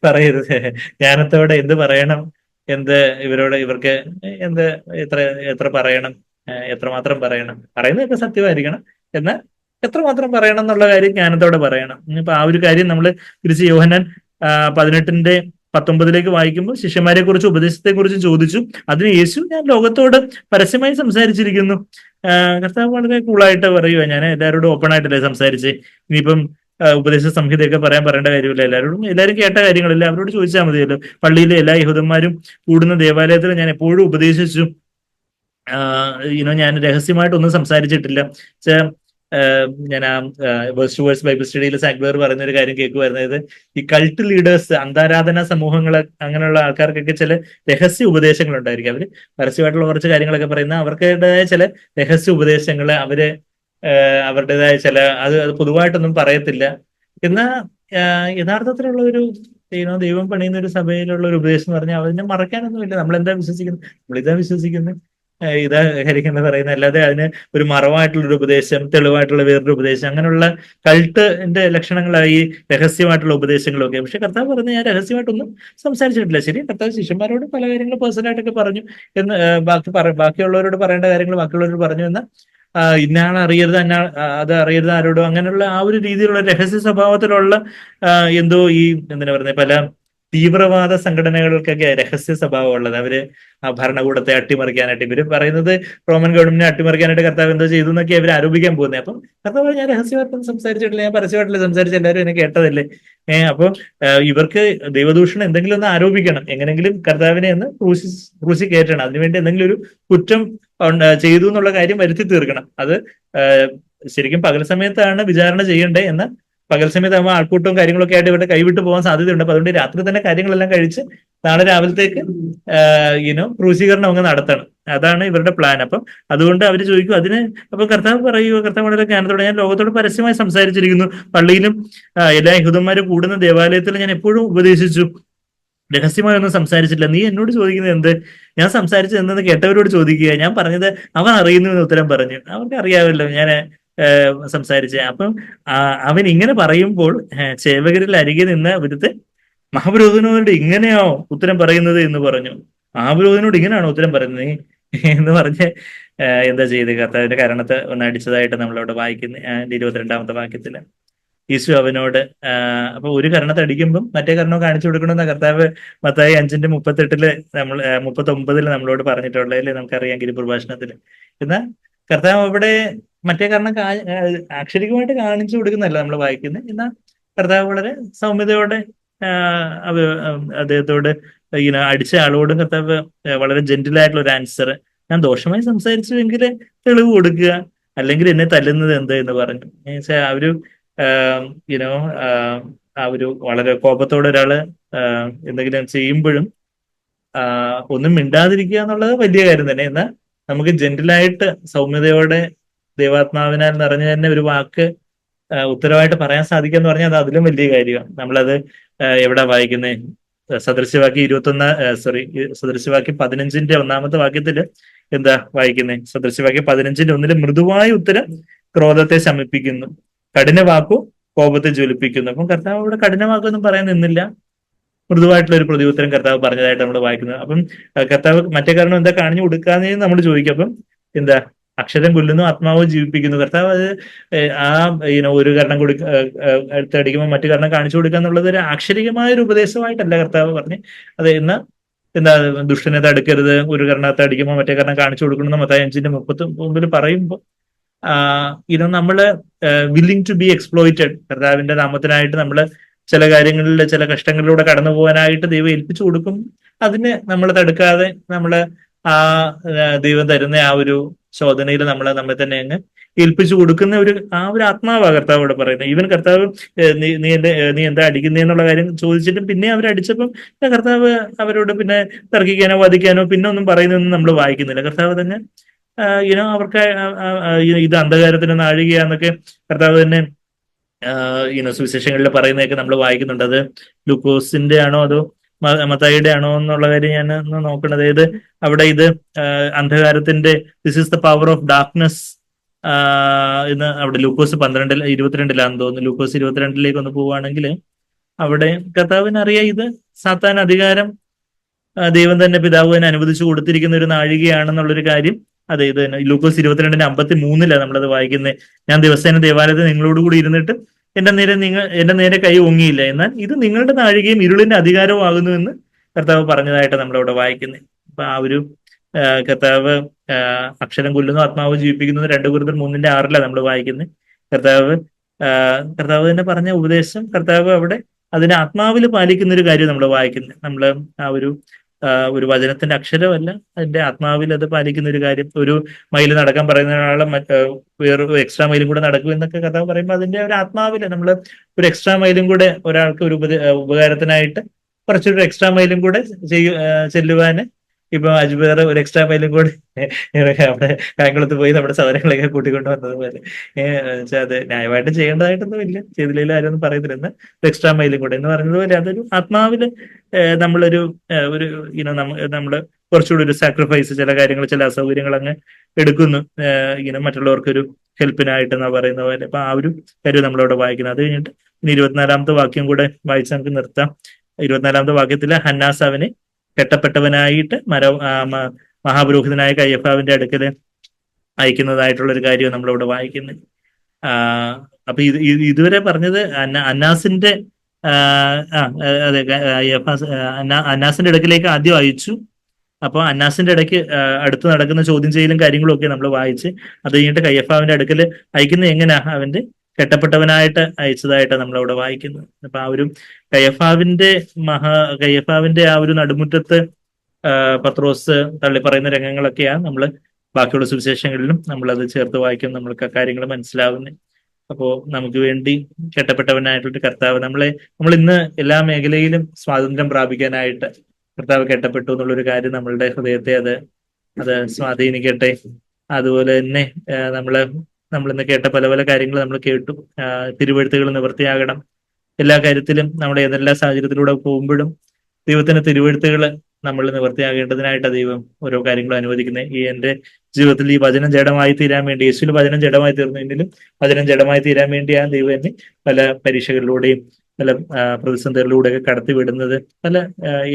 പറയരുത്. ജ്ഞാനത്തോടെ എന്ത് പറയണം, ഇവർക്ക് എന്ത് എത്ര പറയണം, എത്രമാത്രം പറയണം, പറയുന്നതൊക്കെ സത്യമായിരിക്കണം, എന്നാൽ എത്രമാത്രം പറയണം എന്നുള്ള കാര്യം ജ്ഞാനത്തോടെ പറയണം. ഇപ്പൊ ആ ഒരു കാര്യം നമ്മൾ തിരിച്ച് യോഹന്നാൻ 18:19 വായിക്കുമ്പോൾ ശിഷ്യന്മാരെ കുറിച്ച് ഉപദേശത്തെ കുറിച്ച് ചോദിച്ചു. അതിന് യേശു, ഞാൻ ലോകത്തോട് പരസ്യമായി സംസാരിച്ചിരിക്കുന്നു. കർത്താവ് വളരെ കൂളായിട്ട് പറയുക, ഞാൻ എല്ലാവരോടും ഓപ്പൺ ആയിട്ടല്ലേ സംസാരിച്ച്, ഇനിയിപ്പം ഉപദേശ സംഹിതയൊക്കെ പറയേണ്ട കാര്യമില്ല, എല്ലാവരും കേട്ട കാര്യങ്ങളില്ല, അവരോട് ചോദിച്ചാൽ മതിയല്ലോ. പള്ളിയിലെ എല്ലാ യഹൂദന്മാരും കൂടുന്ന ദേവാലയത്തിൽ ഞാൻ എപ്പോഴും ഉപദേശിച്ചു. ഞാൻ രഹസ്യമായിട്ടൊന്നും സംസാരിച്ചിട്ടില്ല. ഞാൻ ആ വേഴ്സ് ടു വേഴ്സ് ബൈബിൾ സ്റ്റഡിയിൽ സാഗ്ലർ പറയുന്ന ഒരു കാര്യം കേൾക്കുമായിരുന്നത്, ഈ കൾട്ട് ലീഡേഴ്സ്, അന്താരാധന സമൂഹങ്ങൾ, അങ്ങനെയുള്ള ആൾക്കാർക്കൊക്കെ ചില രഹസ്യ ഉപദേശങ്ങൾ ഉണ്ടായിരിക്കും. അവര് പരസ്യമായിട്ടുള്ള കുറച്ച് കാര്യങ്ങളൊക്കെ പറയുന്ന അവരുടേതായ ചില രഹസ്യ ഉപദേശങ്ങൾ അവരുടേതായ അത് പൊതുവായിട്ടൊന്നും പറയത്തില്ല. എന്നാൽ യഥാർത്ഥത്തിലുള്ള ഒരു ദൈവം പണിയുന്ന ഒരു സഭയിലുള്ള ഒരു ഉപദേശം എന്ന് പറഞ്ഞാൽ അതിനെ മറക്കാനൊന്നുമില്ല. നമ്മളിതാ വിശ്വസിക്കുന്നത്, ഇതാ ഹരിക്കുന്നത് പറയുന്നത്, അല്ലാതെ അതിന് ഒരു മറവായിട്ടുള്ളൊരു ഉപദേശം, തെളിവായിട്ടുള്ള വേറൊരു ഉപദേശം, അങ്ങനെയുള്ള കൾട്ടിന്റെ ലക്ഷണങ്ങളായി രഹസ്യമായിട്ടുള്ള ഉപദേശങ്ങളൊക്കെ. പക്ഷെ കർത്താവ് പറഞ്ഞ് ഞാൻ രഹസ്യമായിട്ടൊന്നും സംസാരിച്ചിട്ടില്ല. ശരി, കർത്താവ് ശിഷ്യന്മാരോട് പല കാര്യങ്ങൾ പേഴ്സണലായിട്ടൊക്കെ പറഞ്ഞു എന്ന്, ബാക്കിയുള്ളവരോട് പറയേണ്ട കാര്യങ്ങൾ ബാക്കിയുള്ളവരോട് പറഞ്ഞു എന്ന്, ഇന്നയാൾ അറിയരുത്, അത് അറിയരുത് ആരോടും, അങ്ങനെയുള്ള ആ ഒരു രീതിയിലുള്ള രഹസ്യ സ്വഭാവത്തിലുള്ള എന്തോ എന്തിനാ പറയുന്നത്, പല തീവ്രവാദ സംഘടനകൾക്കൊക്കെ രഹസ്യ സ്വഭാവം ഉള്ളത്. അവര് ആ ഭരണകൂടത്തെ അട്ടിമറിക്കാനായിട്ട്, ഇവര് പറയുന്നത് റോമൻ ഗവൺമെന്റിനെ അട്ടിമറിക്കാനായിട്ട് കർത്താവ് എന്തോ ചെയ്തു എന്നൊക്കെ അവർ ആരോപിക്കാൻ പോകുന്നത്. അപ്പം കർത്താവ് ഞാൻ രഹസ്യമായിട്ടൊന്നും സംസാരിച്ചിട്ടില്ല, ഞാൻ പരസ്യമായിട്ടില്ല സംസാരിച്ച, എല്ലാവരും എന്നെ കേട്ടതല്ലേ. അപ്പം ഇവർക്ക് ദൈവദൂഷണം എന്തെങ്കിലും ഒന്ന് ആരോപിക്കണം, എങ്ങനെങ്കിലും കർത്താവിനെ ഒന്ന് ക്രൂശി കയറ്റണം, അതിനുവേണ്ടി എന്തെങ്കിലും ഒരു കുറ്റം ചെയ്തു എന്നുള്ള കാര്യം വരുത്തി തീർക്കണം. അത് ശരിക്കും പകൽ സമയത്താണ് വിചാരണ ചെയ്യേണ്ടത്, എന്നാൽ പകൽ സമയത്താകുമ്പോൾ ആൾക്കൂട്ടവും കാര്യങ്ങളൊക്കെ ആയിട്ട് ഇവരുടെ കൈവിട്ട് പോകാൻ സാധ്യതയുണ്ട്. അപ്പൊ അതുകൊണ്ട് രാത്രി തന്നെ കാര്യങ്ങളെല്ലാം കഴിച്ച് നാളെ രാവിലത്തേക്ക് ക്രൂശീകരണം അങ്ങ് നടത്തണം. അതാണ് ഇവരുടെ പ്ലാൻ. അപ്പം അതുകൊണ്ട് അവർ ചോദിക്കും അതിന്. അപ്പൊ കർത്താവ് വളരെ ജ്ഞാനത്തോടെ, ഞാൻ ലോകത്തോട് പരസ്യമായി സംസാരിച്ചിരിക്കുന്നു, പള്ളിയിലും എല്ലാ യഹൂദന്മാരും കൂടുന്ന ദേവാലയത്തിൽ ഞാൻ എപ്പോഴും ഉപദേശിച്ചു, രഹസ്യമായി ഒന്നും സംസാരിച്ചില്ല. നീ എന്നോട് ചോദിക്കുന്നത് എന്ത്? ഞാൻ സംസാരിച്ചത് എന്തെന്ന് കേട്ടവരോട് ചോദിക്കുക. ഞാൻ പറഞ്ഞത് അവൻ അറിയുന്നു എന്ന് ഉത്തരം പറഞ്ഞു. അവർക്ക് അറിയാമല്ലോ ഞാൻ സംസാരിച്ചേ. അപ്പം അവൻ ഇങ്ങനെ പറയുമ്പോൾ സേവകരിൽ അരികെ നിന്ന് അവിടുത്തെ മഹാപുരോഹിതനോട് ഇങ്ങനെയോ ഉത്തരം പറയുന്നത് എന്ന് പറഞ്ഞു. മഹാപുരോഹിതനോട് ഇങ്ങനെയാണോ ഉത്തരം പറയുന്നത് എന്ന് പറഞ്ഞ് എന്താ ചെയ്ത് കർത്താവിന്റെ കരണത്തെ ഒന്ന് അടിച്ചതായിട്ട് നമ്മളവിടെ വായിക്കുന്ന 22-ാമത്തെ വാക്യത്തില്. യേശു അവനോട് അപ്പൊ ഒരു കർണത്തെ അടിക്കുമ്പം മറ്റേ കർണം കാണിച്ചു കൊടുക്കണമെന്ന കർത്താവ് മത്തായി 5:38 നമ്മൾ 39 നമ്മളോട് പറഞ്ഞിട്ടുള്ളത് അല്ലേ, നമുക്കറിയാം ഗിരിപ്രഭാഷണത്തിൽ. എന്നാൽ കർത്താവ് അവിടെ മറ്റേ കർണം അക്ഷരികമായിട്ട് കാണിച്ചു കൊടുക്കുന്നല്ല നമ്മൾ വായിക്കുന്നത്. എന്നാൽ കർത്താവ് വളരെ സൗമ്യതയോടെ അദ്ദേഹത്തോട് ഇങ്ങനെ അടിച്ച ആളോടും കർത്താവ് വളരെ ജെന്റിലായിട്ടുള്ള ഒരു ആൻസർ, ഞാൻ ദോഷമായി സംസാരിച്ചുവെങ്കിൽ തെളിവ് കൊടുക്കുക, അല്ലെങ്കിൽ എന്നെ തല്ലുന്നത് എന്ത് എന്ന് പറഞ്ഞു. ആ ഒരു യുനോ ആ ഒരു വളരെ കോപത്തോടെ ഒരാള് എന്തെങ്കിലും ചെയ്യുമ്പോഴും ഒന്നും മിണ്ടാതിരിക്കുക എന്നുള്ളത് വലിയ കാര്യം തന്നെ. എന്നാൽ നമുക്ക് ജെന്റിലായിട്ട് സൗമ്യതയോടെ ദൈവാത്മാവിനാൽ നിറഞ്ഞു തന്നെ ഒരു വാക്ക് ഉത്തരവായിട്ട് പറയാൻ സാധിക്കുക എന്ന് പറഞ്ഞാൽ അത് അതിലും വലിയ കാര്യമാണ്. നമ്മളത് എവിടെ വായിക്കുന്നത്? സദൃശ്യവാക്യം 15:15 ഒന്നാമത്തെ വാക്യത്തില് എന്താ വായിക്കുന്നത്? സദൃശ്യവാക്യം 15:1 മൃദുവായ ഉത്തരം ക്രോധത്തെ ശമിപ്പിക്കുന്നു, കഠിന വാക്കു കോപത്തെ ജ്വലിപ്പിക്കുന്നു. അപ്പം കർത്താവ് ഇവിടെ കഠിന വാക്കൊന്നും പറയാൻ നിന്നില്ല, മൃദുവായിട്ടുള്ള ഒരു പ്രതിയുത്തരം കർത്താവ് പറഞ്ഞതായിട്ട് നമ്മൾ വായിക്കുന്നത്. അപ്പം കർത്താവ് മറ്റേ കാരണം എന്താ കാണിച്ചു കൊടുക്കാന്നേ നമ്മൾ ചോദിക്കും. അപ്പം എന്താ അക്ഷരം കൊല്ലുന്നു, ആത്മാവ് ജീവിപ്പിക്കുന്നു. കർത്താവ് അത് ആ ഒരു കാരണം അടുത്തടിക്കുമ്പോൾ മറ്റു കാരണം കാണിച്ചു കൊടുക്കുക എന്നുള്ളത് ഒരു ആക്ഷരികമായ ഒരു ഉപദേശമായിട്ടല്ല കർത്താവ് പറഞ്ഞ്. അത് എന്താ ദുഷ്ടനെ തടുക്കരുത്, ഒരു കാരണത്തെ അടിക്കുമ്പോൾ മറ്റേ കാരണം കാണിച്ചു കൊടുക്കണം മത്തായി 5:39 പറയുമ്പോൾ നമ്മള് വില്ലിങ് ടു ബി എക്സ്പ്ലോയിറ്റഡ്, കർത്താവിന്റെ നാമത്തിനായിട്ട് നമ്മള് ചില കാര്യങ്ങളിൽ ചില കഷ്ടങ്ങളിലൂടെ കടന്നു പോകാനായിട്ട് ദൈവം ഏൽപ്പിച്ചു കൊടുക്കും. അതിനെ നമ്മൾ തടുക്കാതെ നമ്മള് ആ ദൈവം തരുന്ന ആ ഒരു ശോധനയിൽ നമ്മെ തന്നെ അങ്ങ് ഏൽപ്പിച്ചു കൊടുക്കുന്ന ഒരു ആത്മാവാ കർത്താവ് ഇവിടെ പറയുന്നത്. ഈവൻ കർത്താവ് നീ എന്താ അടിക്കുന്നതെന്നുള്ള കാര്യം ചോദിച്ചിട്ടും പിന്നെ അവരടിച്ചപ്പം കർത്താവ് അവരോട് പിന്നെ തർക്കിക്കാനോ വാദിക്കാനോ പിന്നെ ഒന്നും പറയുന്നതൊന്നും നമ്മൾ വായിക്കുന്നില്ല. കർത്താവ് തന്നെ അവർക്ക് ഇത് അന്ധകാരത്തിന് നാഴികയാന്നൊക്കെ കർത്താവ് തന്നെ സുവിശേഷങ്ങളിൽ പറയുന്നതൊക്കെ നമ്മൾ വായിക്കുന്നുണ്ട്. അത് ലൂക്കോസിന്റെ ആണോ അതോ മത്തായിയുടെ ആണോ എന്നുള്ള കാര്യം ഞാൻ ഒന്ന് നോക്കണം. അതായത് അവിടെ ഇത് അന്ധകാരത്തിന്റെ this is the power of darkness എന്ന് അവിടെ ലൂക്കോസ് 22:22 തോന്നുന്നു. ലൂക്കോസ് 22 ഒന്ന് പോവുകയാണെങ്കിൽ അവിടെ കർത്താവിനറിയാം ഇത് സാത്താൻ അധികാരം ദൈവം തന്നെ പിതാവ് തന്നെ അനുവദിച്ചു കൊടുത്തിരിക്കുന്ന ഒരു നാഴികയാണെന്നുള്ളൊരു കാര്യം. അതെ, ഇത് തന്നെ ലൂക്കോസ് 22:53 നമ്മളത് വായിക്കുന്നത്. ഞാൻ ദിവസേന ദേവാലയത്തിൽ നിങ്ങളോട് കൂടി ഇരുന്നിട്ട് എന്റെ നേരെ കൈ ഓങ്ങിയില്ല, എന്നാൽ ഇത് നിങ്ങളുടെ നാഴികയും ഇരുളിന്റെ അധികാരവും ആകുന്നുവെന്ന് കർത്താവ് പറഞ്ഞതായിട്ട് നമ്മളവിടെ വായിക്കുന്നത്. അപ്പൊ ആ ഒരു കർത്താവ് അക്ഷരം കൊല്ലുന്നു, ആത്മാവ് ജീവിപ്പിക്കുന്നു 2 Corinthians 3:6 നമ്മൾ വായിക്കുന്നത്. കർത്താവ് തന്നെ പറഞ്ഞ ഉപദേശം കർത്താവ് അവിടെ അതിനെ ആത്മാവിൽ പാലിക്കുന്ന ഒരു കാര്യം നമ്മൾ വായിക്കുന്നത്. നമ്മള് ആ ഒരു വചനത്തിന്റെ അക്ഷരമല്ല, അതിന്റെ ആത്മാവിൽ അത് പാലിക്കുന്ന ഒരു കാര്യം. ഒരു മൈൽ നടക്കാൻ പറയുന്ന ഒരാളെ വേറൊരു എക്സ്ട്രാ മൈലും കൂടെ നടക്കും എന്നൊക്കെ കർത്താവ് പറയുമ്പോൾ അതിന്റെ ഒരു ആത്മാവില് നമ്മൾ ഒരു എക്സ്ട്രാ മൈലും കൂടെ ഒരാൾക്ക് ഒരു ഉപകാരത്തിനായിട്ട് കുറച്ചൊരു എക്സ്ട്രാ മൈലും കൂടെ ചെല്ലുവാന് ഇപ്പൊ അജ്മീർ ഒരു എക്സ്ട്രാ മൈലും കൂടെ അവിടെ കായംകുളത്ത് പോയി നമ്മുടെ സാധനങ്ങളൊക്കെ കൂട്ടിക്കൊണ്ട് വന്നത് പോലെ അത് ന്യായമായിട്ട് ചെയ്യേണ്ടതായിട്ടൊന്നും ഇല്ല, ചെയ്തില്ലെങ്കിൽ ആരും ഒന്നും പറയത്തില്ലെന്ന്. എക്സ്ട്രാ മൈലും കൂടെ എന്ന് പറയുന്നത് അതൊരു ആത്മാവില് നമ്മളൊരു നമ്മള് കുറച്ചുകൂടി ഒരു സാക്രിഫൈസ്, ചില കാര്യങ്ങൾ ചില അസൗകര്യങ്ങൾ അങ്ങ് എടുക്കുന്നു മറ്റുള്ളവർക്കൊരു ഹെൽപ്പിനായിട്ട് എന്നാ പറയുന്ന പോലെ. അപ്പൊ ആ ഒരു കാര്യം നമ്മളവിടെ വായിക്കുന്നത്. അത് കഴിഞ്ഞിട്ട് ഇനി 24ാമത്തെ വാക്യം കൂടെ വായിച്ച് നമുക്ക് നിർത്താം. 24ാമത്തെ വാക്യത്തില് ഹന്നാസ് അവനെ കെട്ടപ്പെട്ടവനായിട്ട് മഹാപുരോഹിതനായ കയ്യഫാവിന്റെ അടുക്കല് അയക്കുന്നതായിട്ടുള്ള ഒരു കാര്യം നമ്മളിവിടെ വായിക്കുന്നത്. അപ്പൊ ഇതുവരെ പറഞ്ഞത് അന്നാസിന്റെ അതെ അന്നാസിന്റെ ഇടക്കിലേക്ക് ആദ്യം അയച്ചു. അപ്പൊ അന്നാസിന്റെ ഇടയ്ക്ക് അടുത്ത് നടക്കുന്ന ചോദ്യം ചെയ്യലും കാര്യങ്ങളും ഒക്കെ നമ്മൾ വായിച്ച് അത് കഴിഞ്ഞിട്ട് കയ്യഫാവിന്റെ അടുക്കൽ അയക്കുന്നത് എങ്ങനെയാ? അവന്റെ കെട്ടപ്പെട്ടവനായിട്ട് അയച്ചതായിട്ട് നമ്മളവിടെ വായിക്കുന്നത്. അപ്പൊ ആ ഒരു കയ്യഫാവിന്റെ ആ ഒരു നടുമുറ്റത്ത് പത്രോസ് തള്ളി പറയുന്ന രംഗങ്ങളൊക്കെയാണ് നമ്മൾ ബാക്കിയുള്ള സുവിശേഷങ്ങളിലും നമ്മളത് ചേർത്ത് വായിക്കും, നമ്മൾക്ക് ആ കാര്യങ്ങൾ മനസ്സിലാവുന്നത്. അപ്പോ നമുക്ക് വേണ്ടി കെട്ടപ്പെട്ടവനായിട്ടുള്ള കർത്താവ് നമ്മൾ ഇന്ന് എല്ലാ മേഖലയിലും സ്വാതന്ത്ര്യം പ്രാപിക്കാനായിട്ട് കർത്താവ് കെട്ടപ്പെട്ടു എന്നുള്ളൊരു കാര്യം നമ്മളുടെ ഹൃദയത്തെ അത് സ്വാധീനിക്കട്ടെ. അതുപോലെ തന്നെ നമ്മളിന്ന് കേട്ട പല പല കാര്യങ്ങൾ നമ്മൾ കേട്ടു. തിരുവെഴുത്തുകൾ നിവൃത്തിയാകണം. എല്ലാ കാര്യത്തിലും നമ്മുടെ ഏതെല്ലാം സാഹചര്യത്തിലൂടെ പോകുമ്പോഴും ദൈവത്തിന്റെ തിരുവെഴുത്തുകൾ നമ്മൾ നിവൃത്തിയാകേണ്ടതിനായിട്ട് ദൈവം ഓരോ കാര്യങ്ങളും അനുവദിക്കുന്നത്. എന്റെ ജീവിതത്തിൽ ഈ വചനം ജഡമായി തീരാൻ വേണ്ടി, യേശുവിൽ വചനം ജഡമായി തീർന്നതിലും വചനം ജഡമായി തീരാൻ വേണ്ടിയാണ് ദൈവം എന്നെ പല പരീക്ഷകളിലൂടെയും പല പ്രതിസന്ധികളിലൂടെയൊക്കെ കടത്തി വിടുന്നത്.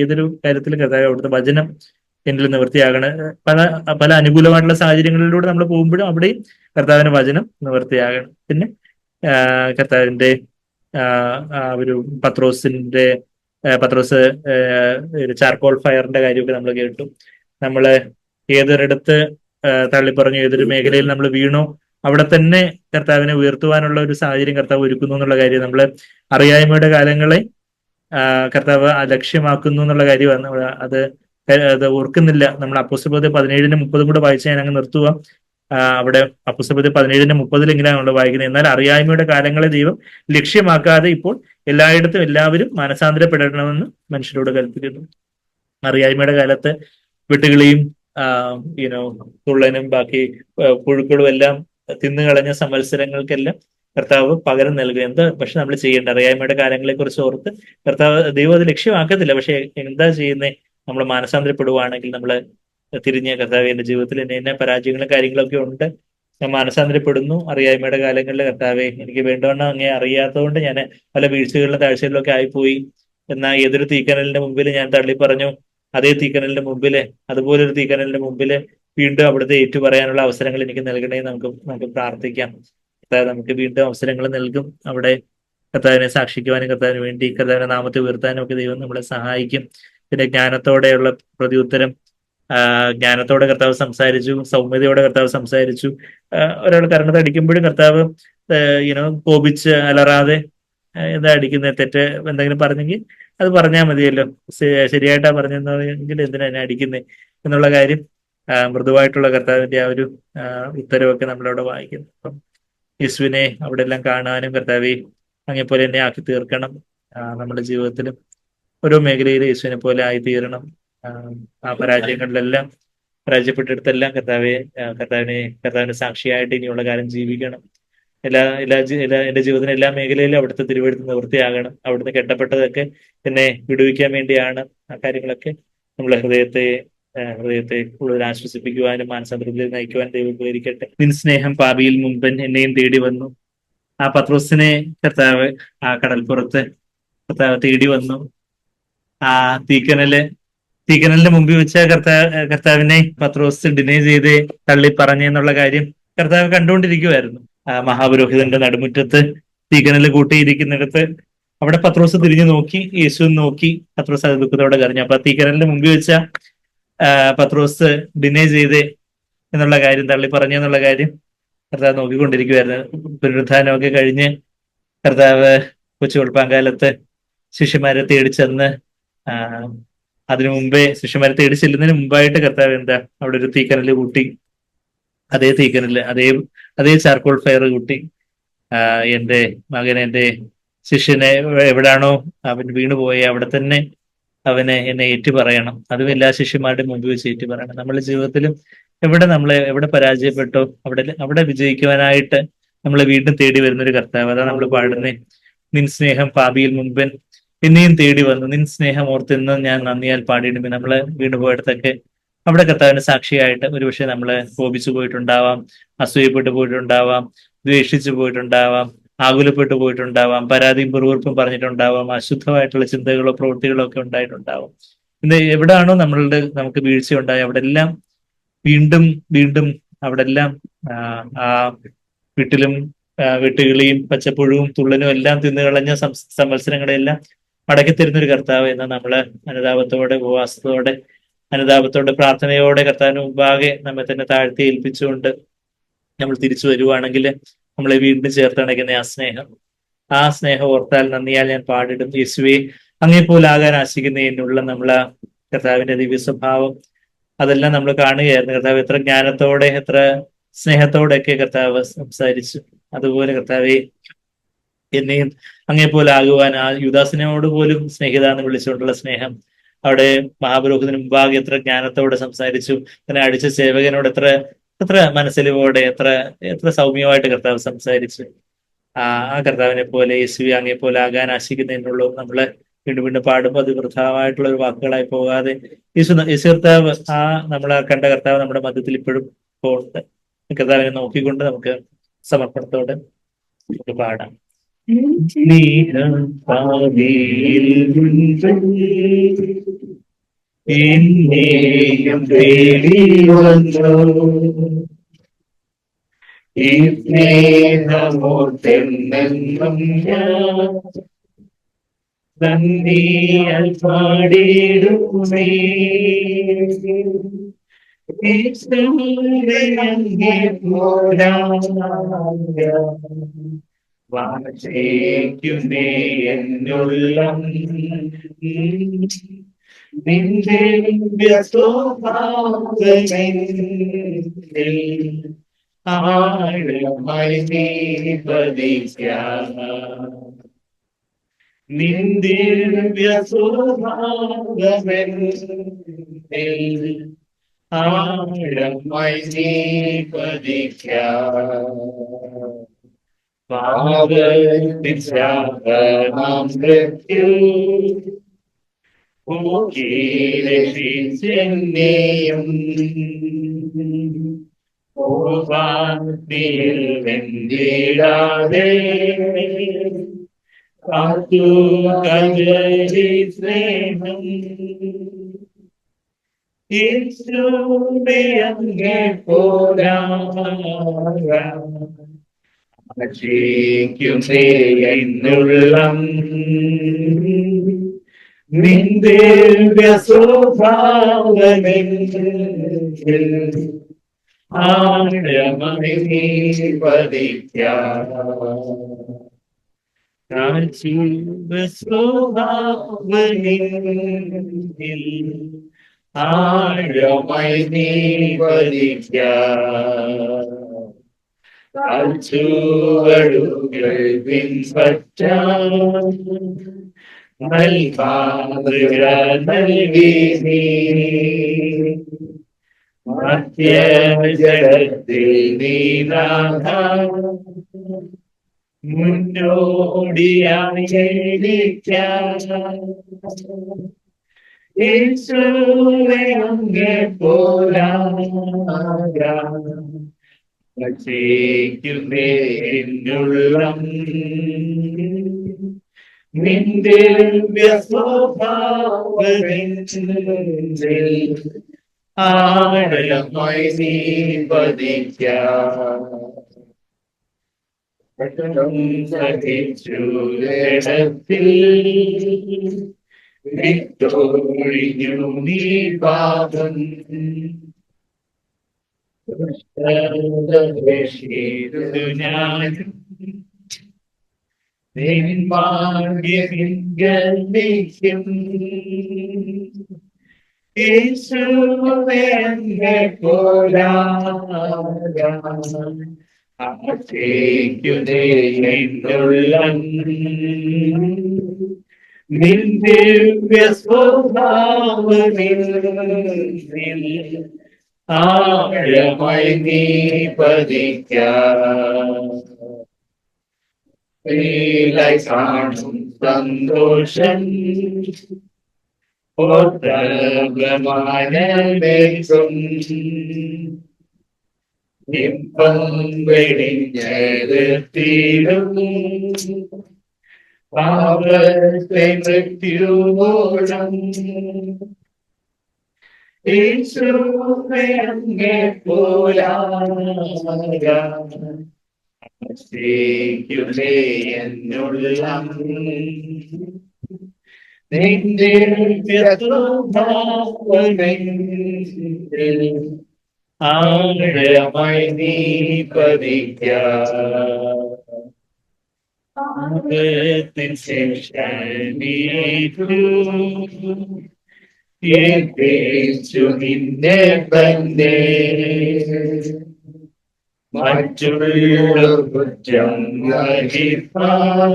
ഏതൊരു കാര്യത്തിൽ കർത്താവ് അവിടുത്തെ വചനം എന്നിൽ നിവൃത്തിയാകണം. പല അനുകൂലമായിട്ടുള്ള സാഹചര്യങ്ങളിലൂടെ നമ്മൾ പോകുമ്പോഴും അവിടെയും കർത്താവിന്റെ വചനം നിവൃത്തിയാകണം. പിന്നെ കർത്താവിന്റെ ഒരു പത്രോസിന്റെ പത്രോസ് ഒരു ചാർക്കോൾ ഫയറിന്റെ കാര്യമൊക്കെ നമ്മൾ കേട്ടു. നമ്മള് ഏതൊരിടത്ത് തള്ളിപ്പറഞ്ഞു, ഏതൊരു മേഖലയിൽ നമ്മൾ വീണോ അവിടെ തന്നെ കർത്താവിനെ ഉയർത്തുവാനുള്ള ഒരു സാഹചര്യം കർത്താവ് ഒരുക്കുന്നു എന്നുള്ള കാര്യം, നമ്മൾ അറിയായ്മയുടെ കാലങ്ങളെ കർത്താവ് ലക്ഷ്യമാക്കുന്നു എന്നുള്ള കാര്യമാണ്. അത് ഓർക്കുന്നില്ല. നമ്മൾ അപ്പോസ്തലപ്രവൃത്തി 17-30 കൂടെ വായിച്ച് ഞാൻ അങ്ങ് നിർത്തുക. അവിടെ അപ്പോസ്തലപ്രവൃത്തി 17-30 ഇങ്ങനെയാണല്ലോ വായിക്കുന്നത്: എന്നാൽ അറിയായ്മയുടെ കാലങ്ങളെ ദൈവം ലക്ഷ്യമാക്കാതെ ഇപ്പോൾ എല്ലായിടത്തും എല്ലാവരും മാനസാന്തരപ്പെടണമെന്ന് മനുഷ്യരോട് കൽപ്പിക്കുന്നു. അറിയായ്മയുടെ കാലത്ത് വെട്ടുകിളിയും തുള്ളനും ബാക്കി പുഴുക്കളും എല്ലാം തിന്നുകളഞ്ഞ സംവത്സരങ്ങൾക്കെല്ലാം കർത്താവ് പകരം നൽകുക. എന്താ പക്ഷെ നമ്മൾ ചെയ്യേണ്ട? അറിയായ്മയുടെ കാര്യങ്ങളെ കുറിച്ച് ഓർത്ത് കർത്താവ് ദൈവം അത് ലക്ഷ്യമാക്കത്തില്ല. പക്ഷെ എന്താ ചെയ്യുന്നത്? നമ്മൾ മാനസാന്തരപ്പെടുവാണെങ്കിൽ നമ്മൾ തിരിഞ്ഞ് കർത്താവ് എന്റെ ജീവിതത്തിൽ എന്നെ പരാജയങ്ങളും കാര്യങ്ങളൊക്കെ ഉണ്ട്, ഞാൻ മാനസാന്തരപ്പെടുന്നു. അറിയായ്മയുടെ കാലങ്ങളിൽ കർത്താവെ എനിക്ക് വേണ്ടവണ്ണം അങ്ങേ അറിയാത്തതുകൊണ്ട് ഞാൻ പല വീഴ്ചകളിലും താഴ്ചകളിലും ഒക്കെ ആയിപ്പോയി. എന്നാൽ ഏതൊരു തീക്കനലിന്റെ മുമ്പിൽ ഞാൻ തള്ളി പറഞ്ഞു, അതേ തീക്കനലിന്റെ മുമ്പില്, അതുപോലൊരു തീക്കനലിന്റെ മുമ്പില് വീണ്ടും അവിടുത്തെ ഏറ്റുപറയാനുള്ള അവസരങ്ങൾ എനിക്ക് നൽകണേ. നമുക്ക് പ്രാർത്ഥിക്കാം. കർത്താവ് നമുക്ക് വീണ്ടും അവസരങ്ങൾ നൽകും. അവിടെ കർത്താവിനെ സാക്ഷിക്കുവാനും കർത്താവിന് വേണ്ടി കർത്താവിന്റെ നാമത്തെ ഉയർത്താനും ഒക്കെ ദൈവം നമ്മളെ സഹായിക്കും. പിന്നെ ജ്ഞാനത്തോടെയുള്ള പ്രതിയുത്തരം, ജ്ഞാനത്തോടെ കർത്താവ് സംസാരിച്ചു, സൗമ്യതയോടെ കർത്താവ് സംസാരിച്ചു. ഒരാൾ കരണത്ത് അടിക്കുമ്പോഴും കർത്താവ് കോപിച്ച് അലറാതെ എന്താ അടിക്കുന്നത്, തെറ്റ് എന്തെങ്കിലും പറഞ്ഞെങ്കിൽ അത് പറഞ്ഞാൽ മതിയല്ലോ, ശരിയായിട്ടാ പറഞ്ഞെങ്കിൽ എന്തിനാ എന്നെ അടിക്കുന്നത് എന്നുള്ള കാര്യം മൃദുവായിട്ടുള്ള കർത്താവിന്റെ ആ ഒരു ഉത്തരവൊക്കെ നമ്മളവിടെ വായിക്കുന്നു. അപ്പം യേശുവിനെ അവിടെ എല്ലാം കാണാനും കർത്താവെ അങ്ങേപ്പോലെ എന്നെ ആക്കി തീർക്കണം. നമ്മുടെ ജീവിതത്തിലും ഓരോ മേഖലയിൽ യേശുവിനെ പോലെ ആയി തീരണം. ആ പരാജയങ്ങളിലെല്ലാം, പരാജയപ്പെട്ടെടുത്തെല്ലാം കർത്താവിന് സാക്ഷിയായിട്ട് ഇനിയുള്ള കാലം ജീവിക്കണം. എന്റെ ജീവിതത്തിന് എല്ലാ മേഖലയിലും അവിടുത്തെ തിരുവെഴുത്ത് നിവൃത്തിയാകണം. അവിടുന്ന് കെട്ടപ്പെട്ടതൊക്കെ എന്നെ വിടുവിക്കാൻ വേണ്ടിയാണ്. ആ കാര്യങ്ങളൊക്കെ നമ്മളെ ഹൃദയത്തെ കൂടുതൽ ആശ്വസിപ്പിക്കുവാനും മാനസാന്തരത്തിൽ നയിക്കുവാൻ ദൈവം ഉപകരിക്കട്ടെ. നിൻ സ്നേഹം പാപിയിൽ മുമ്പൻ എന്നെയും തേടി വന്നു. ആ പത്രോസിനെ കർത്താവ് ആ കടൽപ്പുറത്ത് കർത്താവ് തേടി വന്നു. ആ തീക്കനലിന്റെ മുമ്പിൽ വെച്ച കർത്താവിനെ പത്രോസ് ഡിനൈ ചെയ്ത് തള്ളി പറഞ്ഞെന്നുള്ള കാര്യം കർത്താവ് കണ്ടുകൊണ്ടിരിക്കുവായിരുന്നു. മഹാപുരോഹിതന്റെ നടുമുറ്റത്ത് തീക്കനല് കൂട്ടിയിരിക്കുന്നിടത്ത് അവിടെ പത്രോസ് തിരിഞ്ഞു നോക്കി, യേശു നോക്കി. പത്രോസ് അത് ദുഃഖത്തോടെ കരഞ്ഞു. അപ്പൊ തീക്കനലിന്റെ മുമ്പിൽ വെച്ച പത്രോസ് ഡിനൈ ചെയ്ത് എന്നുള്ള കാര്യം, തള്ളി പറഞ്ഞെന്നുള്ള കാര്യം കർത്താവ് നോക്കിക്കൊണ്ടിരിക്കുവായിരുന്നു. പുനരുത്ഥാനമൊക്കെ കഴിഞ്ഞ് കർത്താവ് കൊച്ചു വെളുപ്പാങ്കാലത്ത് ശിഷ്യന്മാരെ തേടി ചെന്ന് അതിനു മുമ്പേ ശിഷ്യന്മാരെ തേടി ചെല്ലുന്നതിന് മുമ്പായിട്ട് കർത്താവ് അവിടെ ഒരു തീക്കനല് കൂട്ടി. അതേ തീക്കനല്, അതേ ചാർക്കോൾ ഫയർ കൂട്ടി. എന്റെ മകൻ, എന്റെ ശിഷ്യനെ എവിടാണോ അവൻ വീണുപോയി അവിടെ തന്നെ അവനെ എന്നെ ഏറ്റുപറയണം. അതും എല്ലാ ശിഷ്യന്മാരുടെ മുമ്പിൽ വെച്ച് ഏറ്റുപറയണം. നമ്മുടെ ജീവിതത്തിലും എവിടെ പരാജയപ്പെട്ടോ അവിടെ വിജയിക്കുവാനായിട്ട് നമ്മളെ വീണ്ടും തേടി വരുന്നൊരു കർത്താവ്. അതാ നമ്മൾ പാടുന്നേ: നിൻ സ്നേഹം പാപിയിൽ മുൻപൻ എന്നെയും തേടി വന്നു, നിൻ സ്നേഹം ഓർത്തെന്ന് ഞാൻ നന്ദിയാൽ പാടിയിടുമേ. നമ്മള് വീണുപോയിടത്തൊക്കെ അവിടെ കർത്താവിന് സാക്ഷിയായിട്ട് ഒരുപക്ഷെ നമ്മള് കോപിച്ചു പോയിട്ടുണ്ടാവാം, അസൂയപ്പെട്ടു പോയിട്ടുണ്ടാവാം, ദ്വേഷിച്ചു പോയിട്ടുണ്ടാവാം, ആകുലപ്പെട്ടു പോയിട്ടുണ്ടാവാം, പരാതിയും പിറുവിറുപ്പും പറഞ്ഞിട്ടുണ്ടാവാം, അശുദ്ധമായിട്ടുള്ള ചിന്തകളോ പ്രവൃത്തികളോ ഒക്കെ ഉണ്ടായിട്ടുണ്ടാവാം. ഇന്ന് എവിടാണോ നമുക്ക് വീഴ്ച ഉണ്ടായി അവിടെ എല്ലാം വീണ്ടും വീണ്ടും അവിടെ എല്ലാം ആ വെട്ടുകിളിയും പച്ചപ്പുഴുവും തുള്ളനും എല്ലാം തിന്നുകളഞ്ഞ സംവത്സരങ്ങളെല്ലാം മടക്കിത്തരുന്നൊരു കർത്താവ് എന്ന് നമ്മള് അനുതാപത്തോടെ, ഉപവാസത്തോടെ, അനുതാപത്തോടെ, പ്രാർത്ഥനയോടെ കർത്താവിന് മുമ്പാകെ നമ്മെ തന്നെ താഴ്ത്തി ഏൽപ്പിച്ചുകൊണ്ട് നമ്മൾ തിരിച്ചു വരുവാണെങ്കിൽ നമ്മളെ വീണ്ടും ചേർത്തണയ്ക്കുന്ന ആ സ്നേഹം ഓർത്താൽ നന്ദിയാൽ ഞാൻ പാടിടും. യേശുവെ, അങ്ങേപ്പോലാകാൻ ആശിക്കുന്ന എന്നുള്ള നമ്മളെ കർത്താവിന്റെ ദിവ്യ സ്വഭാവം അതെല്ലാം നമ്മൾ കാണുകയായിരുന്നു. കർത്താവ് എത്ര ജ്ഞാനത്തോടെ, എത്ര സ്നേഹത്തോടെയൊക്കെ കർത്താവ് സംസാരിച്ചു. അതുപോലെ കർത്താവെ, എന്നെയും അങ്ങേപ്പോലെ ആകുവാൻ ആ യുദാസിനോട് പോലും സ്നേഹിത എന്ന് വിളിച്ചുകൊണ്ടുള്ള സ്നേഹം അവിടെ മഹാപുരോഹിതന് മുമ്പാകെ എത്ര ജ്ഞാനത്തോടെ സംസാരിച്ചു. തന്നെ അടിച്ച സേവകനോട് എത്ര മനസ്സിലോടെ, എത്ര സൗമ്യമായിട്ട് കർത്താവ് സംസാരിച്ചു. ആ കർത്താവിനെ പോലെ, യേശുവെ അങ്ങേ പോലെ ആകാൻ ആശിക്കുന്നതിനുള്ളൂ നമ്മള് വീണ്ടും വീണ്ടും പാടുമ്പോൾ അത് വൃഥാവായിട്ടുള്ള ഒരു വാക്കുകളായി പോകാതെ യേശു കർത്താവ്, നമ്മളെ കണ്ട കർത്താവ് നമ്മുടെ മധ്യത്തിൽ ഇപ്പോഴും പോകുന്നുണ്ട്. കർത്താവിനെ നോക്കിക്കൊണ്ട് നമുക്ക് സമർപ്പണത്തോടെ നമുക്ക് പാടാം. ഈ സ്നേഹമോർത്തെന്നെന്നും ഞാൻ നന്ദിയാൽ പാടിടുമേ. യേശുവേ വാഴ്ചയ്ക്കുമേ എന്നുള്ളം നിന്റെ സ്വഭാവമെന്നിൽ ആഴമായി നീ പതിക്കാം. നിന്റെ സ്വഭാവമെന്നിൽ ആഴമായി നീ പതിക്കാം. പാപത്തിൻ ശാപമാം മൃത്യു ൂക്കിലെന്നെയും ഓവാത്തിയിൽ വെന്തിടാതെ കാത്തു കജരി സ്നേഹം. യേശുവേ അങ്ങേ പോരാം രക്ഷിക്കുമേ എന്നുള്ളം നിന്റെ സ്വഭാവമെന്നിൽ ആഴമായി നീ പതിക്കാം. സ്വഭാവമെന്നിൽ ആഴമായി നീ പതിക്കാം. ചുവടുകൾ പിൻപറ്റാൻ നൽകാതൃക നൽകി നീ മധ്യജലത്തിൽ നീനാഥ മുന്നോടിയായി യേശുവേ അങ്ങേ പോരാം രക്ഷിക്കുമേ എന്നുള്ളം നിന്റെ സ്വഭാവമെന്നിൽ ആഴമായി നീ പതിക്കാം. സഹിച്ചു ജഡത്തിൽ വിട്ടൊഴിഞ്ഞു നീ പാപം ഞാനും ഭാഗ്യമിക്കും. യേശുവേ അങ്ങേ പോരാം ആശയ്ക്കുതേ എന്നുള്ളം നിന്റെ സ്വഭാവമെന്നിൽ ആഴമായി നീ പതിക്കാം. കാണും സന്തോഷം ഇപ്പം വെടിഞ്ഞെടുത്തിടും പാപത്തെ മൃത്യുവോളം യേശുവേ അങ്ങേ പോരാം രക്ഷിക്കുമേ എന്നുള്ളം നിന്റെ സ്വഭാവമെന്നിൽ ആഴമായി നീ പതിക്കാം. പാപത്തിൻ ശിക്ഷയേറ്റു ഏൽപ്പിച്ചു നിന്നെ തന്നെ മറ്റുള്ള കുറ്റം വഹിപ്പാൻ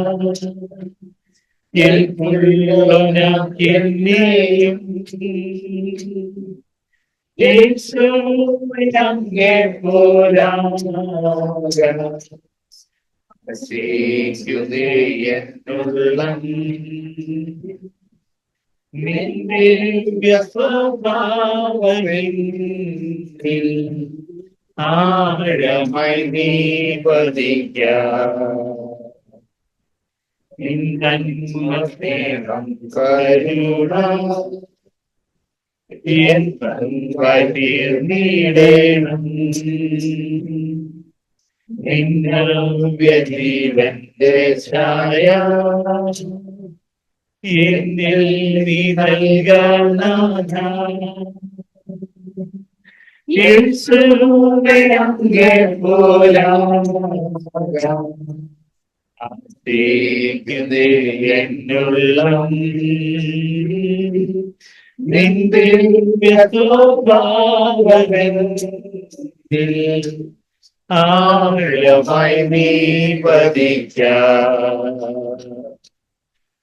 എന്നെയും യേശുവേ അങ്ങേ പോരാം രക്ഷിക്കുമേ എന്നുള്ളം നിന്റെ സ്വഭാവമെന്നിൽ ആഴമായി നീ പതിക്കാം. സ്നേഹം കരുണ തീർന്നിടേണം നിന്നവ്യജീവന്റെ ഛായ എന്നിൽ നീ നൽകനാഥ. യേശുവേ അങ്ങേ പോലാകാം ആസ്തിക്കുന്നേ എന്നുള്ളം. നിന്റെ സ്വഭാവമെന്നിൽ ആഴമായി നീ പതിക്കാം.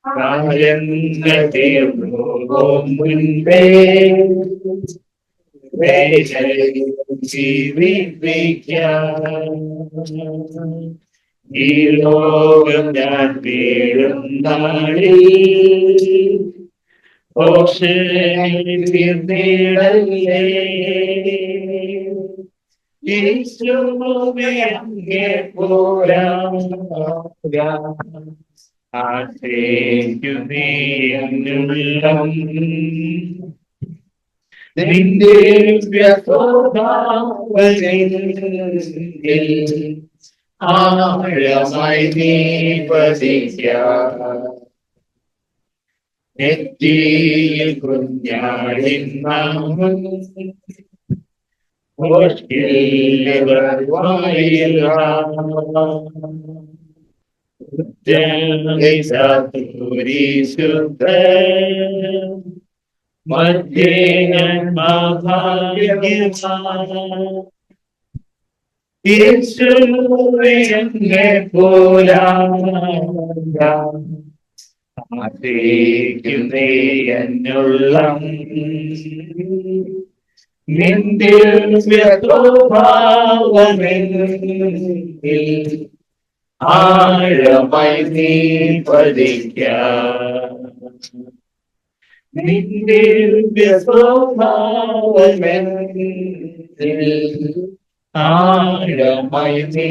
കാര്യങ്ങൾ തീർന്നു മുൻപേ ജീവിപ്പിക്കാം. ഈ ലോകം ഞാൻ വീഴും നാളിൽ തീർന്നിടല്ലേ. യേശുവേ അങ്ങേ പോരാകാം ആശ്രയിക്കുന്നേ എന്നുള്ളം. നിന്റെ സ്വഭാവമെന്നിൽ ആഴമായി നീ പതിക്കാം. നെറ്റിയിൽ കുഞ്ഞാടിൻ നാമം യേശുവേ പോലാകാം ആശ്രയിക്കുന്നേ എന്നുള്ളം. നിന്റെ സ്വഭാവമെന്നിൽ ആഴമായി നീ പതിക്കാം. നിന്റെ സ്വഭാവമെന്നിൽ ആഴമായി നീ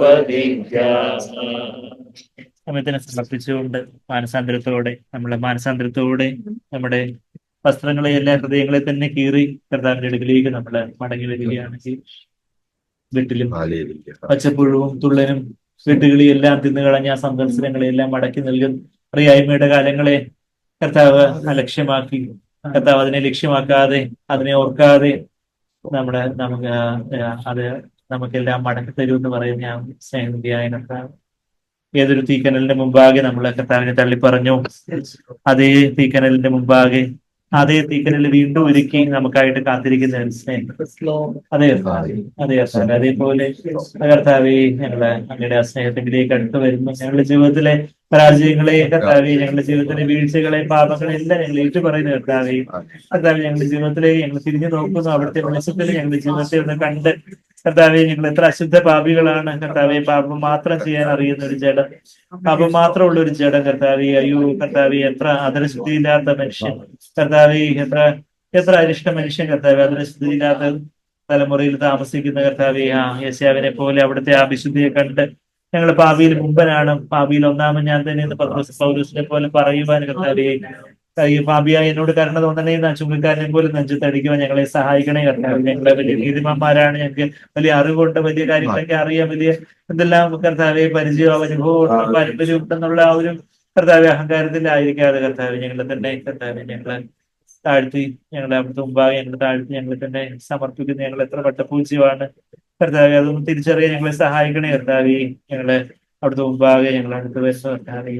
പതിക്കാം. സമയത്തിനെ സമർപ്പിച്ചുകൊണ്ട് മാനസാന്തരത്തോടെ നമ്മുടെ വസ്ത്രങ്ങളെ എല്ലാ ഹൃദയങ്ങളെ തന്നെ കീറി കർത്താവിന്റെ അടുക്കിലേക്ക് നമ്മൾ മടങ്ങി വരികയാണെങ്കിൽ വീട്ടിലും പച്ചപ്പുഴുവും തുള്ളനും വീട്ടുകളി എല്ലാം തിന്നുകളഞ്ഞ ആ സന്ദർശനങ്ങളെ എല്ലാം മടക്കി നൽകും. അറിയായ്മയുടെ കാലങ്ങളെ കർത്താവ് അലക്ഷ്യമാക്കി, കർത്താവ് അതിനെ ലക്ഷ്യമാക്കാതെ, അതിനെ ഓർക്കാതെ നമുക്ക് അത് നമുക്കെല്ലാം മടക്കി തരുമെന്ന് പറയുന്ന സ്നേഹനിധിയായ കർത്താവ് ഏതൊരു തീക്കനലിന്റെ മുമ്പാകെ നമ്മൾ കർത്താവിനെ തള്ളിപ്പറഞ്ഞു. അതേ തീക്കനലിന്റെ മുമ്പാകെ അതേ തീക്കനൽ വീണ്ടും ഒരുക്കി നമുക്കായിട്ട് കാത്തിരിക്കുന്ന സ്നേഹം. അതേ അതേപോലെ കർത്താവെ ഞങ്ങള് അങ്ങയുടെ ആ സ്നേഹത്തിലേക്ക് അടുത്ത് വരുന്നു. ഞങ്ങളുടെ ജീവിതത്തിലെ പരാജയങ്ങളെ കർത്താവെ, ഞങ്ങളുടെ ജീവിതത്തിലെ വീഴ്ചകളെ പാപങ്ങളെ എല്ലാം ഞങ്ങൾ ഏറ്റുപറയുന്നു കർത്താവെ. ഞങ്ങളുടെ ജീവിതത്തിലെ ഞങ്ങൾ തിരിഞ്ഞു നോക്കുന്നു. അവിടുത്തെ വെളിച്ചത്തിൽ ഞങ്ങളുടെ ജീവിതത്തെ ഒന്ന് കണ്ട് കർത്താവെ, ഞങ്ങൾ എത്ര അശുദ്ധ പാപികളാണ് കർത്താവെ. പാപം മാത്രം ചെയ്യാൻ അറിയുന്ന ഒരു ജഡം, പാപം മാത്രമുള്ള ഒരു ജഡം കർത്താവെ. അയ്യോ കർത്താവെ, എത്ര അതരശുദ്ധിയില്ലാത്ത മനുഷ്യൻ കർത്താവെ, എത്ര അരിഷ്ട മനുഷ്യൻ കർത്താവെ, അതരശുദ്ധിയില്ലാത്ത തലമുറയിൽ താമസിക്കുന്ന കർത്താവെ. യേശയ്യാവിനെ പോലെ അവിടുത്തെ ആ വിശുദ്ധിയെ കണ്ട് ഞങ്ങൾ പാപിയിൽ മുമ്പനാണ്, പാപിയിൽ ഒന്നാമൻ ഞാൻ തന്നെ എന്ന് പൗലോസിനെ പോലെ പറയുവാൻ കർത്താവെ, പാപിയായി എന്നോട് കരുണ തോന്നണേ, ചുങ്കക്കാരനെ പോലും നെഞ്ചത്തടിക്കുവാൻ ഞങ്ങളെ സഹായിക്കണേ കർത്താവ്. ഞങ്ങളെ വലിയ നീതിമാന്മാരാണ്, ഞങ്ങൾക്ക് വലിയ അറിവുണ്ട്, വലിയ കാര്യങ്ങളൊക്കെ അറിയാം, വലിയ എന്തെല്ലാം കർത്താവെ പരിചയം അനുഭവം പാരമ്പര്യം ഉണ്ടെന്നുള്ള ആ ഒരു കർത്താവെ അഹങ്കാരത്തിലായിരിക്കാതെ കർത്താവ് ഞങ്ങളെ തന്നെ കർത്താവെ ഞങ്ങളെ താഴ്ത്തി, ഞങ്ങളെ അവിടുത്തെ മുമ്പാകെ ഞങ്ങൾ താഴ്ത്തി ഞങ്ങളെ തന്നെ സമർപ്പിക്കുന്ന ഞങ്ങൾ എത്ര വട്ടപൂജ്യമാണ് കർത്താവെ. അതൊന്ന് തിരിച്ചറിയാൻ ഞങ്ങളെ സഹായിക്കണേ കർത്താവെ. ഞങ്ങളെ അവിടുത്തെ മുമ്പാകെ ഞങ്ങൾ അടുത്ത് വരുന്ന കർത്താവെ.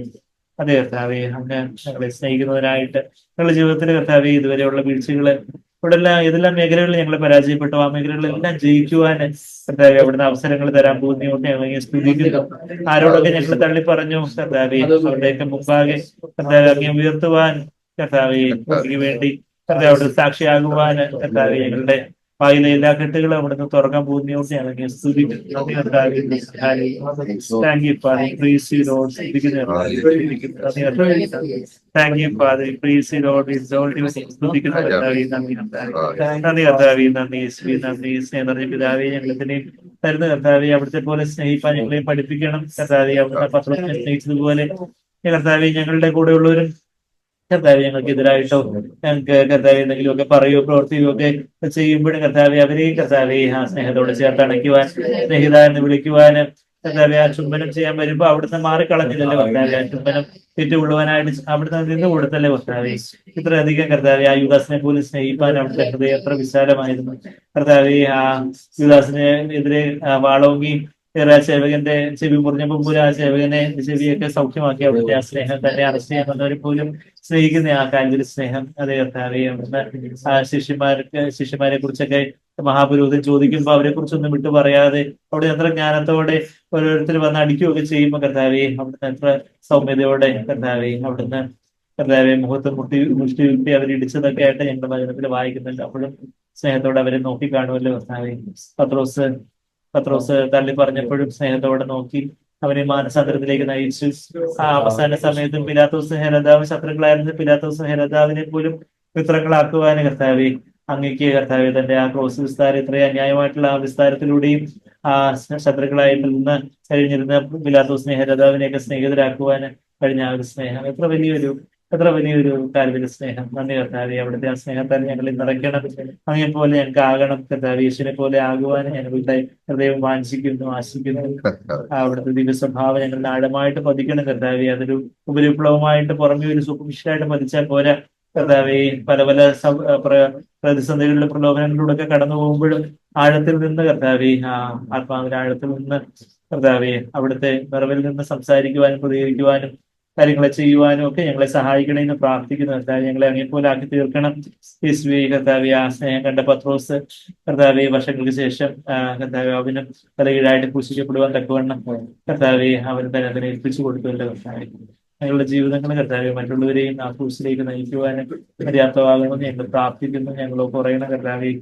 അതെ കർത്താവെ, അങ്ങ് ഞങ്ങളെ സ്നേഹിക്കുന്നതിനായിട്ട് ഞങ്ങളുടെ ജീവിതത്തിൽ കർത്താവെ ഇതുവരെയുള്ള വീഴ്ചകള് ഇവിടെല്ലാം ഏതെല്ലാം മേഖലകളിൽ ഞങ്ങൾ പരാജയപ്പെട്ടു, ആ മേഖലകളിലെല്ലാം ജയിക്കുവാൻ കർത്താവെ അവിടുന്ന് അവസരങ്ങൾ തരാൻ പോകുന്നതുകൊണ്ട് ഞങ്ങൾ സ്തുതിക്കുന്നു. ആരോടൊക്കെ ഞങ്ങൾ തള്ളി പറഞ്ഞു കർത്താവെ, അവരുടെയൊക്കെ മുമ്പാകെ കർത്താവെ അങ്ങേ ഉയർത്തുവാൻ കർത്താവെ, എനിക്ക് വേണ്ടി കർത്താവ് അവിടുത്തെ സാക്ഷിയാകുവാൻ കർത്താവെ ഞങ്ങളുടെ വായിലെ എല്ലാ കെട്ടുകളും അവിടുന്ന് തുറക്കാൻ പോകുന്നതുകൊണ്ട് ഞങ്ങൾ സ്തുതിക്കുന്നു. Thank you Father, praise you Lord. Thank you Father, praise you Lord. സ്തുതിക്കുന്നു കർത്താവെ. നന്ദി കർത്താവെ, നന്ദി സ്നേഹം നിറഞ്ഞ പിതാവെ, ഞങ്ങളതിനെ തരുന്ന കർത്താവെ അവിടുത്തെ പോലെ സ്നേഹിപ്പാൻ ഞങ്ങളെ പഠിപ്പിക്കണം കർത്താവെ. അവിടുത്തെ പത്രത്തിനെ സ്നേഹിച്ചതുപോലെ കർത്താവെ ഞങ്ങളുടെ കൂടെ ഉള്ളവരും കർത്താവ് ഞങ്ങൾക്കെതിരായിട്ടോ ഞങ്ങൾക്ക് കർത്താവ് എന്തെങ്കിലുമൊക്കെ പറയുകയോ പ്രവർത്തിക്കുകയോ ഒക്കെ ചെയ്യുമ്പോഴും കർത്താവെ അവരെയും കർത്താവെ ആ സ്നേഹത്തോടെ ചേർത്ത് അണയ്ക്കുവാൻ, സ്നേഹിത എന്ന് വിളിക്കുവാൻ, കർത്താവെ ആ ചുംബനം ചെയ്യാൻ വരുമ്പോ അവിടുന്ന് മാറിക്കളഞ്ഞില്ലല്ലോ കർത്താവെ. ആ ചുംബനം ഏറ്റുകൊള്ളുവാനായിട്ട് അവിടുന്ന് നിന്ന് കൊടുത്തല്ലേ കർത്താവെ. ഇത്രയധികം കർത്താവെ ആ യുദാസിനെ പോലും സ്നേഹിപ്പാൻ അവിടുത്തെ ഹൃദയം എത്ര വിശാലമായിരുന്നു കർത്താവെ. ആ യുദാസിനെ എതിരെ വാളോങ്ങി ആ സേവകന്റെ ചെവി മുറിഞ്ഞപ്പോൾ പോലും ആ സേവകനെ ചെവിയൊക്കെ സൗഖ്യമാക്കി. അവിടുത്തെ ആ സ്നേഹം തന്നെ അറസ്റ്റ് ചെയ്യാൻ വന്നവരെ പോലും സ്നേഹിക്കുന്ന ആ കാൽവരി സ്നേഹം, അതേ കർത്താവെ. അവിടുന്ന് ആ ശിഷ്യന്മാരെ കുറിച്ചൊക്കെ മഹാപുരോഹിതൻ ചോദിക്കുമ്പോൾ അവരെ കുറിച്ചൊന്നും വിട്ടു പറയാതെ അവിടെ എത്ര ജ്ഞാനത്തോടെ ഓരോരുത്തർ വന്ന് അടിക്കുകയൊക്കെ ചെയ്യുമ്പോൾ കർത്താവെ അവിടുന്ന് എത്ര സൗമ്യതയോടെ കർത്താവെ അവിടുന്ന് കർത്താവെ മുഖത്ത് മുഷ്ടി അവരിടിച്ചതൊക്കെ ആയിട്ട് ഞങ്ങളുടെ വചനത്തിൽ വായിക്കുന്നുണ്ട്. അപ്പോഴും സ്നേഹത്തോടെ അവരെ നോക്കി കാണുമല്ലോ കർത്താവെ. പത്രോസ് പത്രോസ് തള്ളി പറഞ്ഞപ്പോഴും സ്നേഹത്തോടെ നോക്കി അവനെ മാനസാന്തരത്തിലേക്ക് നയിച്ചു. ആ അവസാന സമയത്തും പിലാത്തോസ് ഹെരോദാവ് ശത്രുക്കളായിരുന്ന പിലാത്തോസ് ഹെരോദാവിനെ പോലും മിത്രങ്ങളാക്കുവാന് കർത്താവെ അങ്ങേക്ക് കർത്താവെ തന്റെ ആ ക്രോസ് വിസ്താരം ഇത്രയും അന്യായമായിട്ടുള്ള ആ വിസ്താരത്തിലൂടെയും ആ ശത്രുക്കളായിട്ട് നിന്ന് കഴിഞ്ഞിരുന്ന പിലാത്തോസിനെ ഹെരോദാവിനെയൊക്കെ സ്നേഹിതരാക്കുവാന് കഴിഞ്ഞ ആ ഒരു സ്നേഹം എത്ര വലിയൊരു കാൽവിന്റെ സ്നേഹം. നന്ദി കർത്താവെ. അവിടുത്തെ ആ സ്നേഹത്താൽ ഞങ്ങൾ നിറയ്ക്കണം. അങ്ങനെ പോലെ ഞങ്ങൾക്ക് ആകണം കർത്താവെ. യേശുവിനെ പോലെ ആകുവാൻ ഞങ്ങളുടെ ഹൃദയം വാഞ്ചിക്കുന്നു, ആശിക്കുന്നു. അവിടുത്തെ ദിവ്യസ്വഭാവം ഞങ്ങളുടെ ആഴമായിട്ട് പതിക്കണം കർത്താവെ. അതൊരു ഉപരിപ്ലവമായിട്ട് പുറമെ ഒരു സൂപ്പർഫിഷ്യലായിട്ട് പതിച്ചാൽ പോരാ കർത്താവെ. പല പല പ്രതിസന്ധികളിലും പ്രലോഭനങ്ങളിലൂടെ ഒക്കെ കടന്നു പോകുമ്പോഴും ആഴത്തിൽ നിന്ന് കർത്താവെ, ആ ആത്മാവിന്റെ ആഴത്തിൽ നിന്ന് കർത്താവെ അവിടുത്തെ നിറവിൽ നിന്ന് സംസാരിക്കുവാനും പ്രതികരിക്കുവാനും കാര്യങ്ങളെ ചെയ്യുവാനും ഒക്കെ ഞങ്ങളെ സഹായിക്കണേ എന്ന് പ്രാർത്ഥിക്കുന്നു കർത്താവെ. ഞങ്ങളെ അങ്ങേപോലെ ആക്കി തീർക്കണം യേശുവേ. കർത്താവെ ആ സ്നേഹം കണ്ട പത്രോസ് കർത്താവെ വർഷങ്ങൾക്ക് ശേഷം കർത്താവെ അവന് തലകീഴായിട്ട് ക്രൂശിക്കപ്പെടുവാൻ തക്കവണ്ണം കർത്താവെ അവന് തന്നെ അതിനെ ഏൽപ്പിച്ചു കൊടുത്തുവല്ലോ കർത്താവെ. ഞങ്ങളുടെ ജീവിതങ്ങൾ കർത്താവെ മറ്റുള്ളവരെയും ആ ക്രൂശിലേക്ക് നയിക്കുവാനും പര്യാപ്തമാകണമെന്ന് ഞങ്ങൾ പ്രാർത്ഥിക്കുന്നു. ഞങ്ങൾ കുറയണം കർത്താവെ.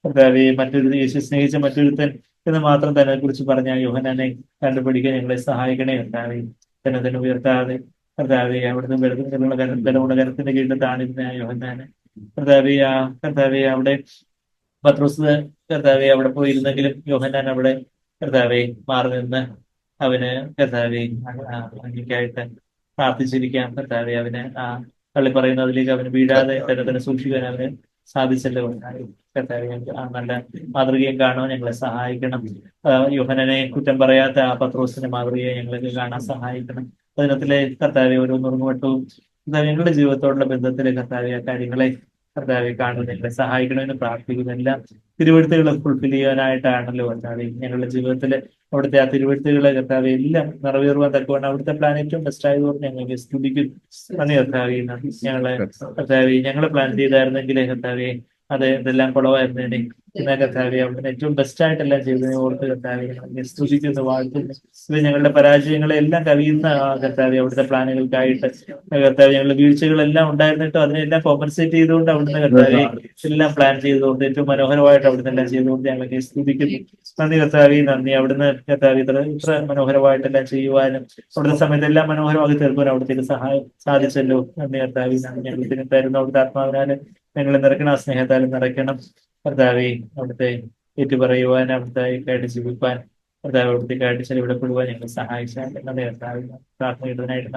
കർത്താവെ മറ്റൊരു യേശു സ്നേഹിച്ച മറ്റൊരുത്തൻ എന്ന് മാത്രം തന്നെ കുറിച്ച് പറഞ്ഞ യോഹന്നാനെ കണ്ടുപിടിക്കാൻ ഞങ്ങളെ സഹായിക്കണേ കർത്താവെ. തന്നെ ഉയർത്താതെ കർത്താവെ അവിടുന്ന് ബലമുള്ള കരത്തിന്റെ കീഴിൽ താണിരുന്ന യോഹന്നാനെ കർത്താവെ അവിടെ പത്രോസ് കർത്താവെ അവിടെ പോയിരുന്നെങ്കിലും യോഹന്നാൻ അവിടെ കർത്താവെ മാറി നിന്ന് അവന് കർത്താവെ അങ്ങേക്കായിട്ട് പ്രാർത്ഥിച്ചിരിക്കാം കർത്താവെ. അവന് തള്ളി പറയുന്നതിലേക്ക് അവന് വീഴാതെ തന്നെ സൂക്ഷിക്കാൻ അവന് സാധിച്ചല്ലോ കർത്താവെ. ആ നല്ല മാതൃകയും കാണുവാൻ ഞങ്ങളെ സഹായിക്കണം. യോഹനനെ കുറ്റം പറയാത്ത ആ പത്രോസിന്റെ മാതൃകയെ ഞങ്ങൾക്ക് കാണാൻ സഹായിക്കണം. അതിനകത്തിലെ കർത്താവെ ഓരോ നുറുങ്ങുവട്ടവും ഞങ്ങളുടെ ജീവിതത്തോടുള്ള ബന്ധത്തിലെ കർത്താവെ ആ കാര്യങ്ങളെ കർത്താവെ കാണുവാൻ ഞങ്ങളെ സഹായിക്കണമെന്ന് പ്രാർത്ഥിക്കുന്നു. എല്ലാം തിരുവെഴുത്തുകളെ ഫുൾഫിൽ ചെയ്യാനായിട്ടാണല്ലോ കർത്താവെ. ഞങ്ങളുടെ ജീവിതത്തില് അവിടുത്തെ ആ തിരുവെഴുത്തുകളെ കർത്താവെ എല്ലാം നിറവേറുവാൻ തക്കവണ്ണം അവിടുത്തെ പ്ലാൻ ഏറ്റവും ബെസ്റ്റ് ആയതുകൊണ്ട് ഞങ്ങൾക്ക് സ്തുതിക്കുന്നു. നന്ദി കർത്താവെ. ഞങ്ങളെ പ്ലാൻ ചെയ്തായിരുന്നെങ്കിൽ കർത്താവെ ഇതെല്ലാം കുളമായിരുന്നേനെ. എന്നാൽ കർത്താവെ അവിടുന്ന് ഏറ്റവും ബെസ്റ്റ് ആയിട്ടെല്ലാം ചെയ്തതിനെ ഓർത്ത് കർത്താവെ സ്തുതിക്കുന്നു, വാഴ്ത്തുന്നു. ഇത് ഞങ്ങളുടെ പരാജയങ്ങളെ എല്ലാം കവിയുന്ന കർത്താവെ അവിടുത്തെ പ്ലാനുകൾക്കായിട്ട് കർത്താവെ ഞങ്ങളുടെ വീഴ്ചകളെല്ലാം ഉണ്ടായിരുന്നിട്ടും അതിനെല്ലാം കോമ്പൻസേറ്റ് ചെയ്തുകൊണ്ട് അവിടുന്ന് കർത്താവെ എല്ലാം പ്ലാൻ ചെയ്തുകൊണ്ട് ഏറ്റവും മനോഹരമായിട്ട് അവിടുന്ന് എല്ലാം ചെയ്തുകൊണ്ട് ഞങ്ങൾക്ക് സ്തുതിക്കുന്നു. നന്ദി കർത്താവെ. നന്ദി അവിടുന്ന് കർത്താവെ ഇത്ര മനോഹരമായിട്ടെല്ലാം ചെയ്യുവാനും അവിടുത്തെ സമയത്ത് എല്ലാം മനോഹരമാക്കി തീർക്കുവാനും അവിടുത്തെ സഹായം സാധിച്ചല്ലോ. നന്ദി കർത്താവെ. ഞങ്ങൾക്ക് തരുന്ന അവിടുത്തെ ആത്മാവിനാല് ഞങ്ങളെ നിറയ്ക്കണം, ആ സ്നേഹത്താലും നിറയ്ക്കണം കർത്താവെ. അവിടുത്തെ ഏറ്റുപറയുവാൻ അവിടുത്തെ കായിട്ട് ജീവിപ്പാൻ കർത്താവ് അവിടുത്തെ കായിട്ട് ചെലവിടപ്പെടുവാൻ ഞങ്ങൾ സഹായിച്ചാൽ നന്ദി കർത്താവെ. പ്രാർത്ഥന ഇടുന്നതിനായിട്ട്